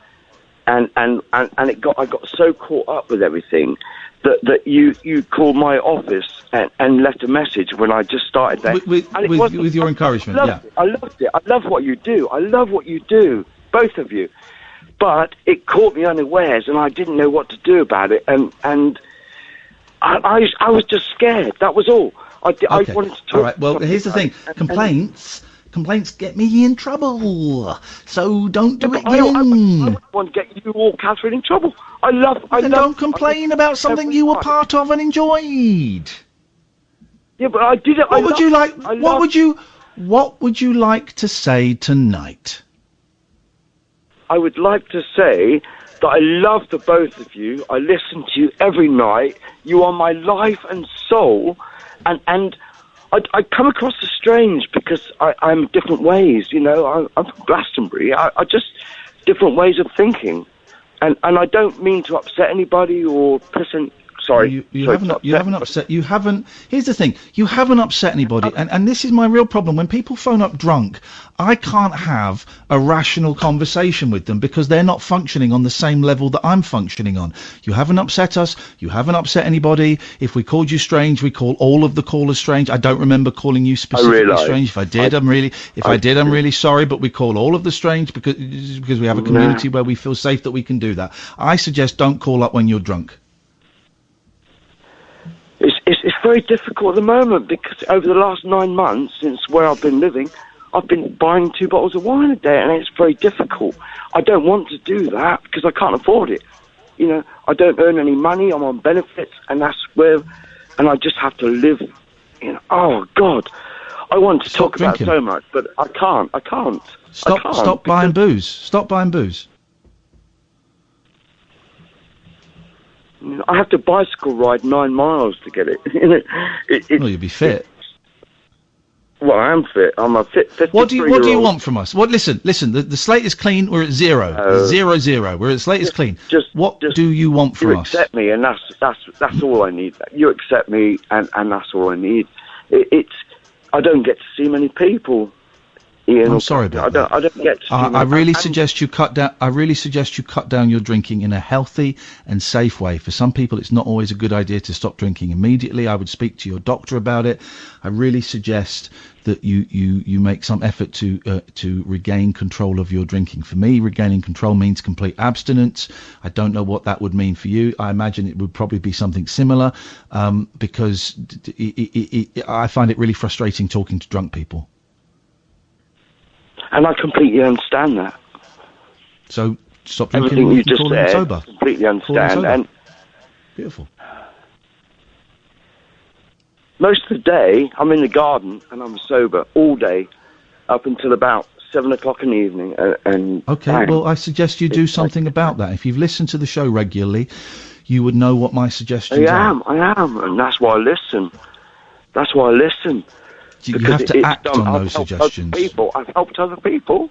and I got so caught up with everything that you called my office and left a message when I just started there. With your encouragement, I loved it. I love what you do. Both of you. But it caught me unawares, and I didn't know what to do about it, and I was just scared. That was all. I wanted to talk. All right. Well, here's the thing. Complaints get me in trouble. So don't do it again. I don't want to get you or Catherine in trouble. Don't complain about something you were part of and enjoyed. Yeah, but I did it. What would you like to say tonight? I would like to say that I love the both of you. I listen to you every night. You are my life and soul. And I come across as strange because I'm different ways, I'm from Glastonbury. I just different ways of thinking. And I don't mean to upset anybody or piss Sorry. You haven't upset. You haven't. Here's the thing. You haven't upset anybody, and this is my real problem. When people phone up drunk, I can't have a rational conversation with them because they're not functioning on the same level that I'm functioning on. You haven't upset us. You haven't upset anybody. If we called you strange, we call all of the callers strange. I don't remember calling you specifically strange. If I did, I'm really sorry. But we call all of the strange because we have a community where we feel safe that we can do that. I suggest don't call up when you're drunk. It's very difficult at the moment because over the last 9 months since where I've been living, I've been buying 2 bottles of wine a day, and it's very difficult. I don't want to do that because I can't afford it. You know, I don't earn any money. I'm on benefits, and I just have to live. You know, oh God, I want to talk about it so much, but I can't. Stop buying booze. Stop buying booze. I have to bicycle ride 9 miles to get it. Well, you'll be fit. Well, I am fit. I'm a fit 53-year-old. What do you want from us? Listen. The slate is clean. We're at 0. 0-0. We're at slate is clean. What do you want from us? You accept me, and that's all I need. You accept me, and that's all I need. I don't get to see many people. Ian, I'm sorry about that. I don't get to see I really suggest you cut down your drinking in a healthy and safe way. For some people, it's not always a good idea to stop drinking immediately. I would speak to your doctor about it. I really suggest that you make some effort to regain control of your drinking. For me, regaining control means complete abstinence. I don't know what that would mean for you. I imagine it would probably be something similar, because I find it really frustrating talking to drunk people. And I completely understand that. So stop drinking. Everything you just said, sober. Completely understand. And beautiful. Most of the day, I'm in the garden and I'm sober all day, up until about 7 o'clock in the evening. Okay. Well, I suggest you do something about that. If you've listened to the show regularly, you would know what my suggestions are. I am, and that's why I listen. You have to act on those suggestions. I've helped other people.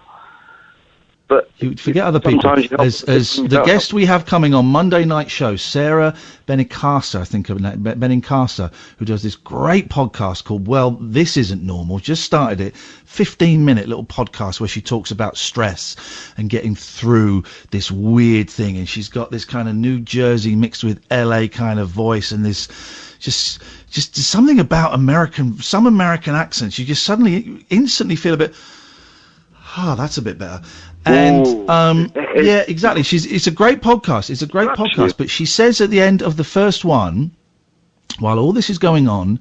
But you forget other people. As the guest we have coming on Monday night show, Sarah Benincasa, I think of that, Benincasa, who does this great podcast called Well, This Isn't Normal, just started it, 15-minute little podcast where she talks about stress and getting through this weird thing. And she's got this kind of New Jersey mixed with LA kind of voice, and this just something about some American accents. You just instantly feel a bit, that's a bit better. And yeah, exactly. It's a great podcast. It's a great podcast. But she says at the end of the first one, while all this is going on,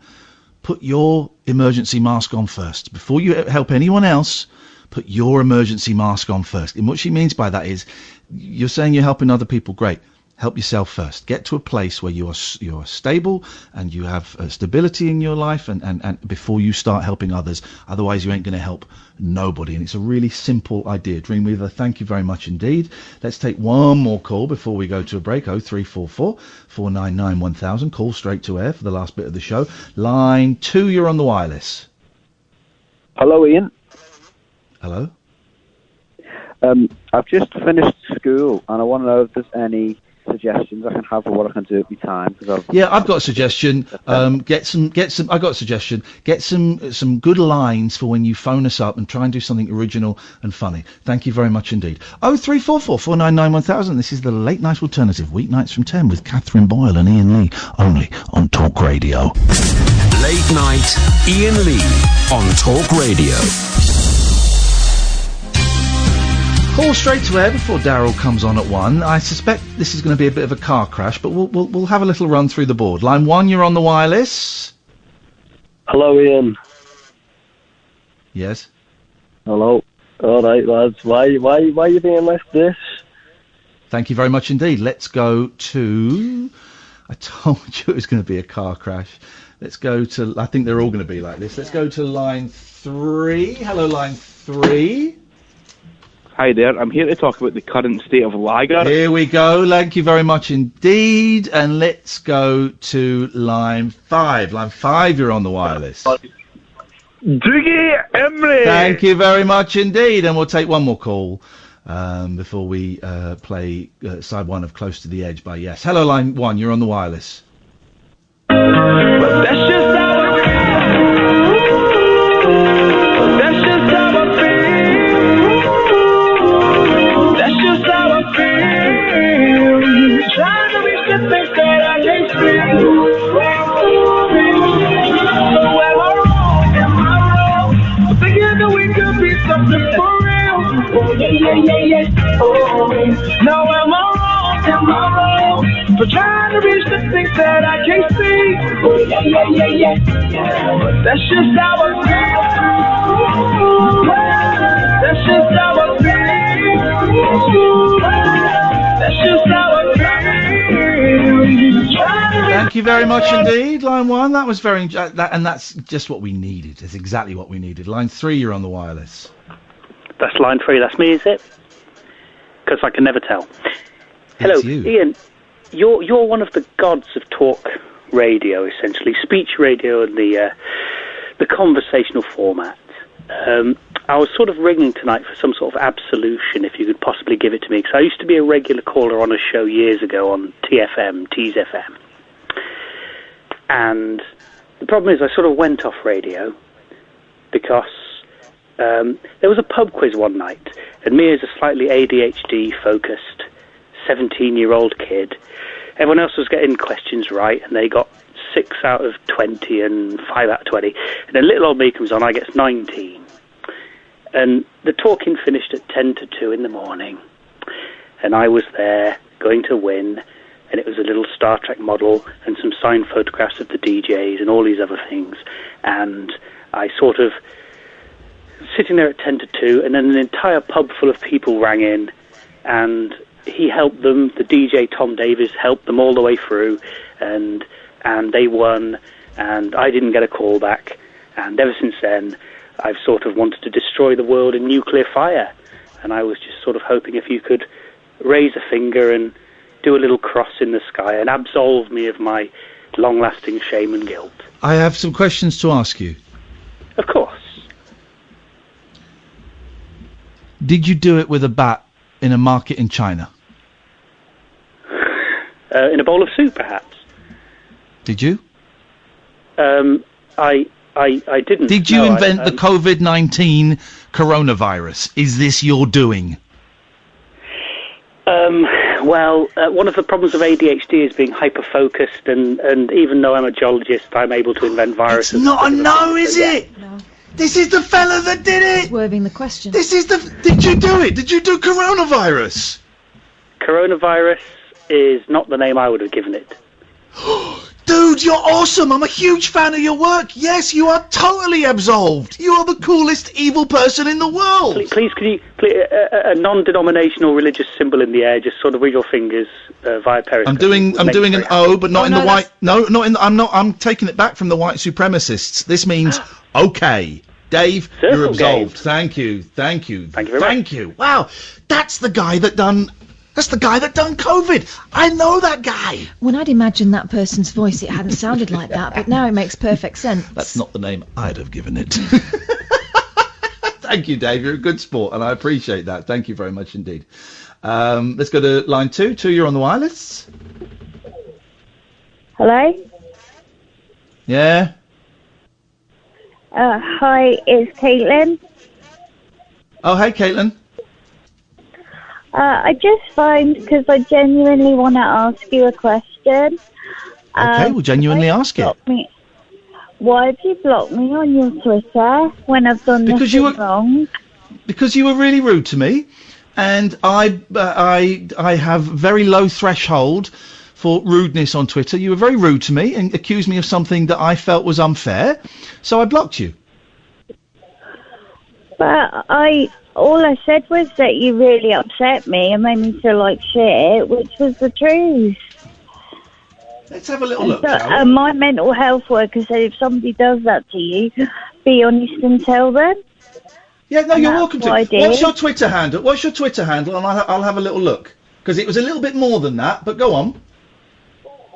put your emergency mask on first before you help anyone else. Put your emergency mask on first. And what she means by that is, you're saying you're helping other people. Great. Help yourself first. Get to a place where you are stable and you have stability in your life, and before you start helping others. Otherwise, you ain't going to help nobody. And it's a really simple idea. Dreamweaver, thank you very much indeed. Let's take one more call before we go to a break. 0344 499 1000. Call straight to air for the last bit of the show. Line 2, you're on the wireless. Hello, Ian. Hello. I've just finished school and I want to know if there's any suggestions I can have for what I can do at my time. I've got a suggestion. Get some good lines for when you phone us up and try and do something original and funny. Thank you very much indeed. 0344 499 1000. This is the Late Night Alternative, weeknights from 10 with Catherine Boyle and Iain Lee, only on Talk Radio. Late Night Iain Lee on Talk Radio. Call straight to air before Daryl comes on at 1. I suspect this is going to be a bit of a car crash, but we'll have a little run through the board. Line 1, you're on the wireless. Hello, Ian. Yes. Hello. All right, lads. Why are you being left this? Thank you very much indeed. Let's go to... I told you it was going to be a car crash. Let's go to... I think they're all going to be like this. Let's go to line 3. Hello, line 3. Hi there, I'm here to talk about the current state of lager. Here we go, thank you very much indeed. And let's go to line 5. Line 5, you're on the wireless. Dougie Emery! Thank you very much indeed. And we'll take one more call before we play side 1 of Close to the Edge by Yes. Hello, line 1, you're on the wireless. But that's just how I feel. But that's just how I feel. That's just how I feel. Trying to reach the things that I can't see. So am I wrong? Am I wrong? I'm thinking that we could be something for real. Oh yeah. Oh, now am I wrong? Am I wrong? For trying to reach the things that I can't see. Oh yeah. But that's just how I feel. That's just how I feel. That's just how I feel. Thank you very much indeed, line 1. That was very... and that's just what we needed. That's exactly what we needed. Line 3, you're on the wireless. That's line 3. That's me, is it? Because I can never tell. Hello, Ian. You're one of the gods of talk radio, essentially, speech radio and the conversational format. I was sort of ringing tonight for some sort of absolution, if you could possibly give it to me, because I used to be a regular caller on a show years ago on TFM, Tees FM. And the problem is I sort of went off radio because there was a pub quiz one night, and me as a slightly ADHD-focused 17-year-old kid, everyone else was getting questions right, and they got 6 out of 20 and 5 out of 20. And then little old me comes on, I get 19. And the talking finished at 10 to 2 in the morning. And I was there, going to win, and it was a little Star Trek model and some signed photographs of the DJs and all these other things. And I sort of sitting there at 10 to 2, and then an entire pub full of people rang in, and he helped them. The DJ, Tom Davis, helped them all the way through, and they won, and I didn't get a call back. And ever since then, I've sort of wanted to destroy the world in nuclear fire. And I was just sort of hoping if you could raise a finger and do a little cross in the sky and absolve me of my long-lasting shame and guilt. I have some questions to ask you. Of course. Did you do it with a bat in a market in China? In a bowl of soup, perhaps. Did you? I didn't. Did you invent the COVID-19 coronavirus? Is this your doing? Well, one of the problems of ADHD is being hyper-focused, and even though I'm a geologist, I'm able to invent viruses. It's not a no, is it? No. This is the fella that did it! Swerving the question. This is the... Did you do it? Did you do coronavirus? Coronavirus is not the name I would have given it. Dude, you're awesome! I'm a huge fan of your work! Yes, you are totally absolved! You are the coolest evil person in the world! Please, could you... a non-denominational religious symbol in the air, just sort of with your fingers via Periscope. I'm doing an O, but not in the white... No, not in... I'm taking it back from the white supremacists. This means... Okay. Dave, you're absolved. Thank you. Thank you. Thank you very much. Thank you. Wow. That's the guy that done COVID. I know that guy. When I'd imagined that person's voice, it hadn't sounded like that, but now it makes perfect sense. That's not the name I'd have given it. Thank you, Dave. You're a good sport, and I appreciate that. Thank you very much indeed. Let's go to line 2. 2, you're on the wireless. Hello? Yeah? Hi, it's Caitlin. Oh, hey, Caitlin. I just phoned because I genuinely want to ask you a question. Okay, we'll genuinely ask it. Why have you blocked me on your Twitter when I've done nothing wrong? Because you were really rude to me, and I have very low threshold for rudeness on Twitter. You were very rude to me and accused me of something that I felt was unfair, so I blocked you. But all I said was that you really upset me and made me feel like shit, which was the truth. Let's have a little look. And my mental health worker said if somebody does that to you, be honest and tell them. Yeah, no, you're welcome to. I did. What's your Twitter handle? And I'll have a little look. Because it was a little bit more than that, but go on.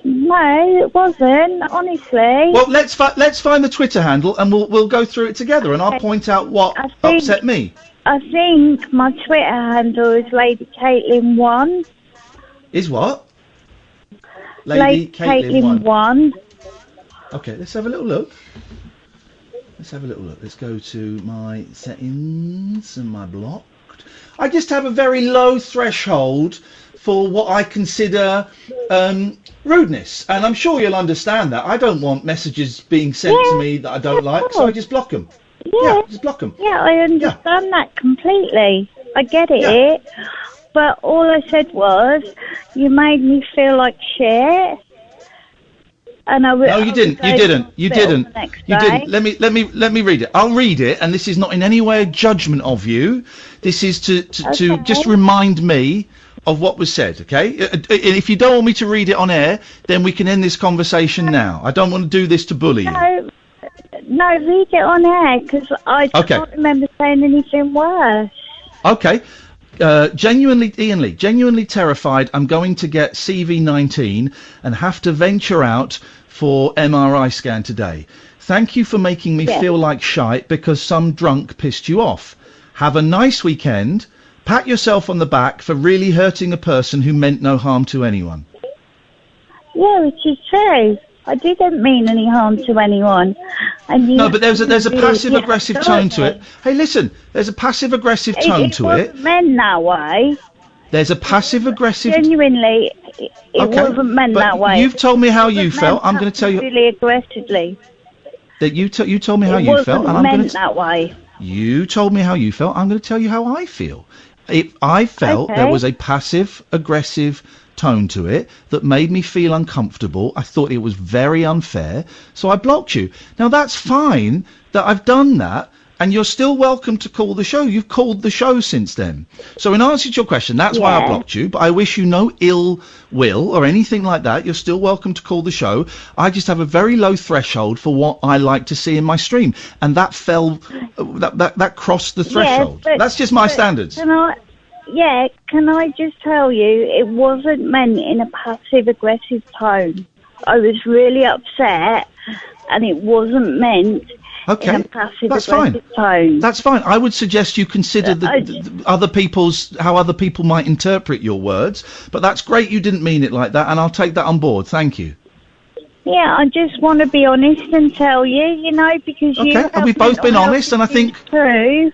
No, it wasn't, honestly. Well, let's find the Twitter handle and we'll go through it together, and I'll point out what upset me. I think my Twitter handle is Lady Caitlin 1. Is what? Lady Caitlin 1. Okay, let's have a little look. Let's go to my settings and my blocked. I just have a very low threshold for what I consider rudeness, and I'm sure you'll understand that. I don't want messages being sent to me that I don't like, so I just block them. Yeah, just block them. Yeah, I understand that completely. I get it. But all I said was, you made me feel like shit. And No, you didn't. You didn't. You didn't. Let me read it. I'll read it, and this is not in any way a judgment of you. This is to just remind me of what was said, okay? And if you don't want me to read it on air, then we can end this conversation now. I don't want to do this to bully you. No, read it on air, because I can't remember saying anything worse. Okay. Genuinely, Iain Lee, genuinely terrified I'm going to get CV19 and have to venture out for MRI scan today. Thank you for making me feel like shite because some drunk pissed you off. Have a nice weekend. Pat yourself on the back for really hurting a person who meant no harm to anyone. Yeah, which is true. I didn't mean any harm to anyone. And no, but there's a passive-aggressive tone to it. Hey, listen, there's a passive-aggressive tone to it. It wasn't meant that way. There's a passive-aggressive... Genuinely, it wasn't meant that way. You've told me how you felt. I'm going to tell you... Really aggressively. That you told me how you felt, and I'm going to... It wasn't meant that way. You told me how you felt. I'm going to tell you how I feel. I felt there was a passive-aggressive tone to it that made me feel uncomfortable. I thought it was very unfair, so I blocked you. Now that's fine that I've done that, and you're still welcome to call the show. You've called the show since then. So in answer to your question, that's why I blocked you, but I wish you no ill will or anything like that. You're still welcome to call the show. I just have a very low threshold for what I like to see in my stream, and that fell, that crossed the threshold. That's just my standards. Can I just tell you, it wasn't meant in a passive-aggressive tone. I was really upset, and it wasn't meant in a passive-aggressive tone. That's fine. I would suggest you consider how other people might interpret your words, but that's great you didn't mean it like that, and I'll take that on board. Thank you. Yeah, I just want to be honest and tell you, because you have and we've both been honest, and I think... True.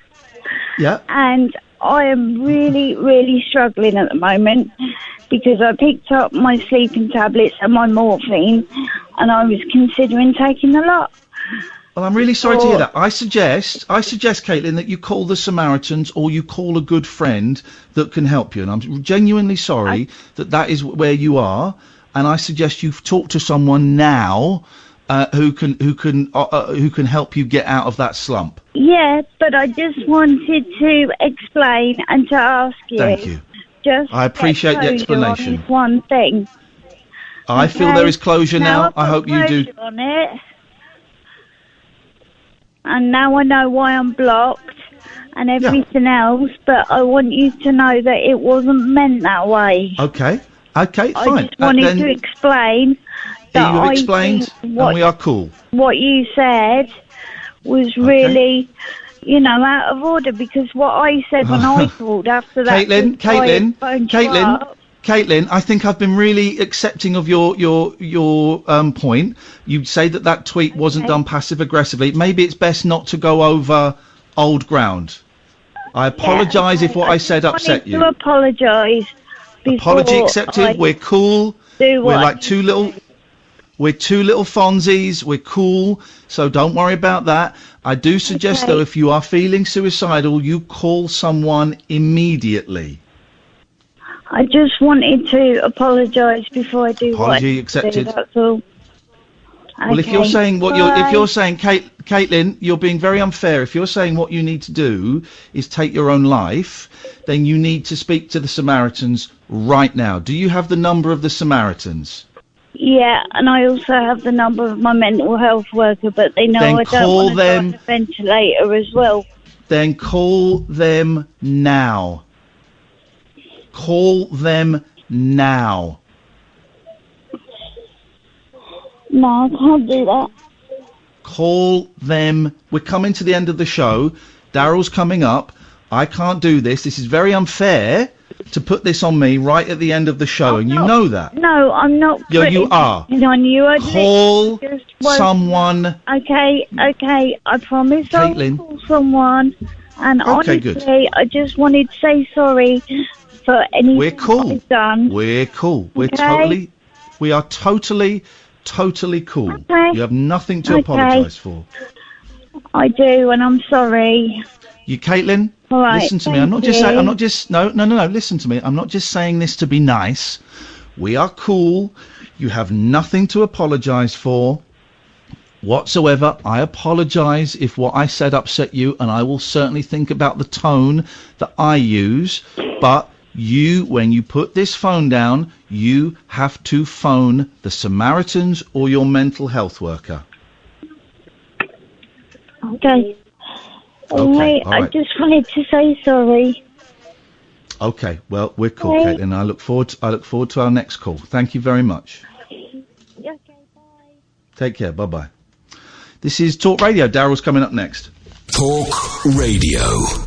Yeah. And I am really, really struggling at the moment because I picked up my sleeping tablets and my morphine, and I was considering taking a lot. Well, I'm really sorry to hear that. I suggest, Caitlin, that you call the Samaritans or you call a good friend that can help you. And I'm genuinely sorry that is where you are. And I suggest you talk to someone now who can help you get out of that slump. Yeah, but I just wanted to explain and to ask you. Thank you. I appreciate the explanation. On this one thing. I feel there is closure now. I hope you do. On it. And now I know why I'm blocked and everything else, but I want you to know that it wasn't meant that way. Okay, fine. I just wanted to explain that you've explained, and we are cool. What you said was really, out of order, because what I said when I called after that... Caitlin, I think I've been really accepting of your point. You say that tweet wasn't done passive-aggressively. Maybe it's best not to go over old ground. I apologise if what I said upset you. I wanted to apologise. Apology accepted. We're cool. We're like two little Fonzies. We're cool. So don't worry about that. I do suggest, though, if you are feeling suicidal, you call someone immediately. I just wanted to apologise before I do Apology accepted. That's all. Well, if you're saying Caitlin, you're being very unfair. If you're saying what you need to do is take your own life, then you need to speak to the Samaritans right now. Do you have the number of the Samaritans? Yeah, and I also have the number of my mental health worker, but they know I don't want to go on the ventilator as well. Then call them now. Call them now. No, I can't do that. Call them. We're coming to the end of the show. Daryl's coming up. I can't do this. This is very unfair to put this on me right at the end of the show, and you know that. No, I'm not. You are. On you. Call someone. Okay, I promise Caitlin. I'll call someone. And Okay, honestly, good. I just wanted to say sorry for anything We're cool. I've done. We're cool. We are totally cool. Okay. You have nothing to Okay. apologise for. I do, and I'm sorry. You, Caitlin, All right, listen to me. I'm not just no. Listen to me. I'm not just saying this to be nice. We are cool. You have nothing to apologise for whatsoever. I apologise if what I said upset you, and I will certainly think about the tone that I use. But you, when you put this phone down, you have to phone the Samaritans or your mental health worker. Okay. Okay, all I right. just wanted to say sorry. Okay, well, we're cool, Okay. Caitlin. I look forward to our next call. Thank you very much. Okay, bye. Take care. Bye-bye. This is Talk Radio. Daryl's coming up next. Talk Radio.